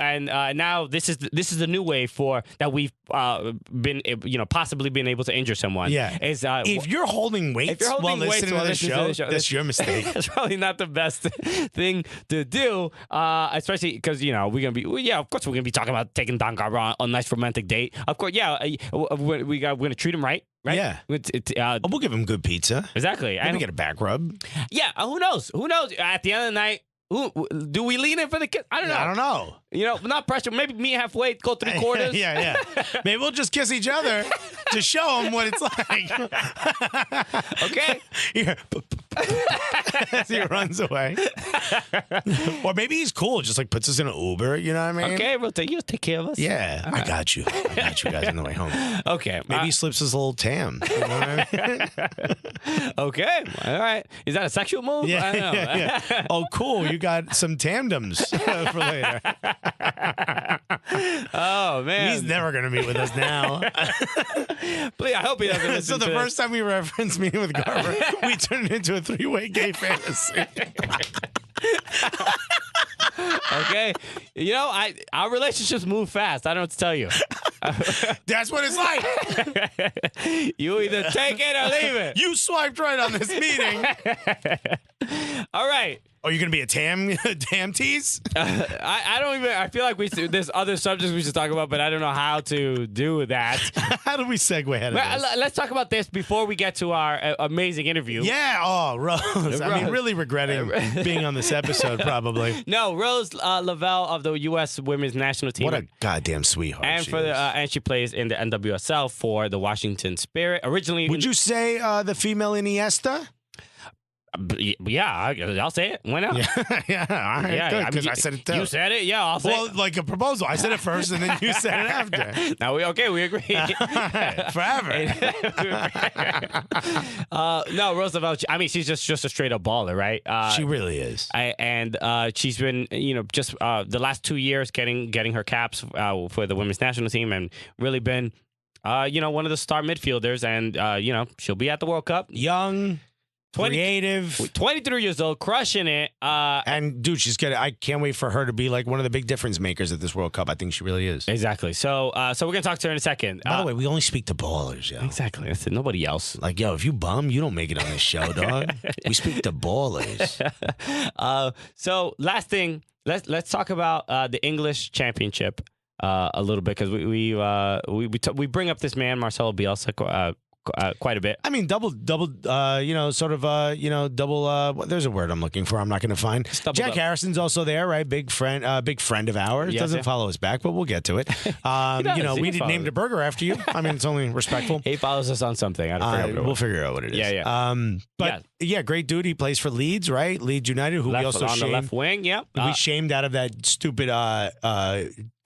this is the new way for that we've been possibly been able to injure someone. Yeah, is if you're holding weights while listening to the show, that's your mistake. That's probably not the best thing to do, especially because we're gonna be of course we're gonna be talking about taking Don Garber on a nice romantic date. Of course, we're gonna treat him right. Yeah, we'll give him good pizza. Exactly, and we get a back rub. Yeah, who knows? At the end of the night. Do we lean in for the kiss? I don't know. I don't know. Not pressure. Maybe meet halfway, go 3/4. Yeah. Maybe we'll just kiss each other to show them what it's like. Okay. As he runs away. Or maybe he's cool, just like puts us in an Uber, you know what I mean? Okay, you'll take care of us. Yeah, I got you. I got you guys on the way home. Okay. Maybe he slips his little tam. You know what I mean? Okay. All right. Is that a sexual move? Yeah, I don't know. yeah. Oh, cool. You got some tandems for later. Oh, man. He's never going to meet with us now. Please, I hope he doesn't listen So the first time we referenced meeting with Garber, we turned it into a three-way gay fantasy. Okay. Our relationships move fast. I don't know what to tell you. That's what it's like. You either take it or leave it. You swiped right on this meeting. All right. Are you going to be a tam tease? I don't even. I feel like there's other subjects we should talk about, but I don't know how to do that. How do we segue ahead of this? Let's talk about this before we get to our amazing interview. Yeah. Oh, Rose. I mean, really regretting being on this episode, probably. No, Rose Lavelle of the U.S. Women's National Team. What a goddamn sweetheart. And she plays in the NWSL for the Washington Spirit. Originally, would you say the female Iniesta? Yeah, I'll say it. Why not? Yeah, all right, good, because I said it too. You said it, yeah, I'll say it. Well, like a proposal. I said it first, and then you said it after. Now, we agree. Forever. No, Roosevelt, she's just a straight-up baller, right? She really is. And she's been, just the last 2 years getting her caps for the women's national team and really been, one of the star midfielders. And, she'll be at the World Cup. Young. Creative, 23 years old, crushing it. And dude, she's good. I can't wait for her to be like one of the big difference makers at this World Cup. I think she really is. Exactly. So we're gonna talk to her in a second. By the way, we only speak to ballers, yo. Exactly. That's it. Nobody else. Like, yo, if you bum, you don't make it on this show, dog. We speak to ballers. So last thing, let's talk about the English Championship a little bit because we bring up this man Marcelo Bielsa. Quite a bit. I mean, double. There's a word I'm looking for. I'm not going to find. Jack Harrison's also there, right? Big friend of ours. Yes, doesn't follow us back, but we'll get to it. We didn't name the burger after you. I mean, it's only respectful. He follows us on something. I don't forget what it was. We'll figure out what it is. Yeah. Great dude. He plays for Leeds, right? Leeds United, who we also shamed. On the left wing, yeah. We shamed out of that stupid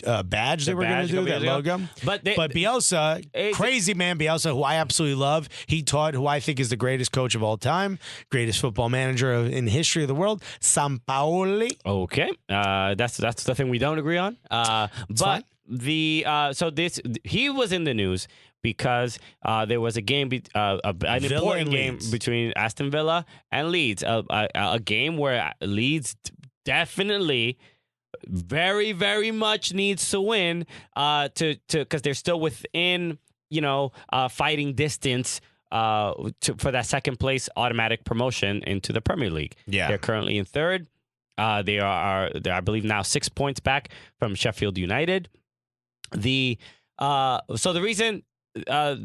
badge they were going to do, that logo. But Bielsa, crazy man Bielsa, who I absolutely love. He taught who I think is the greatest coach of all time, greatest football manager in the history of the world, Sampaoli. Okay, that's the thing we don't agree on. But he was in the news because there was a game, an important game between Aston Villa and Leeds, a game where Leeds definitely very, very much needs to win because they're still within fighting distance for that second place automatic promotion into the Premier League. Yeah, they're currently in third. They're, I believe, now 6 points back from Sheffield United. So the reason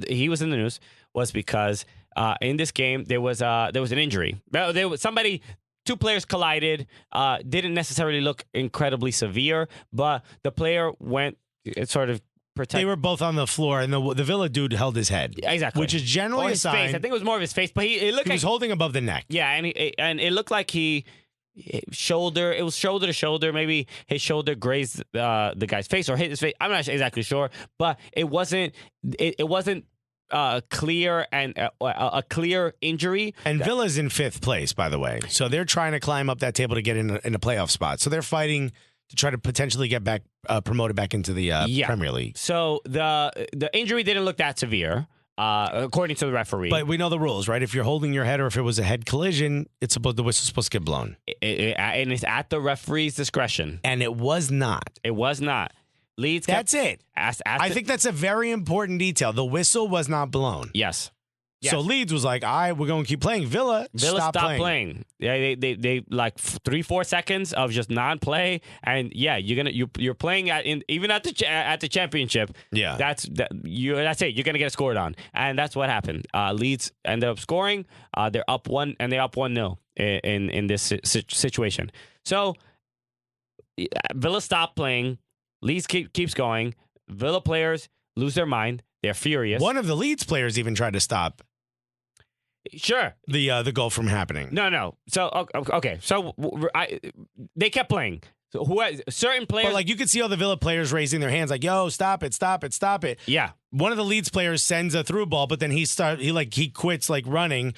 he was in the news was because in this game there was an injury. Two players collided. Didn't necessarily look incredibly severe, but the player went sort of protect. They were both on the floor, and the Villa dude held his head. Exactly. Which is generally a sign. Face. I think it was more of his face, but it looked he was holding above the neck. Yeah, and it looked like it was shoulder to shoulder. Maybe his shoulder grazed the guy's face or hit his face. I'm not exactly sure, but it wasn't clear and a clear injury. And Villa's in 5th place, by the way. So they're trying to climb up that table to get in a playoff spot. So they're fighting to try to potentially get back promoted back into the Premier League. So the injury didn't look that severe, according to the referee. But we know the rules, right? If you're holding your head or if it was a head collision, the whistle's supposed to get blown. And it's at the referee's discretion. And it was not. It was not. Leeds. That's it. I think that's a very important detail. The whistle was not blown. Yes. So Leeds was like, all right, we're going to keep playing. Villa stopped playing. Yeah, they like 3-4 seconds of just non-play, and you're playing even at the championship. Yeah, that's it. You're gonna get scored on, and that's what happened. Leeds ended up scoring. They're up 1-0 in this situation. So Villa stopped playing. Leeds keeps going. Villa players lose their mind. They're furious. One of the Leeds players even tried to stop. Sure. The goal from happening. No. So okay. So they kept playing. So certain players, but like you could see all the Villa players raising their hands, like, "Yo, stop it, stop it, stop it." Yeah. One of the Leeds players sends a through ball, but then he quits like running.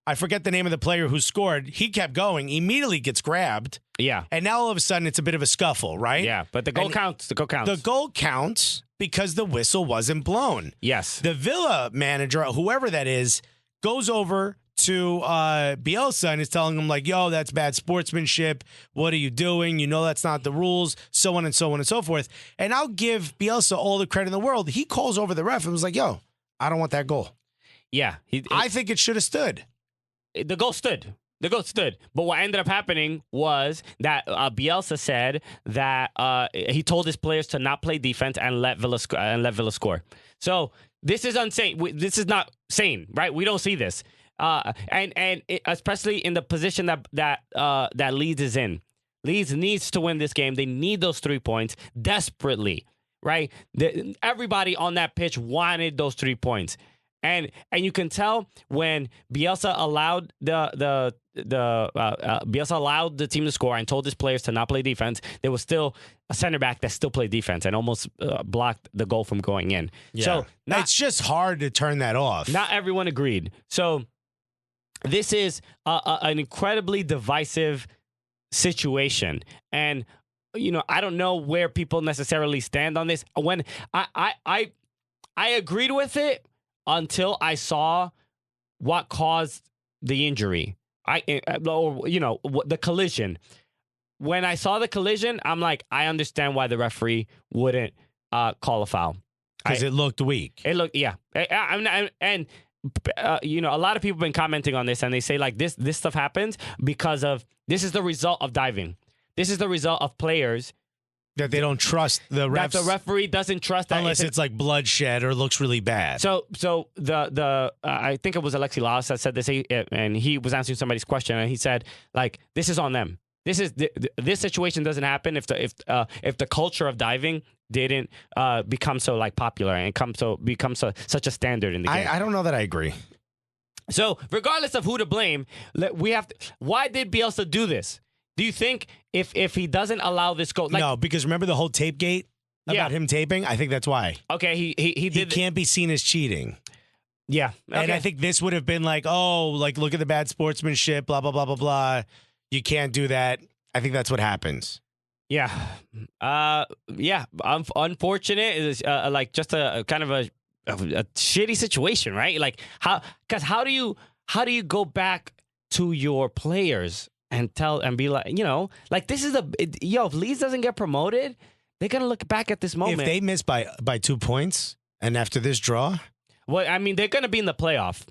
I forget the name of the player who scored. He kept going. Immediately gets grabbed. Yeah. And now all of a sudden it's a bit of a scuffle, right? Yeah. But the goal counts. The goal counts because the whistle wasn't blown. Yes. The Villa manager, whoever that is, goes over to Bielsa and is telling him, like, yo, that's bad sportsmanship. What are you doing? You know that's not the rules, so on and so on and so forth. And I'll give Bielsa all the credit in the world. He calls over the ref and was like, yo, I don't want that goal. Yeah. I think it should have stood. The goal stood. But what ended up happening was that Bielsa said that he told his players to not play defense and let Villa score. So this is insane. This is not sane, right? We don't see this, especially in the position that Leeds is in. Leeds needs to win this game. They need those 3 points desperately, right? Everybody on that pitch wanted those 3 points. And you can tell when Bielsa allowed Bielsa allowed the team to score and told his players to not play defense. There was still a center back that still played defense and almost blocked the goal from going in. Yeah. So it's just hard to turn that off. Not everyone agreed. So this is an incredibly divisive situation, and I don't know where people necessarily stand on this. When I agreed with it until I saw what caused the injury. The collision. When I saw the collision, I'm like, I understand why the referee wouldn't call a foul. Because it looked weak. It looked, yeah. A lot of people have been commenting on this, and they say, like, this stuff happens because this is the result of diving. This is the result of players that they don't trust the refs. That the referee doesn't trust that unless it's like bloodshed or looks really bad. So the I think it was Alexi Lalas that said this, and he was answering somebody's question, and he said, like, this is on them. This situation doesn't happen if the culture of diving didn't become so like popular and become such a standard in the game. I don't know that I agree. So regardless of who to blame, why did Bielsa do this? Do you think if he doesn't allow this goal? No, because remember the whole tape gate about him taping? I think that's why. Okay, he can't be seen as cheating. Yeah. Okay. And I think this would have been like, oh, like, look at the bad sportsmanship, blah, blah, blah, blah, blah. You can't do that. I think that's what happens. Yeah. Unfortunate. It's like just a kind of a shitty situation, right? Like how do you go back to your players and tell and be like, like this is if Leeds doesn't get promoted, they're gonna look back at this moment. If they miss by 2 points and after this draw, well, I mean, they're gonna be in the playoff.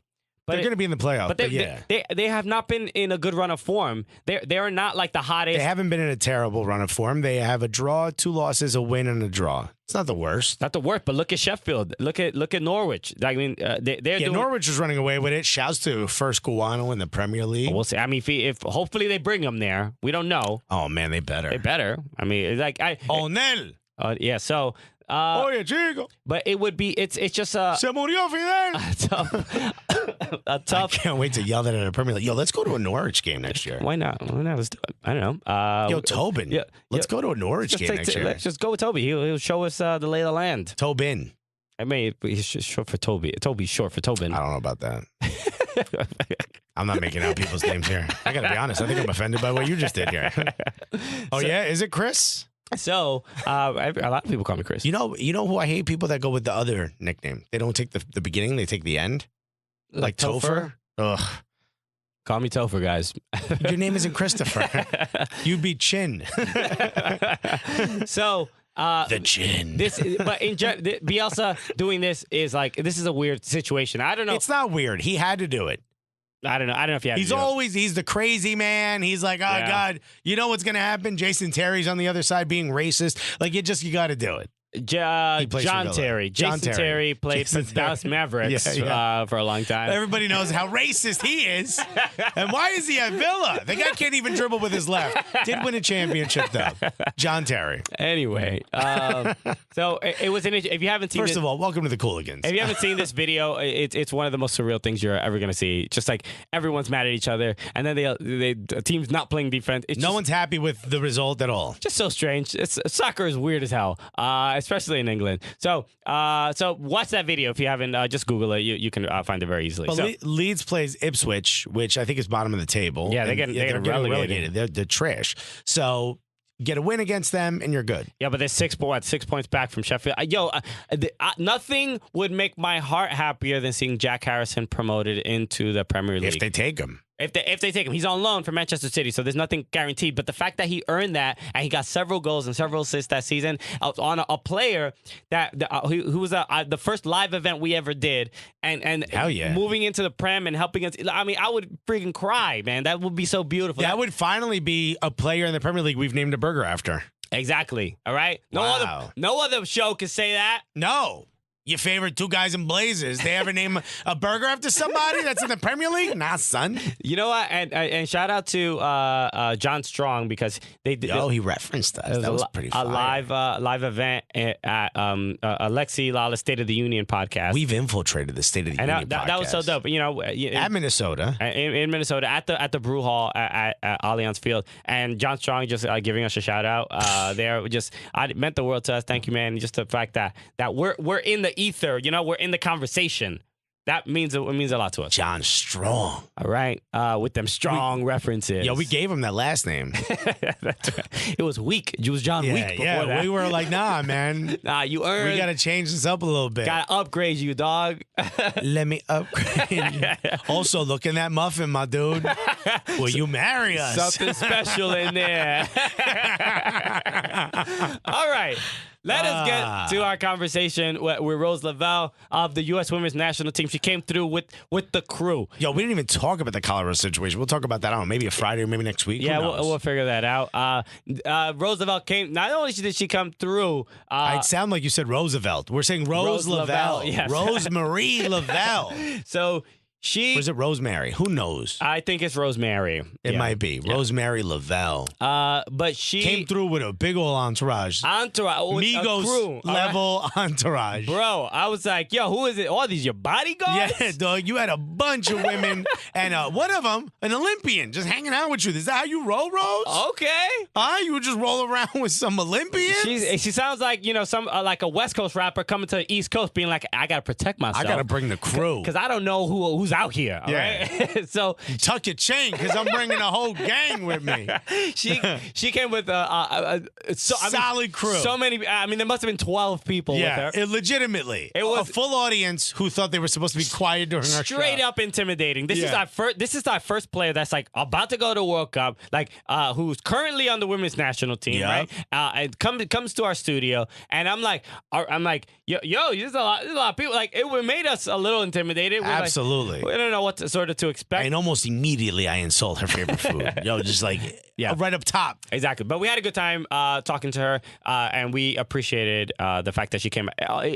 They're going to be in the playoffs, but yeah. They have not been in a good run of form. They're not like the hottest. They haven't been in a terrible run of form. They have a draw, 2 losses, a win, and a draw. It's not the worst. Not the worst, but look at Sheffield. Look at Norwich. I mean, they're doing. Norwich is running away with it. Shouts to First Guano in the Premier League. We'll see. I mean, if hopefully they bring them there. We don't know. Oh man, they better. They better. I mean, it's like Onel. Yeah. So. Oye, chico. But it would be. It's just Se murió Fidel. a tough. I can't wait to yell that at a Premier League. Yo, let's go to a Norwich game next year. Why not? Let's do it. I don't know. Yo, Tobin. Yeah, let's go to a Norwich game next year. Let's just go with Toby. He'll show us the lay of the land. Tobin. I mean, he's short for Toby. Toby's short for Tobin. I don't know about that. I'm not making out people's names here. I got to be honest. I think I'm offended by what you just did here. Yeah? Is it Chris? So, a lot of people call me Chris. You know who I hate? People that go with the other nickname. They don't take the beginning, they take the end. Like Topher? Ugh. Call me Topher, guys. Your name isn't Christopher. You'd be Chin. So, the Chin. But Bielsa doing this is this is a weird situation. I don't know. It's not weird. He had to do it. I don't know if you have. He's the crazy man. He's like, oh God, you know what's gonna happen? Jason Terry's on the other side being racist. Like you got to do it. John Terry. Jason Terry played for Dallas Mavericks for a long time. Everybody knows how racist he is. And why is he at Villa? The guy can't even dribble with his left. Did win a championship, though. John Terry. Anyway, so it was if you haven't seen First of all, welcome to the Cooligans. If you haven't seen this video, it's one of the most surreal things you're ever going to see. Just like everyone's mad at each other, and then the team's not playing defense. No one's happy with the result at all. Just so strange. Soccer is weird as hell. Especially in England. So watch that video if you haven't. Just Google it. You can find it very easily. But Leeds plays Ipswich, which I think is bottom of the table. Yeah, they're getting relegated. They're trash. So get a win against them, and you're good. Yeah, but they're 6 points back from Sheffield. Nothing would make my heart happier than seeing Jack Harrison promoted into the Premier League. If they take him. If they take him, he's on loan from Manchester City, so there's nothing guaranteed. But the fact that he earned that and he got several goals and several assists that season on a player who was the first live event we ever did, and hell yeah, moving into the Prem and helping us. I mean, I would freaking cry, man. That would be so beautiful. That would finally be a player in the Premier League we've named a burger after. Exactly. All right. Wow. No other show can say that. No. Your favorite 2 guys in blazers. They ever name a burger after somebody that's in the Premier League? Nah, son. You know what? And shout out to John Strong because they did. Oh, he referenced us. That was pretty fire. A live event at Alexi Lala's State of the Union podcast. We've infiltrated the State of the Union podcast. That was so dope. You know, at Minnesota, in Minnesota, at the Brew Hall at Allianz Field, and John Strong just giving us a shout out there. It meant the world to us. Thank you, man. Just the fact that we're in the ether, you know, we're in the conversation. That means a lot to us. John Strong. All right. With them strong references. Yeah, we gave him that last name. That's right. It was Weak. It was John Weak before that. We were like, nah, man. Nah, you earned. We got to change this up a little bit. Got to upgrade you, dog. Let me upgrade you. Also, look in that muffin, my dude. Will you marry us? Something special in there. All right. Let us get to our conversation with Rose Lavelle of the U.S. Women's National Team. She came through with the crew. Yo, we didn't even talk about the Colorado situation. We'll talk about that, I don't know, maybe a Friday or maybe next week. Yeah, we'll figure that out. Rose Lavelle came. Not only did she come through. It sounded like you said Roosevelt. We're saying Rose Lavelle. Yes. Rosemary Lavelle. So or is it Rosemary? Who knows? I think it's Rosemary. It might be. Yeah. Rosemary Lavelle. But she came through with a big old entourage. Migos crew, level entourage. Bro, I was like, yo, who is it? All these your bodyguards? Yeah, dog. You had a bunch of women and one of them, an Olympian, just hanging out with you. Is that how you roll, Rose? Okay. You would just roll around with some Olympians? She sounds like, you know, some like a West Coast rapper coming to the East Coast being like, I got to protect myself. I got to bring the crew. Because I don't know who's out here. All right? So tuck your chain because I'm bringing a whole gang with me. She came with solid crew. So many. I mean, there must have been 12 people with her. Legitimately, it was a full audience who thought they were supposed to be quiet during our show. Straight up intimidating. This is our first player that's like about to go to World Cup, like who's currently on the women's national team, right? And comes to our studio, and I'm like, yo, there's a lot of people. Like it made us a little intimidated. We're absolutely. Exactly. We don't know what to expect. And almost immediately I insult her favorite food. Just like, right up top. Exactly. But we had a good time talking to her, and we appreciated the fact that she came.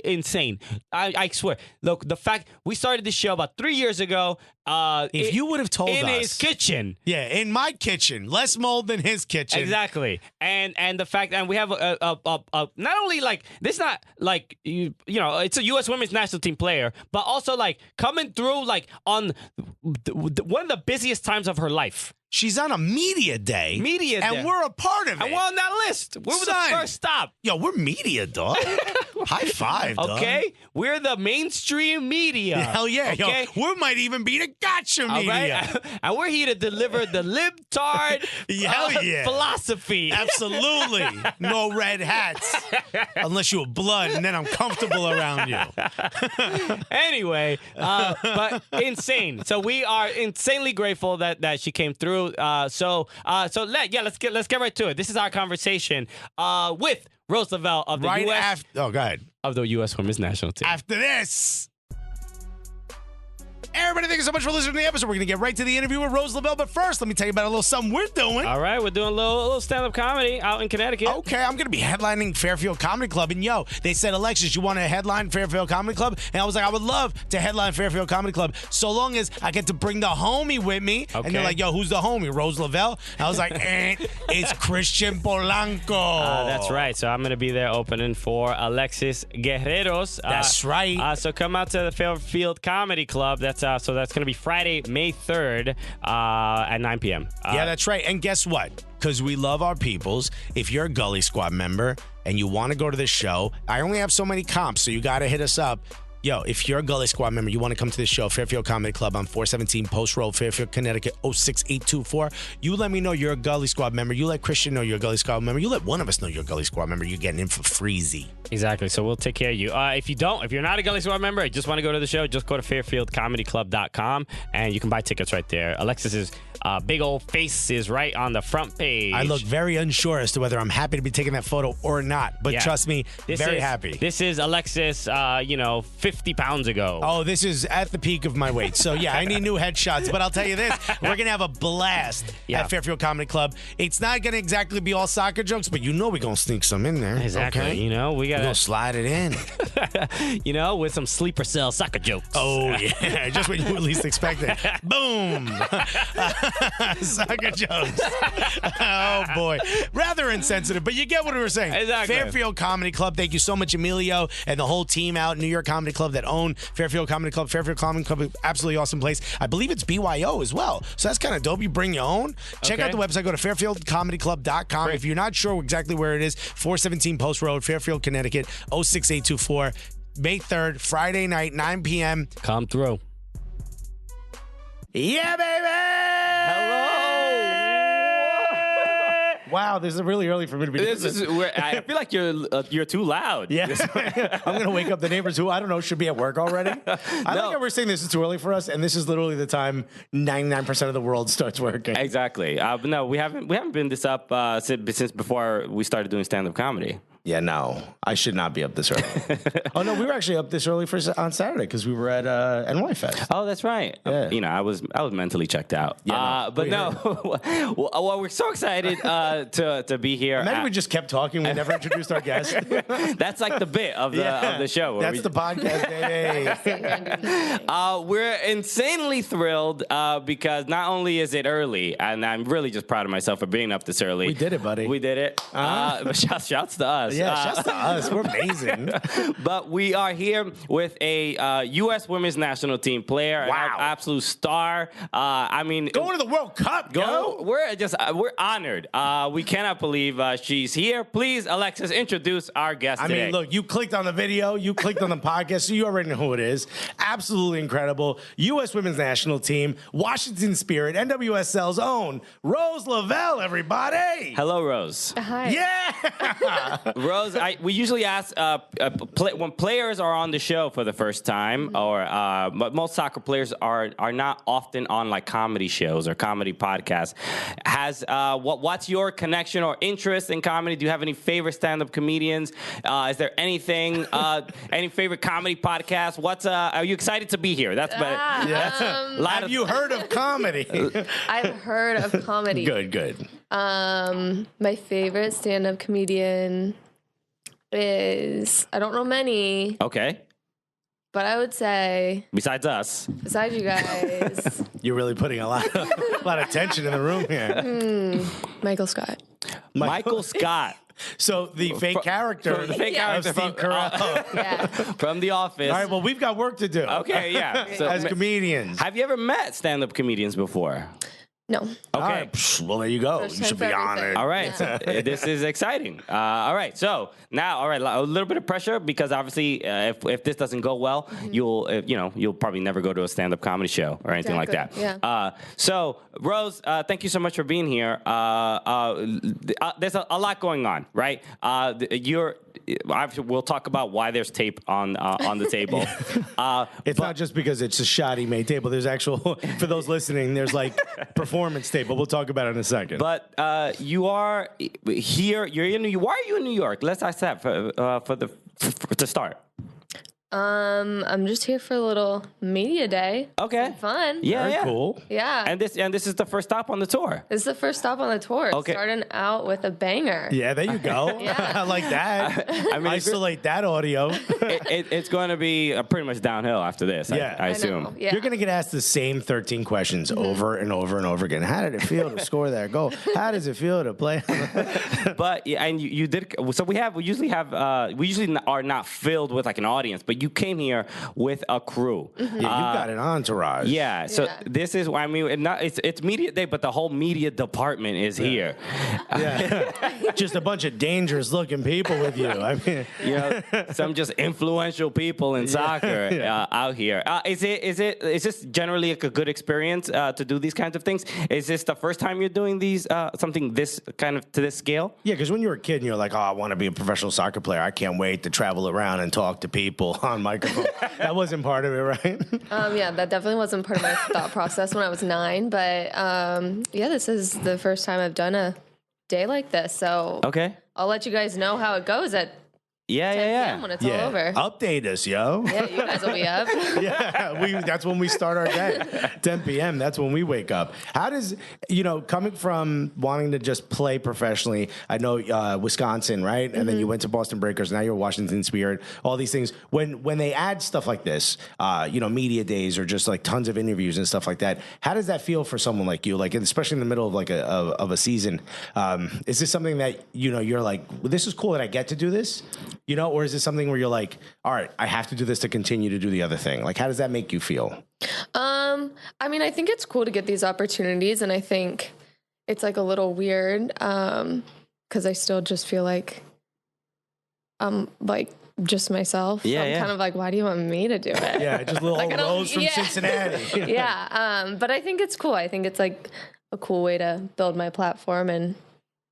Insane. I swear. Look, the fact we started this show about 3 years ago. If you would have told us. In his kitchen. Yeah, in my kitchen. Less mold than his kitchen. Exactly. And the fact, and we have not only like, this not like, it's a U.S. women's national team player, but also like coming through like on one of the busiest times of her life. She's on a media day. And we're a part of it. And we're on that list. We're the first stop. Yo, we're media, dog. High five, dog. Okay? We're the mainstream media. Hell yeah. Okay? Yo, we might even be the gotcha media. Right? And we're here to deliver the libtard philosophy. Absolutely. No red hats. Unless you're blood, and then I'm comfortable around you. Anyway, but insane. So we are insanely grateful that she came through. Let's get right to it. This is our conversation with Rose Lavelle of the U.S. Go ahead. Of the U.S. Women's National Team. After this. Everybody, thank you so much for listening to the episode. We're going to get right to the interview with Rose Lavelle. But first, let me tell you about a little something we're doing. All right, we're doing a little stand-up comedy out in Connecticut. Okay, I'm going to be headlining Fairfield Comedy Club. And they said, Alexis, you want to headline Fairfield Comedy Club? And I was like, I would love to headline Fairfield Comedy Club so long as I get to bring the homie with me. Okay. And they're like, yo, who's the homie? Rose Lavelle? And I was like, it's Christian Polanco. That's right. So I'm going to be there opening for Alexis Guerreros. That's right. So come out to the Fairfield Comedy Club. That's going to be Friday, May 3rd at 9 p.m. Yeah, that's right. And guess what? Because we love our peoples. If you're a Gully Squad member and you want to go to this show, I only have so many comps, so you got to hit us up. Yo, if you're a Gully Squad member, you want to come to this show, Fairfield Comedy Club on 417 Post Road, Fairfield, Connecticut, 06824. You let me know you're a Gully Squad member. You let Christian know you're a Gully Squad member. You let one of us know you're a Gully Squad member. You're getting in for freezy. Exactly. So we'll take care of you. If you're not a Gully Squad member, just want to go to the show, just go to fairfieldcomedyclub.com and you can buy tickets right there. Alexis's big old face is right on the front page. I look very unsure as to whether I'm happy to be taking that photo or not, but trust me, very happy. This is Alexis, 50 pounds ago. Oh, this is at the peak of my weight. So, yeah, I need new headshots. But I'll tell you this, we're going to have a blast at Fairfield Comedy Club. It's not going to exactly be all soccer jokes, but we're going to sneak some in there. Exactly. Okay? We got to slide it in. With some sleeper cell soccer jokes. Oh, yeah. Just when you would least expect it. Boom. Soccer jokes. Oh, boy. Rather insensitive, but you get what we were saying. Exactly. Fairfield Comedy Club. Thank you so much, Emilio, and the whole team out in New York Comedy Club that own Fairfield Comedy Club. Fairfield Comedy Club, absolutely awesome place. I believe it's BYO as well. So that's kind of dope. You bring your own. Check out the website. Go to fairfieldcomedyclub.com. Great. If you're not sure exactly where it is, 417 Post Road, Fairfield, Connecticut, 06824. May 3rd, Friday night, 9 p.m. Come through. Yeah, baby! Hello! Wow, this is really early for me to be doing this. I feel like you're too loud. Yeah. I'm going to wake up the neighbors who, I don't know, should be at work already. I like how we're saying this is too early for us, and this is literally the time 99% of the world starts working. Exactly. But no, we haven't been this up since before we started doing stand-up comedy. Yeah, no, I should not be up this early. Oh no, we were actually up this early on Saturday because we were at NY Fest. Oh, that's right. Yeah. I was mentally checked out. Yeah, but no, well, we're so excited to be here. Imagine we just kept talking. We never introduced our guest. That's like the bit of the show. That's the podcast, baby. We're insanely thrilled because not only is it early, and I'm really just proud of myself for being up this early. We did it, buddy. We did it. But shouts to us. Yeah, shouts to us. We're amazing. But we are here with a U.S. Women's National Team player, an absolute star. Going to the World Cup, we're honored. We cannot believe she's here. Please, Alexis, introduce our guest today. Look, you clicked on the video, you clicked on the podcast, so you already know who it is. Absolutely incredible. U.S. Women's National Team, Washington Spirit, NWSL's own Rose Lavelle, everybody. Hello, Rose. Hi. Yeah. Rose, we usually ask when players are on the show for the first time, or most soccer players are not often on like comedy shows or comedy podcasts. What's your connection or interest in comedy? Do you have any favorite stand-up comedians? Is there anything, any favorite comedy podcast? Are you excited to be here? That's better. Have you heard of comedy? I've heard of comedy. Good. My favorite stand-up comedian is, I don't know many. Okay. But I would say, besides us, besides you guys, you're really putting a lot of tension in the room here. Michael Scott. Michael Scott. So the fake character, the fake character of Steve Carell. Yeah. From The Office. All right, well, we've got work to do. Okay, yeah. So, as comedians. Have you ever met stand-up comedians before? No. Okay. All right. Well, there you go. First You time should for be everything. honored. All right. So, this is exciting. All right. So now, a little bit of pressure because obviously, if this doesn't go well, you'll probably never go to a stand-up comedy show or anything like that. Yeah. So Rose, thank you so much for being here. There's a lot going on, right? We'll talk about why there's tape on the table. It's not just because it's a shoddy made table. There's actual, for those listening, there's like performance tape, but we'll talk about it in a second. But you are here. You're in New York. Why are you in New York? Let's ask that to start. I'm just here for a little media day. Okay. Some fun. Yeah, Very yeah. cool. Yeah. And this is the first stop on the tour. This is the first stop on the tour. Okay. Starting out with a banger. Yeah, there you go. Yeah. I like that. I mean, isolate that audio. it's going to be pretty much downhill after this. Yeah. I assume. know. Yeah. You're going to get asked the same 13 questions over and over and over again. How did it feel to score that goal? How does it feel to play? But yeah, and you did. So we usually are not filled with like an audience, but you came here with a crew. Yeah, you've got an entourage. Yeah, so Yeah. this is, I mean, it's media day, but the whole media department is here. Yeah. Just a bunch of dangerous looking people with you. I mean, Some just influential people in soccer out here. Is this generally like a good experience to do these kinds of things? Is this the first time you're doing these something this kind of to this scale? yeah, because when you were a kid and you're like, oh, I want to be a professional soccer player. I can't wait to travel around and talk to people on microphone. That wasn't part of it, right? Yeah, that definitely wasn't part of my thought process when I was 9. But yeah, this is the first time I've done a day like this. So Okay. I'll let you guys know how it goes at 10 Yeah. p.m. when it's all over. Update us, yo. Yeah, you guys will be up. Yeah, that's when we start our day. 10 p.m., that's when we wake up. How does, coming from wanting to just play professionally, I know Wisconsin, right? And then you went to Boston Breakers, now you're Washington Spirit, all these things. When they add stuff like this, media days or just like tons of interviews and stuff like that, how does that feel for someone like you? Like, especially in the middle of like a season, is this something that, you're like, well, this is cool that I get to do this? Or is it something where you're like, all right, I have to do this to continue to do the other thing? Like, how does that make you feel? I mean, I think it's cool to get these opportunities, and I think it's like a little weird because I still just feel like I'm like just myself. Yeah, so I'm kind of like, why do you want me to do it? Yeah, just little Like, I don't- Rose from yeah. Cincinnati. Yeah, but I think it's cool. I think it's like a cool way to build my platform and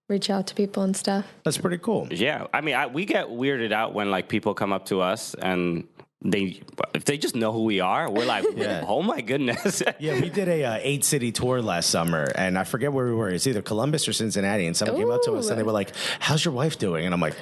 reach out to people and stuff. That's pretty cool. Yeah. I mean, we get weirded out when like people come up to us and if they just know who we are, we're like, oh my goodness. Yeah, we did a 8-city tour last summer, and I forget where we were. It's either Columbus or Cincinnati, and someone came up to us and they were like, how's your wife doing? And I'm like,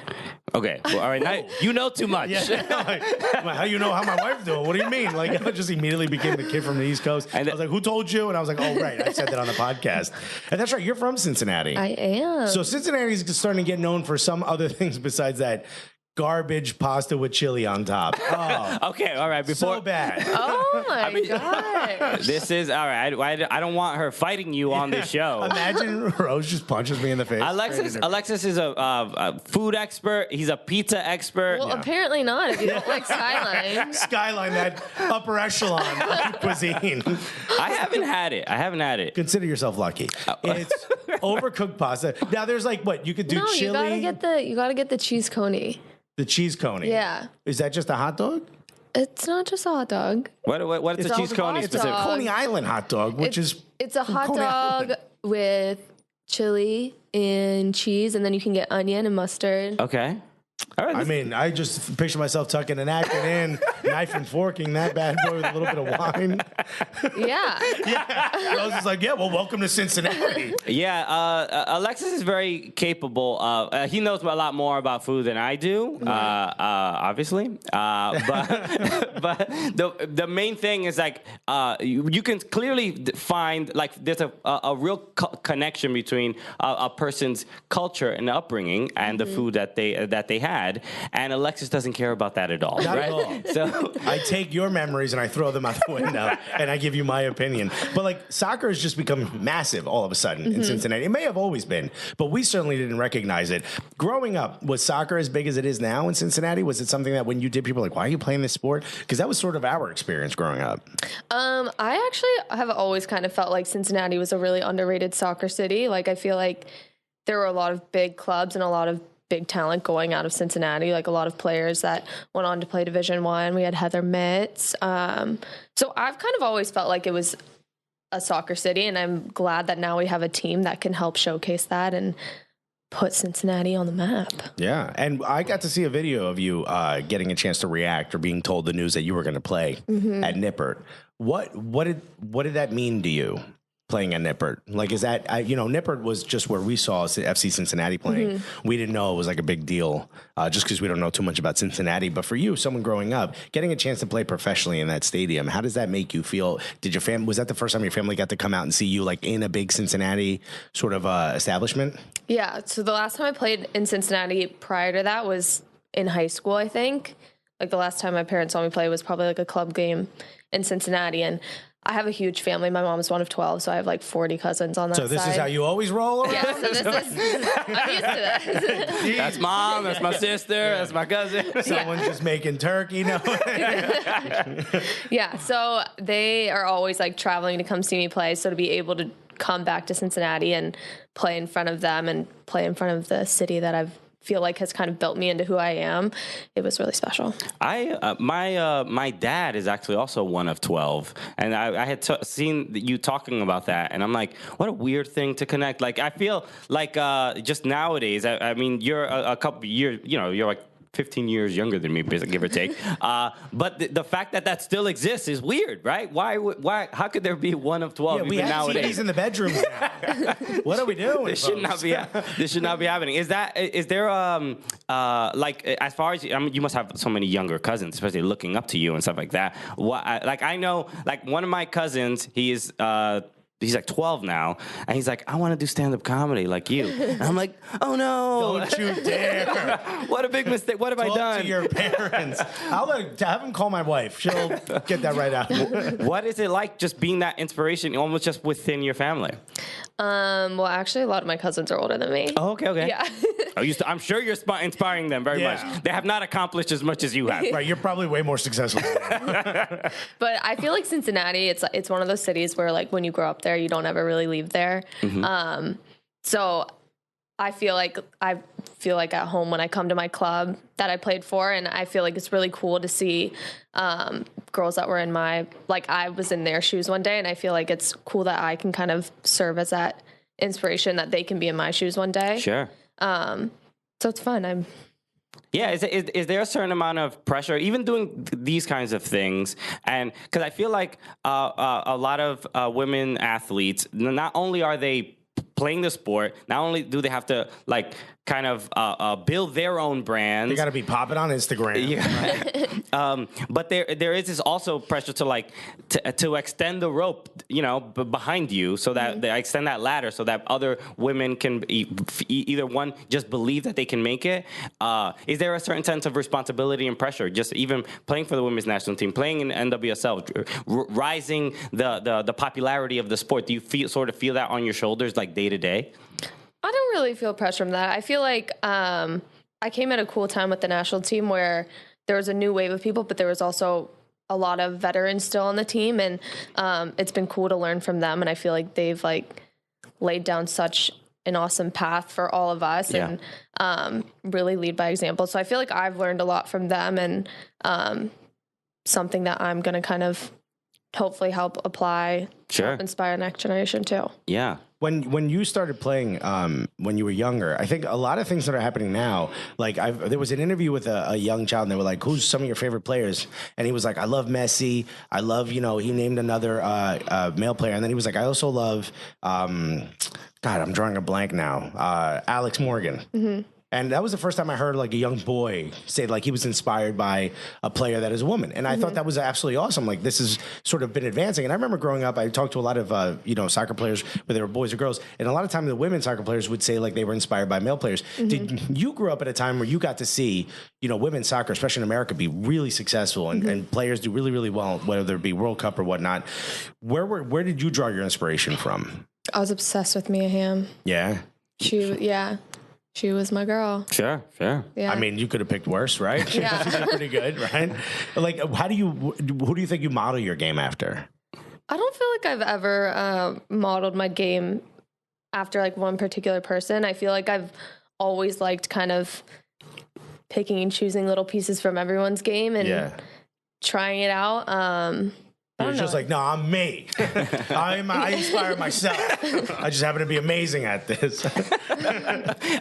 Okay. Well, all right. Now, you know too much. like, how you know how my wife's doing? What do you mean? Like, I just immediately became the kid from the East Coast. And I was like, who told you? And I was like, oh, right. I said that on the podcast. And that's right. You're from Cincinnati. I am. So Cincinnati's starting to get known for some other things besides that garbage pasta with chili on top. Oh, Okay. All right. so bad. Oh my gosh. This is all right. I don't want her fighting you on this show. Imagine Rose just punches me in the face. Alexis is a food expert. He's a pizza expert. Well, apparently not if you don't like Skyline. Skyline, that upper echelon cuisine. I haven't had it. Consider yourself lucky. It's overcooked pasta. Now there's like what you could do No, chili. you gotta get the cheese coney. The cheese coney. Yeah. Is that just a hot dog? It's not just a hot dog. What is the cheese coney hot It's a specific? dog. Coney Island hot dog, which is It's a hot Coney dog Island. with chili and cheese, and then you can get onion and mustard. Okay. All right, I mean, I just picture myself tucking and acting in, knife and forking that bad boy with a little bit of wine. Yeah. Rose is like, yeah, well, welcome to Cincinnati. Yeah, Alexis is very capable. He knows a lot more about food than I do, obviously. But the main thing is like you can clearly find like there's a real connection between a person's culture and upbringing and the food that they had, and Alexis doesn't care about that at all. Not right? at all. So I take your memories and I throw them out the window and I give you my opinion. But like soccer has just become massive all of a sudden in Cincinnati. It may have always been, but we certainly didn't recognize it. Growing up, was soccer as big as it is now in Cincinnati? Was it something that when you did, people were like, why are you playing this sport? Because that was sort of our experience growing up. I actually have always kind of felt like Cincinnati was a really underrated soccer city. Like, I feel like there were a lot of big clubs and a lot of big talent going out of Cincinnati, like a lot of players that went on to play Division I. We had Heather Mitz. So I've kind of always felt like it was a soccer city, and I'm glad that now we have a team that can help showcase that and put Cincinnati on the map. Yeah, and I got to see a video of you getting a chance to react or being told the news that you were going to play at Nippert. What did that mean to you? Playing at Nippert, like, is that Nippert was just where we saw FC Cincinnati playing. We didn't know it was like a big deal, just because we don't know too much about Cincinnati. But for you, someone growing up, getting a chance to play professionally in that stadium, how does that make you feel? Was that the first time your family got to come out and see you, like in a big Cincinnati sort of establishment? Yeah. So the last time I played in Cincinnati prior to that was in high school, I think. Like the last time my parents saw me play was probably like a club game in Cincinnati, and I have a huge family. My mom's one of 12, so I have like 40 cousins on that side. So this is how you always roll around? Yeah, so this is, I'm used to this. that's mom, that's my sister, that's my cousin. Someone's just making turkey. No. Yeah, so they are always like traveling to come see me play. So to be able to come back to Cincinnati and play in front of them and play in front of the city that I've feel like has kind of built me into who I am, it was really special. My dad is actually also one of 12, and I had seen you talking about that, and I'm like, what a weird thing to connect. Like, I feel like just nowadays, I mean, you're a couple years, you're like 15 years younger than me, give or take. But the fact that still exists is weird, right? Why? How could there be one of 12 we have nowadays? TVs in the bedroom now. What are we doing? This should not be happening. Is there like, as far as you must have so many younger cousins, especially looking up to you and stuff like that. I know, like, one of my cousins, he's like 12 now, and he's like, I want to do stand-up comedy like you. And I'm like, oh no. Don't you dare. What a big mistake. What have I done? Talk to your parents. Have him call my wife. She'll get that right out. What is it like just being that inspiration almost just within your family? Well, actually, a lot of my cousins are older than me. Oh, okay. Yeah. I'm sure you're inspiring them very much. They have not accomplished as much as you have. Right, you're probably way more successful. But I feel like Cincinnati, it's one of those cities where, like, when you grow up there, you don't ever really leave there. So I feel like at home when I come to my club that I played for, and I feel like it's really cool to see girls that were in I was in their shoes one day, and I feel like it's cool that I can kind of serve as that inspiration that they can be in my shoes one day. Sure. So it's fun. Yeah, is there a certain amount of pressure, even doing these kinds of things? And because I feel like a lot of women athletes, not only are they playing the sport, not only do they have to like kind of build their own brand. They got to be popping on Instagram. Yeah. But there is this also pressure to like to extend the rope, behind you, so that they extend that ladder, so that other women can either one just believe that they can make it. Is there a certain sense of responsibility and pressure, just even playing for the women's national team, playing in NWSL, rising the popularity of the sport? Do you feel that on your shoulders, like day to day? I don't really feel pressure from that. I feel like I came at a cool time with the national team where there was a new wave of people, but there was also a lot of veterans still on the team, and it's been cool to learn from them. And I feel like they've laid down such an awesome path for all of us, and really lead by example. So I feel like I've learned a lot from them, and something that I'm going to kind of hopefully help apply, help inspire the next generation too. Yeah. When you started playing, when you were younger, I think a lot of things that are happening now, like there was an interview with a young child and they were like, who's some of your favorite players? And he was like, I love Messi. I love, he named another male player. And then he was like, I also love, God, I'm drawing a blank now, Alex Morgan. Mm-hmm. And that was the first time I heard like a young boy say like he was inspired by a player that is a woman. And I thought that was absolutely awesome. Like this has sort of been advancing. And I remember growing up, I talked to a lot of, soccer players, whether they were boys or girls. And a lot of time the women soccer players would say like they were inspired by male players. Mm-hmm. Did you grew up at a time where you got to see, women's soccer, especially in America, be really successful and players do really, really well, whether it be World Cup or whatnot. Where did you draw your inspiration from? I was obsessed with Mia Hamm. Yeah. She was my girl. Sure. Yeah. I mean, you could have picked worse, right? Yeah. She did pretty good, right? Like, who do you think you model your game after? I don't feel like I've ever modeled my game after like one particular person. I feel like I've always liked kind of picking and choosing little pieces from everyone's game and trying it out. You're just like, no, I'm me. I inspire myself. I just happen to be amazing at this.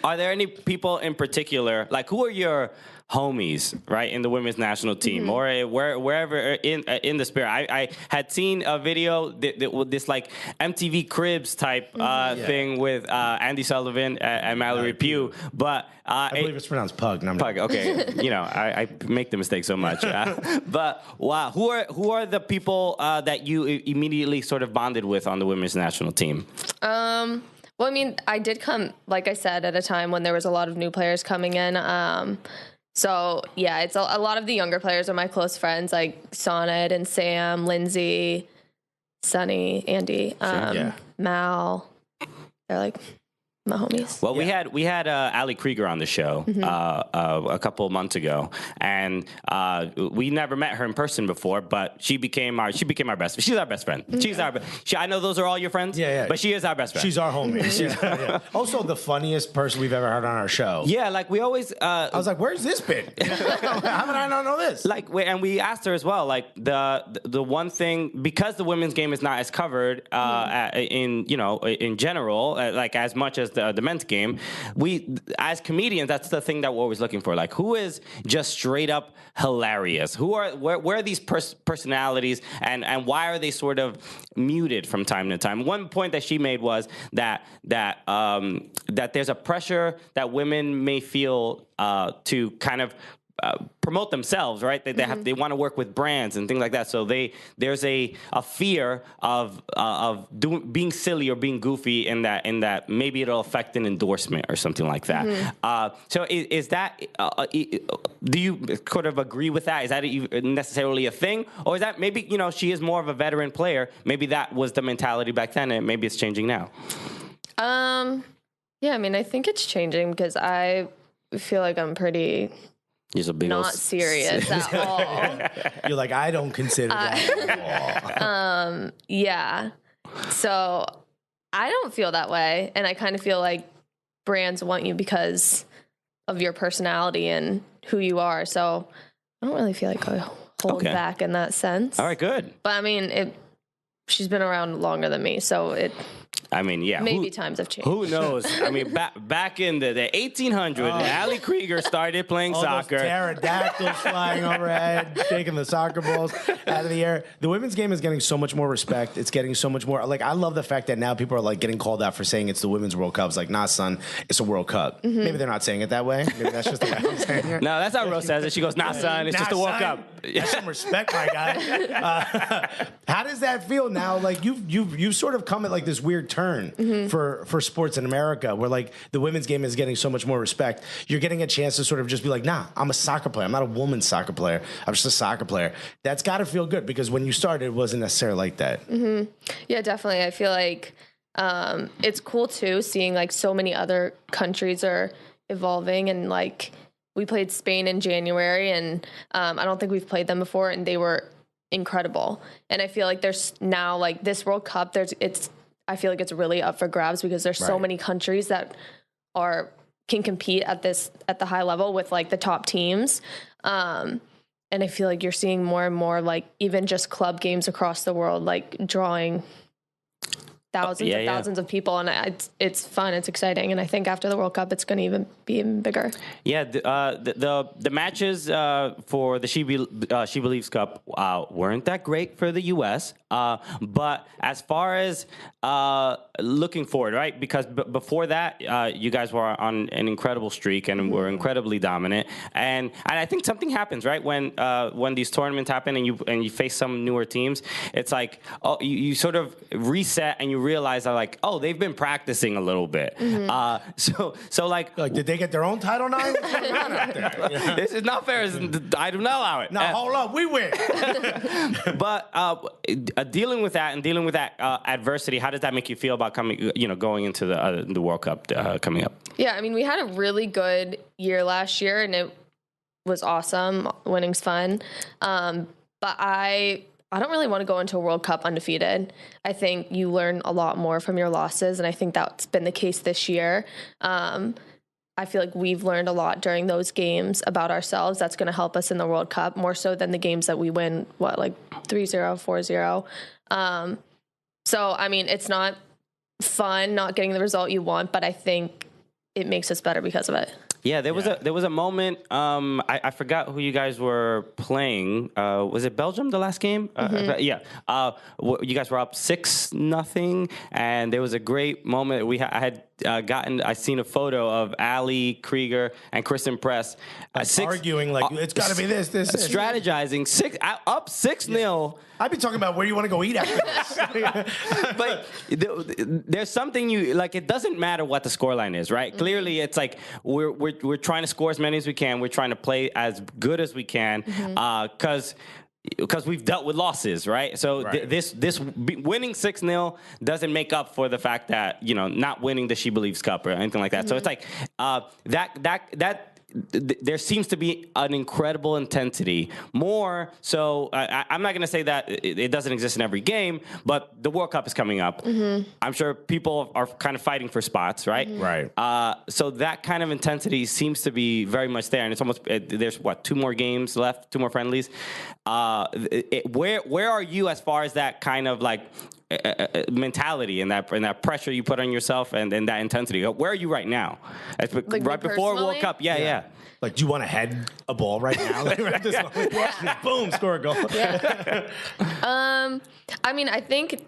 Are there any people in particular, like who are your homies, right, in the women's national team or wherever in the Spirit? I had seen a video with this like MTV Cribs type thing with Andy Sullivan and Mallory Pugh, but I believe it's pronounced Pug. No, Pug. Okay, I make the mistake so much. But wow, who are the people that you immediately sort of bonded with on the women's national team? Well, I mean, I did come, like I said, at a time when there was a lot of new players coming in. So, yeah, it's a lot of the younger players are my close friends, like Sonnet and Sam, Lindsay, Sunny, Andy, Mal. They're like my homies. Well, we had Ali Krieger on the show a couple of months ago, and we never met her in person before, but she became our best. She's our best friend. She's I know those are all your friends. Yeah. But she is our best friend. She's our homie. Also, the funniest person we've ever heard on our show. Yeah, like we always. I was like, "Where's this been? How did I not know this?" Like, and we asked her as well. Like the one thing, because the women's game is not as covered in general, like as much as the men's game, we as comedians, that's the thing that we're always looking for. Like, who is just straight up hilarious? Where are these personalities, and why are they sort of muted from time to time? One point that she made was that there's a pressure that women may feel to kind of promote themselves, right? They want to work with brands and things like that. So there's a fear of being silly or being goofy in that maybe it'll affect an endorsement or something like that. So is that do you sort of agree with that? Is that necessarily a thing, or is that maybe she is more of a veteran player? Maybe that was the mentality back then, and maybe it's changing now. Yeah, I mean, I think it's changing because I feel like I'm pretty. He's a big not serious at all. You're like, I don't consider that at all. Yeah. So I don't feel that way. And I kind of feel like brands want you because of your personality and who you are. So I don't really feel like I hold back in that sense. All right, good. But I mean, she's been around longer than me. So maybe times have changed. Who knows? I mean, back in the 1800s, Ali Krieger started playing soccer. Those pterodactyls flying overhead, taking the soccer balls out of the air. The women's game is getting so much more respect. It's getting so much more. Like, I love the fact that now people are like getting called out for saying it's the Women's World Cup. It's like, nah, son, it's a World Cup. Maybe they're not saying it that way. Maybe that's just the way I'm saying it. No, that's how Rose says it. She goes, nah, son, it's just a World Cup. Have some respect, my guy. How does that feel now? Like, you've sort of come at like this weird turn for sports in America, where like the women's game is getting so much more respect. You're getting a chance to sort of just be like, nah, I'm a soccer player. I'm not a woman's soccer player. I'm just a soccer player. That's got to feel good, because when you started, it wasn't necessarily like that. Yeah, definitely. I feel like it's cool too, seeing like so many other countries are evolving, and like we played Spain in January, and I don't think we've played them before, and they were incredible. And I feel like there's now like this World Cup, I feel like it's really up for grabs, because there's so many countries that can compete at the high level with like the top teams. And I feel like you're seeing more and more, like, even just club games across the world, like, drawing thousands of people, and it's fun, it's exciting, and I think after the World Cup, it's going to be even bigger. Yeah, the matches for the She Believes Cup weren't that great for the U.S., but as far as looking forward, right? Because before that, you guys were on an incredible streak and were incredibly dominant, and I think something happens, right? When these tournaments happen and you face some newer teams, it's like, oh, you sort of reset and you realize that, like, oh, they've been practicing a little bit. So like, did they get their own Title IX? What's going on out there? Yeah. This is not fair. I do not allow it. No, hold up, we win. But dealing with that adversity, how does that make you feel about going into the World Cup coming up? Yeah, I mean, we had a really good year last year, and it was awesome. Winning's fun, but I don't really want to go into a World Cup undefeated. I think you learn a lot more from your losses, and I think that's been the case this year. I feel like we've learned a lot during those games about ourselves. That's going to help us in the World Cup more so than the games that we win, 3-0, 4-0. So, I mean, it's not fun not getting the result you want, but I think it makes us better because of it. Yeah, there was a moment. I forgot who you guys were playing. Was it Belgium the last game? Yeah. You guys were up 6-0, and there was a great moment. I seen a photo of Ali Krieger and Kristen Press arguing like it's got to be this, strategizing up 6-0. I'd be talking about where you want to go eat after this. But there's something it doesn't matter what the scoreline is, right? Mm-hmm. Clearly, it's like we're trying to score as many as we can. We're trying to play as good as we can, because we've dealt with losses, right? So this winning 6-0 doesn't make up for the fact that not winning the She Believes Cup or anything like that. Mm-hmm. So it's like that. There seems to be an incredible intensity. More so, I'm not going to say that it doesn't exist in every game, but the World Cup is coming up. Mm-hmm. I'm sure people are kind of fighting for spots, right? Mm-hmm. Right. So that kind of intensity seems to be very much there, and it's almost there's 2 more games left, 2 more friendlies. Where are you as far as that kind of like mentality and that pressure you put on yourself and that intensity? Where are you right now? Right before World Cup? Yeah. Like, do you want to head a ball right now? Right this moment? Boom, score a goal. Yeah. I mean, I think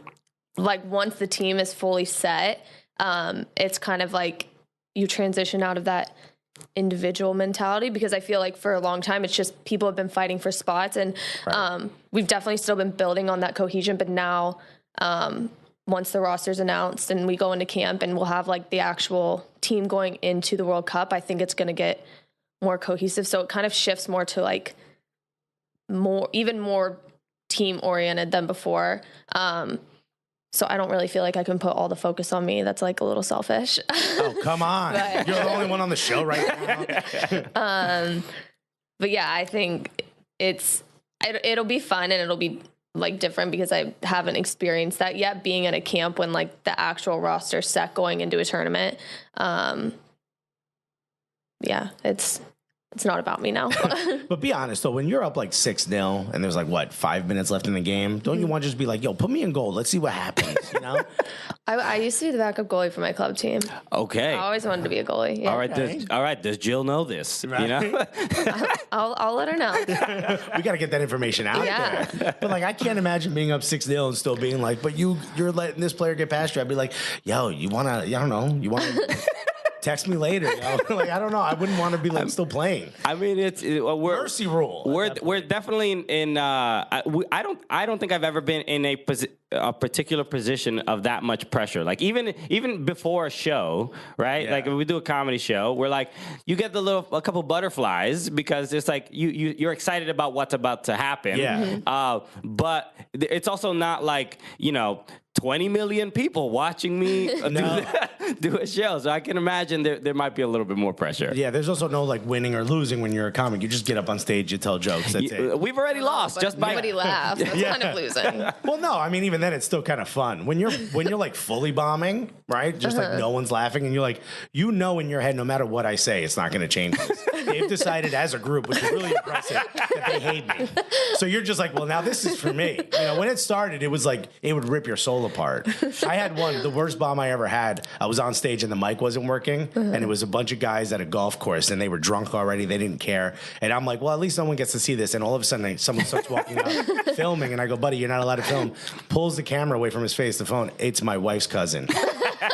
like once the team is fully set, it's kind of like you transition out of that individual mentality, because I feel like for a long time it's just people have been fighting for spots, and we've definitely still been building on that cohesion, but now once the roster's announced and we go into camp and we'll have like the actual team going into the World Cup, I think it's going to get more cohesive. So it kind of shifts more to like even more team oriented than before. So I don't really feel like I can put all the focus on me. That's like a little selfish. Oh, come on. But, you're the only one on the show right now. But yeah, I think it'll be fun, and it'll be like different because I haven't experienced that yet, being at a camp when like the actual roster set going into a tournament. Yeah, it's not about me now. But be honest though, when you're up like 6-0 and there's like 5 minutes left in the game, don't you want to just be like, yo, put me in goal, let's see what happens, I used to be the backup goalie for my club team. Okay. I always wanted to be a goalie. Yeah. All right. Does Jill know this? Right. I'll let her know. We got to get that information out there. But like, I can't imagine being up 6-0 and still being like, but you're letting this player get past you. I'd be like, yo, you want to text me later. Like, I don't know. I wouldn't want to be like still playing. I mean, we're mercy rule. We're definitely in. I don't think I've ever been in a particular position of that much pressure. Like even before a show, right? Yeah. Like when we do a comedy show, we're like, you get a couple butterflies because it's like you're excited about what's about to happen. Yeah. But it's also not like 20 million people watching me do a show. So I can imagine there might be a little bit more pressure. Yeah, there's also no like winning or losing when you're a comic. You just get up on stage, you tell jokes. That's it. We've already lost just by nobody laughs. That's kind of losing. Well, no, I mean even then it's still kind of fun when you're like fully bombing, right? Just like no one's laughing, and you're like, in your head, no matter what I say, it's not going to change this. they've decided as a group, which is really impressive, that they hate me. So you're just like, well, now this is for me. You know, when it started, it was like, it would rip your soul apart. I had the worst bomb I ever had. I was on stage and the mic wasn't working, and it was a bunch of guys at a golf course, and they were drunk already. They didn't care. And I'm like, well, at least someone gets to see this. And all of a sudden, someone starts walking out, filming, and I go, buddy, you're not allowed to film. Pulls the camera away from his face, the phone. It's my wife's cousin.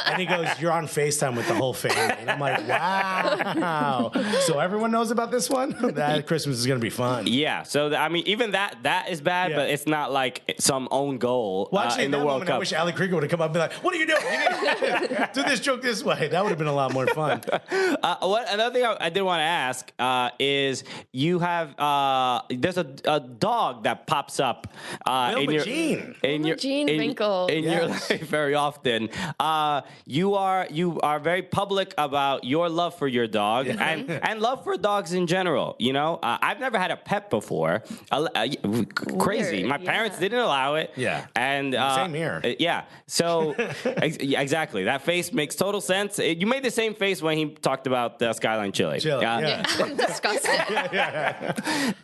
And he goes, you're on FaceTime with the whole family. And I'm like, wow. So everyone knows about this one? That Christmas is going to be fun. Yeah. So, I mean, even that is bad, but it's not like some own goal well, actually, in the that World moment, Cup. I wish Ali Krieger would have come up and be like, what are you doing? Do this joke this way. That would have been a lot more fun. Another thing I did want to ask is you have, there's a dog that pops up in your life very often. You are very public about your love for your dog and love for dogs in general. You know, I've never had a pet before. Crazy. My parents didn't allow it. Yeah. And same here. Yeah. So exactly. That face makes total sense. You made the same face when he talked about the Skyline Chili. I'm disgusted.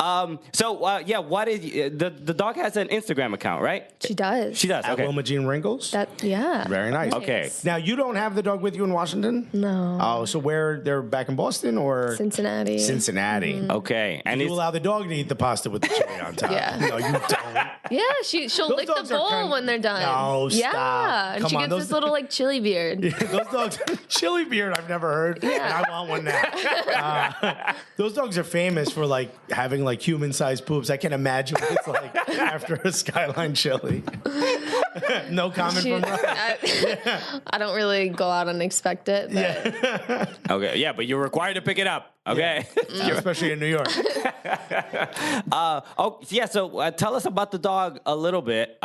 What is the dog has an Instagram account, right? She does. She does. At Okay. Wilma Jean Wrinkles? Very nice. Okay. Now, you don't have the dog with you in Washington? No. Oh, so they're back in Boston or? Cincinnati. Cincinnati. Okay. And You allow the dog to eat the pasta with the chili on top. Yeah. No, you don't. Yeah, she'll Those lick the dogs are bowl when they're done. No, yeah, stop. and Come she on, gets those- this little like chili beard. Those dogs, chili beard, I've never heard. Yeah. And I want one now. Those dogs are famous for like having like human-sized poops. I can imagine what it's like after a Skyline chili. No comment from Rose. I don't really go out and expect it. But Okay. Yeah, but you're required to pick it up. Okay. Especially in New York. So tell us about the dog a little bit.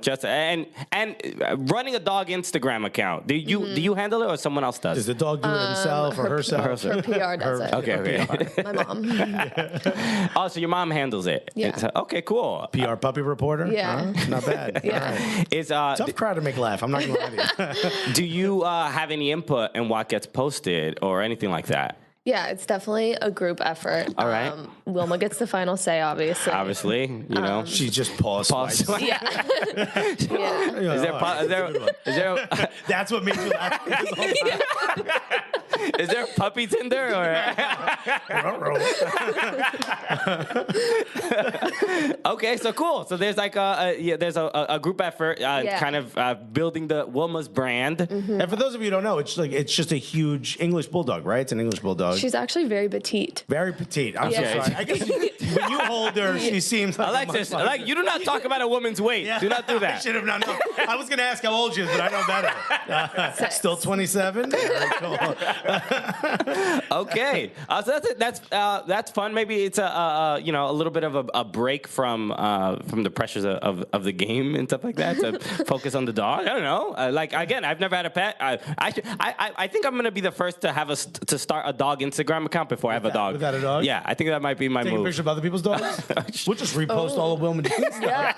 Just and running a dog Instagram account. Do you handle it or someone else does? Does the dog do it himself or herself? her PR does it. Okay. My mom. Oh, so your mom handles it. Yeah. Okay. Cool. PR puppy reporter? Yeah. Not bad. Yeah. All right. Is Tough crowd to make laugh. I'm not going to lie to you. do you have any input in what gets posted or anything like that? Yeah, it's definitely a group effort. All right. Wilma gets the final say, obviously. Obviously, you know. She just paused. Yeah. Yeah. Is there That's what made you laugh. is there a puppy Tinder or? Okay, so cool. So there's like there's a group effort, kind of building the Wilma's brand. And for those of you who don't know, it's just a huge English bulldog, right? It's an English bulldog. She's actually very petite. Very petite. I'm so Yeah. sorry. I guess when you hold her, she seems like Alexis, a much larger- you do not talk about a woman's weight. Yeah. Do not do I that. should have known. No. I was going to ask how old she is, but I know better. Still 27. Very cool. Okay, so that's fun. Maybe it's a little bit of a break from the pressures of the game and stuff like that to focus on the dog. I don't know. Again, I've never had a pet. I think I'm gonna be the first to have to start a dog Instagram account before I have a dog. Without a dog? Yeah, I think that might be my Take a move. picture of other people's dogs. We'll just repost all of Wilma Jean's stuff.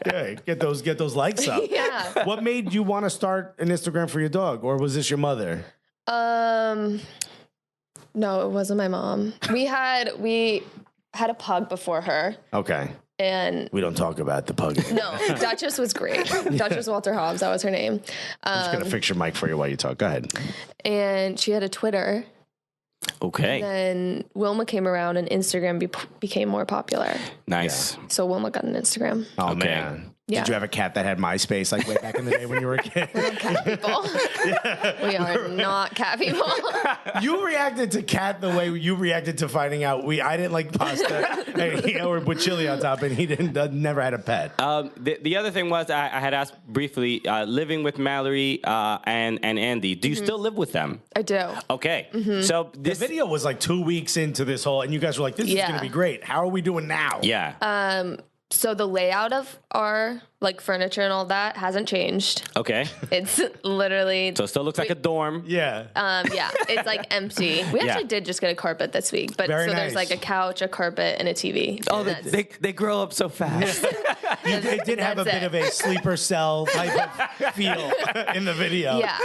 Yeah, get those likes up. Yeah. What made you want to start an Instagram for your dog, or was this your mother? No, it wasn't my mom. We had a pug before her. Okay. And We don't talk about the pug. no, Duchess was great. Duchess Walter Hobbs, that was her name. I'm just gonna fix your mic for you while you talk. Go ahead. And she had a Twitter. Okay, Then Wilma came around and Instagram became more popular. nice. So Wilma got an Instagram. Oh Okay. man. Yeah. Did you have a cat that had MySpace like way back in the day when you were a kid? Cat people. We are not cat people. You reacted to cat the way you reacted to finding out I didn't like pasta or with chili on top, and he never had a pet. The other thing was I had asked briefly, living with Mallory and Andy. Do you still live with them? I do. Okay, so The this video was like 2 weeks into this whole, and you guys were like, "This is going to be great. How are we doing now?" Yeah. So the layout of our like furniture and all that hasn't changed. Okay. It's literally So it still looks like a dorm. Yeah. yeah, it's like empty. We actually did just get a carpet this week, but Very so there's nice. like a couch, a carpet, and a TV. Oh, And that's- they grow up so fast. It did have a bit of a sleeper cell type of feel in the video. Yeah.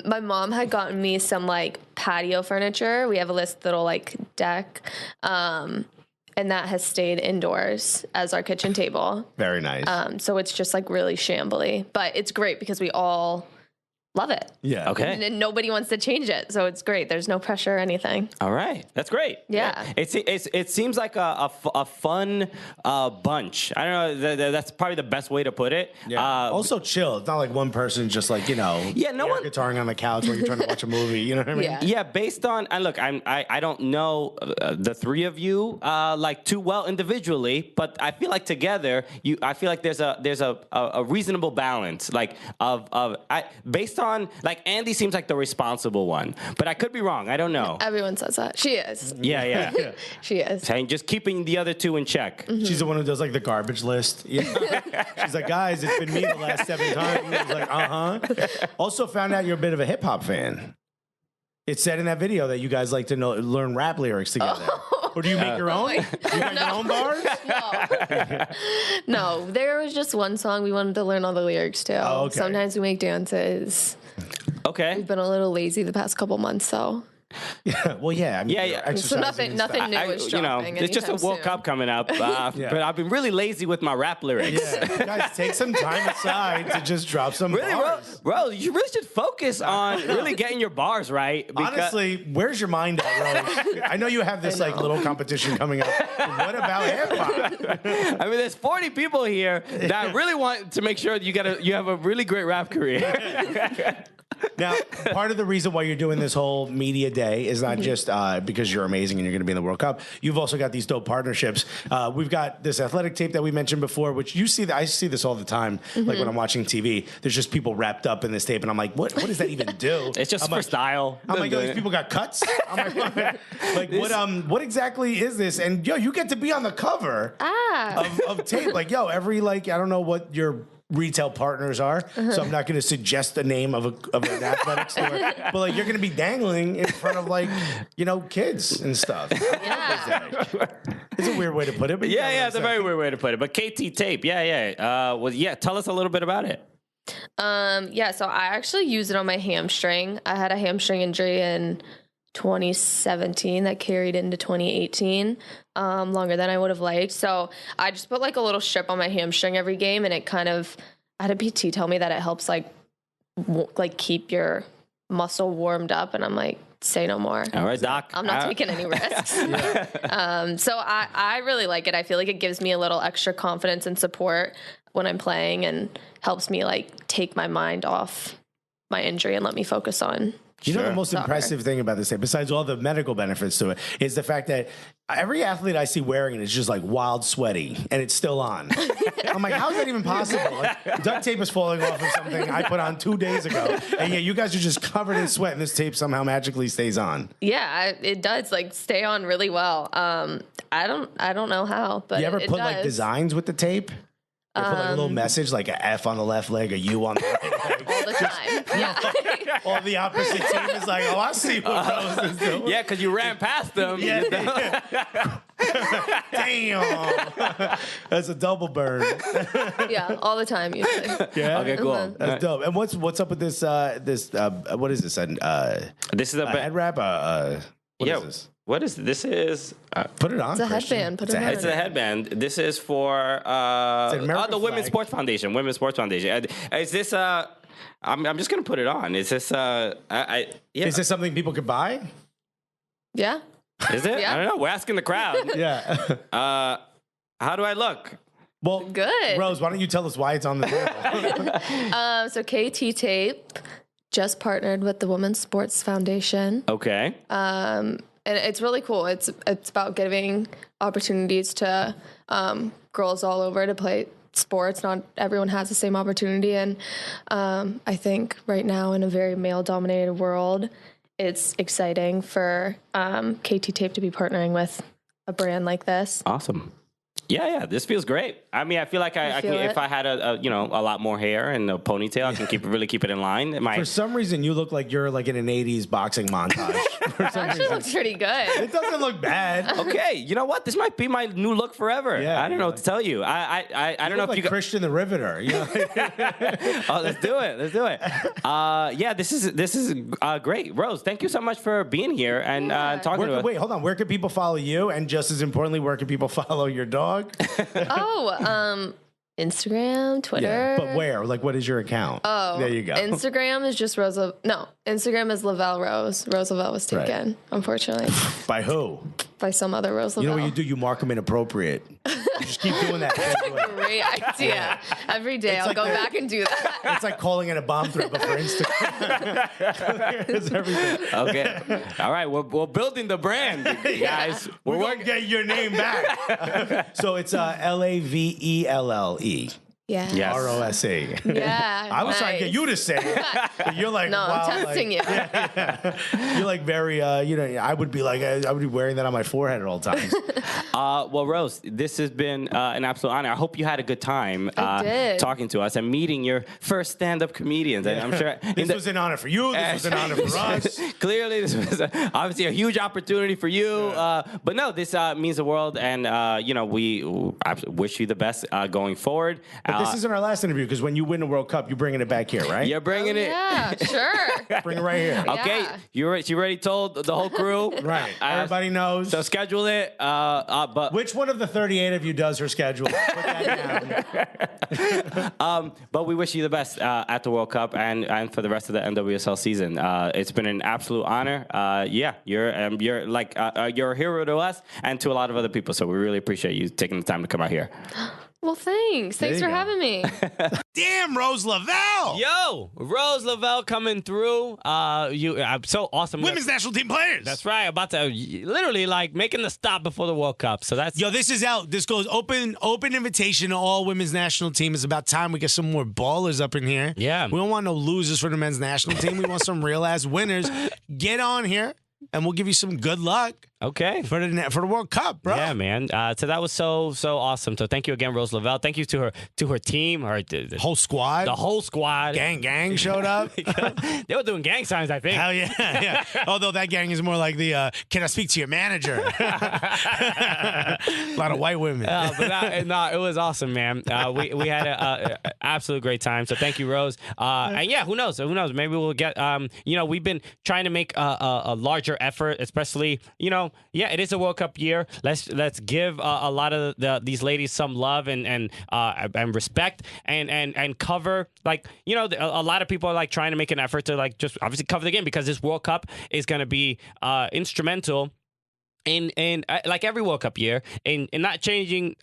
My mom had gotten me some like patio furniture. We have a little like deck. And that has stayed indoors as our kitchen table. Very nice. So it's just like really shambly, but it's great because we all love it. Yeah. Okay. And nobody wants to change it. So it's great. There's no pressure or anything. All right. That's great. Yeah. It seems like a fun bunch. I don't know. That's probably the best way to put it. Yeah. Also chill. It's not like one person just like, Yeah, no one guitaring on the couch while you're trying to watch a movie. You know what I mean? Yeah. Yeah, based on and look, I don't know the three of you like too well individually, but I feel like together I feel like there's a reasonable balance like based on like Andy seems like the responsible one, but I could be wrong. I don't know. Everyone says that. She is. Yeah. She is. Saying just keeping the other two in check. She's the one who does like the garbage list. Yeah. She's like, guys, it's been me the last 7 times. He's like, Also found out you're a bit of a hip hop fan. It said in that video that you guys like to learn rap lyrics together. Or do you make your own? You got your own bars? No, there was just one song we wanted to learn all the lyrics to. Oh, okay. Sometimes we make dances. Okay. We've been a little lazy the past couple months, so. Yeah. Well, yeah. I mean, Yeah. you're So exercising nothing new is dropping. There's just a anytime World soon. Cup coming up, but I've been really lazy with my rap lyrics. Yeah. Guys, take some time aside to just drop some Really, bars. Rose, you really should focus on really getting your bars right. Honestly, where's your mind at, Rose? I know you have this like little competition coming up. But what about hip hop? I mean, there's 40 people here that really want to make sure you have a really great rap career. Now, part of the reason why you're doing this whole media day is not just because you're amazing and you're going to be in the World Cup. You've also got these dope partnerships. We've got this athletic tape that we mentioned before, which I see this all the time. Like when I'm watching TV, there's just people wrapped up in this tape, and I'm like, what does that even do? It's just for style. I'm like, these people got cuts. I'm like, what exactly is this? And you get to be on the cover of tape. Like, every I don't know what your retail partners are, so I'm not going to suggest the name of an athletic store, but you're going to be dangling in front of kids and stuff. Yeah. It's a weird way to put it, but It's a very weird way to put it. But KT tape, tell us a little bit about it. So I actually use it on my hamstring. I had a hamstring injury in 2017 that carried into 2018, longer than I would have liked. So I just put a little strip on my hamstring every game, and it kind of, I had a PT tell me that it helps keep your muscle warmed up, and I'm like, say no more. All right, Doc. I'm not taking any risks. So I really like it. I feel like it gives me a little extra confidence and support when I'm playing, and helps me take my mind off my injury and let me focus on You know the most soccer. impressive thing about this tape, besides all the medical benefits to it, is the fact that every athlete I see wearing it is just wild sweaty, and it's still on. I'm like, how is that even possible? Duct tape is falling off of something I put on 2 days ago, and you guys are just covered in sweat, and this tape somehow magically stays on. Yeah, it does stay on really well. I don't know how, but You ever it put does. designs with the tape? Put a little message, like an F on the left leg, a U on the right leg. all the time. Yeah. All the opposite team is like, oh, I see what Rose is doing. Yeah, because you ran past them. Damn. That's a double burn. Yeah, all the time usually. Yeah. Okay, cool. That's dope. And what's up with this? What is this? This is a head wrap? What is this? What is this? Is Put it on. It's a Christian. headband. Put It's it a on. head- it's a headband. This is for American the Women's flag. Sports Foundation. Women's Sports Foundation. Is this? I'm just gonna put it on. Is this? Yeah. Is this something people could buy? Yeah. Is it? Yeah. I don't know. We're asking the crowd. Yeah. How do I look? Well, Good. Rose, why don't you tell us why it's on the table? So KT Tape just partnered with the Women's Sports Foundation. Okay. And it's really cool. It's about giving opportunities to girls all over to play sports. Not everyone has the same opportunity. And I think right now in a very male-dominated world, it's exciting for KT Tape to be partnering with a brand like this. Awesome. Yeah, this feels great. I mean, I feel like I can, if I had a lot more hair and a ponytail, I can keep it in line. For some reason, you look like you're like in an '80s boxing montage. It actually looks pretty good. It doesn't look bad. Okay, you know what? This might be my new look forever. Yeah, I don't know what to tell you. I don't know if you Christian the Riveter. You know? Oh, let's do it. Yeah, this is great. Rose, thank you so much for being here and talking to us. Wait, hold on. Where can people follow you? And just as importantly, where can people follow your dog? Instagram, Twitter. Yeah, but where? Like, what is your account? Oh, there you go. Instagram is just Instagram is Lavelle Rose. Rose Lavelle was taken, unfortunately. By who? By some other Rose Lavelle. You know what you do? You mark them inappropriate. You just keep doing that. That's a great idea. Yeah. Every day I'll go back and do that. It's like calling it a bomb threat, but for Instagram. It's everything. Okay. All right. We're building the brand, guys. We're going to get your name back. So it's Lavelle. Yeah. Yes. Rose. Yeah. I was trying to get you to say it. But you're like, no, wow, I'm testing you. Yeah. You're like very, I would be like, I would be wearing that on my forehead at all times. Well, Rose, this has been an absolute honor. I hope you had a good time talking to us and meeting your first stand-up comedians. And I'm sure this was an honor for you. This was an honor for us. Clearly, this was obviously a huge opportunity for you. Yeah. But no, this means the world, and we wish you the best going forward. But this isn't our last interview because when you win the World Cup, you're bringing it back here, right? You're bringing it. Yeah, sure. Bring it right here. Okay, Yeah. you already told the whole crew. Right. Everybody knows. So schedule it. But which one of the 38 of you does her schedule? Put that down. But we wish you the best at the World Cup and for the rest of the NWSL season. It's been an absolute honor. You're a hero to us and to a lot of other people. So we really appreciate you taking the time to come out here. Well, thanks. Thanks for having me. Damn, Rose Lavelle. Yo, Rose Lavelle coming through. I'm so awesome. Women's national team players. That's right. About to literally like making the stop before the World Cup. So that's this is out. This goes open invitation to all women's national team. It's about time we get some more ballers up in here. Yeah. We don't want no losers for the men's national team. We want some real ass winners. Get on here. And we'll give you some good luck. Okay. For the World Cup, bro. Yeah, man. So that was so awesome. So thank you again, Rose Lavelle. Thank you to her team, the whole squad. The whole squad. Gang showed up. They were doing gang signs, I think. Hell yeah. Although that gang is more like the can I speak to your manager? A lot of white women. But it was awesome, man. We had an absolute great time. So thank you, Rose. And yeah, who knows? Maybe we'll get. We've been trying to make a larger effort, especially it is a World Cup year. Let's give a lot of these ladies some love and respect and cover a lot of people are like trying to make an effort to like just obviously cover the game because this World Cup is going to be instrumental. In like every World Cup year, in not changing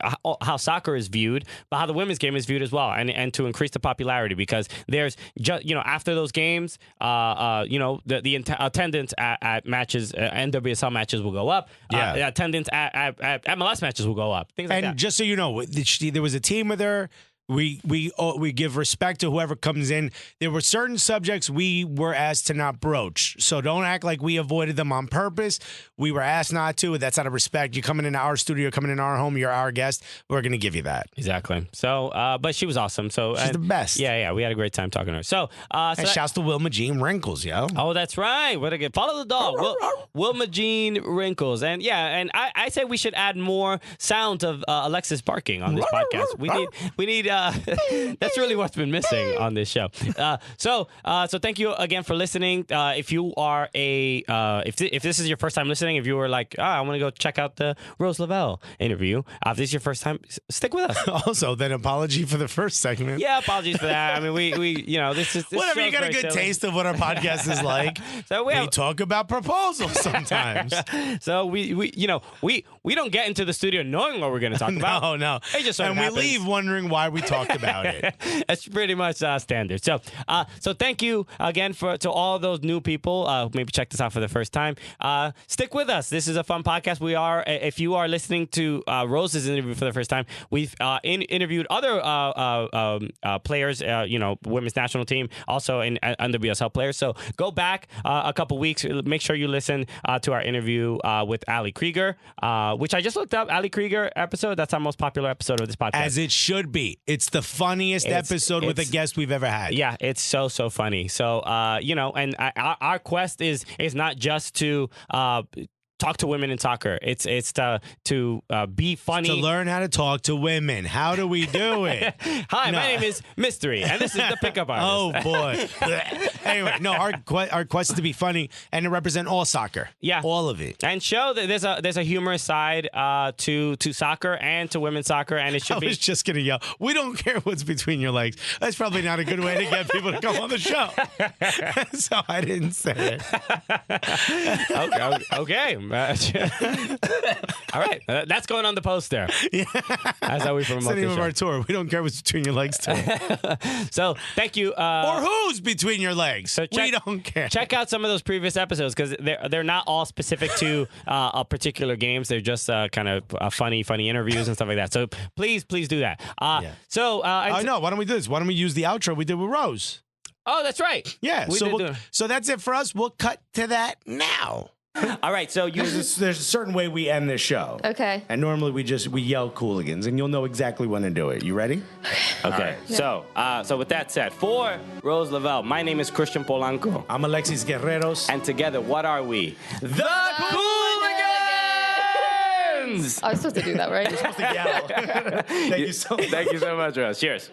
how soccer is viewed, but how the women's game is viewed as well, and to increase the popularity because there's just after those games, the attendance at matches, NWSL matches will go up. Yeah, attendance at MLS matches will go up. Things like that. And just so you know, there was a team with her. We give respect to whoever comes in. There were certain subjects we were asked to not broach. So don't act like we avoided them on purpose. We were asked not to. That's out of respect. You're coming into our studio, coming in our home. You're our guest. We're going to give you that. Exactly. So, but she was awesome. So she's the best. Yeah. We had a great time talking to her. So shouts to Wilma Jean Wrinkles, yo. Oh, that's right. Follow the dog. Wilma Jean Wrinkles. And I say we should add more sounds of Alexis barking on this podcast. We need that's really what's been missing on this show. So thank you again for listening. If you are if this is your first time listening, if you were like, I want to go check out the Rose Lavelle interview, if this is your first time, stick with us. Also, then apology for the first segment. Yeah, apologies for that. I mean, we this whatever. You got a good taste of what our podcast is like. So we talk about proposals sometimes. So we don't get into the studio knowing what we're going to talk about. No. It just and we leave wondering why we talked about it. It's pretty much standard. So thank you again to all those new people who maybe checked us out for the first time. Stick with us. This is a fun podcast. If you are listening to Rose's interview for the first time, we've interviewed other players, women's national team, also in NWSL players. So go back a couple weeks. Make sure you listen to our interview with Ali Krieger, which I just looked up. Ali Krieger episode. That's our most popular episode of this podcast. As it should be. It's the funniest episode with a guest we've ever had. Yeah, it's so funny. So and our quest is not just to talk to women in soccer. It's to be funny. To learn how to talk to women. How do we do it? Hi, my name is Mystery, and this is the Pickup Artist. Oh, boy. Anyway, no, our quest is to be funny and to represent all soccer. Yeah. All of it. And show that there's a humorous side to soccer and to women's soccer, and it should be. I was just going to yell, we don't care what's between your legs. That's probably not a good way to get people to come on the show. So I didn't say it. Okay. All right, that's going on the poster. Yeah. That's how we promote the name the of show. our tour. We don't care what's between your legs, too. So thank you. Or who's between your legs. So we don't care. Check out some of those previous episodes because they're not all specific to a particular games. They're just kind of funny interviews and stuff like that. So please do that. So no, why don't we do this? Why don't we use the outro we did with Rose? Oh, that's right. Yeah. So that's it for us. We'll cut to that now. All right, so There's a certain way we end this show. Okay. And normally we yell Cooligans, and you'll know exactly when to do it. You ready? okay. So with that said, for Rose Lavelle, my name is Christian Polanco, I'm Alexis Guerreros. and together, what are we? The Cooligans! I was supposed to do that, right? You're supposed to yell. Thank you so much. Thank you so much, Rose. Cheers.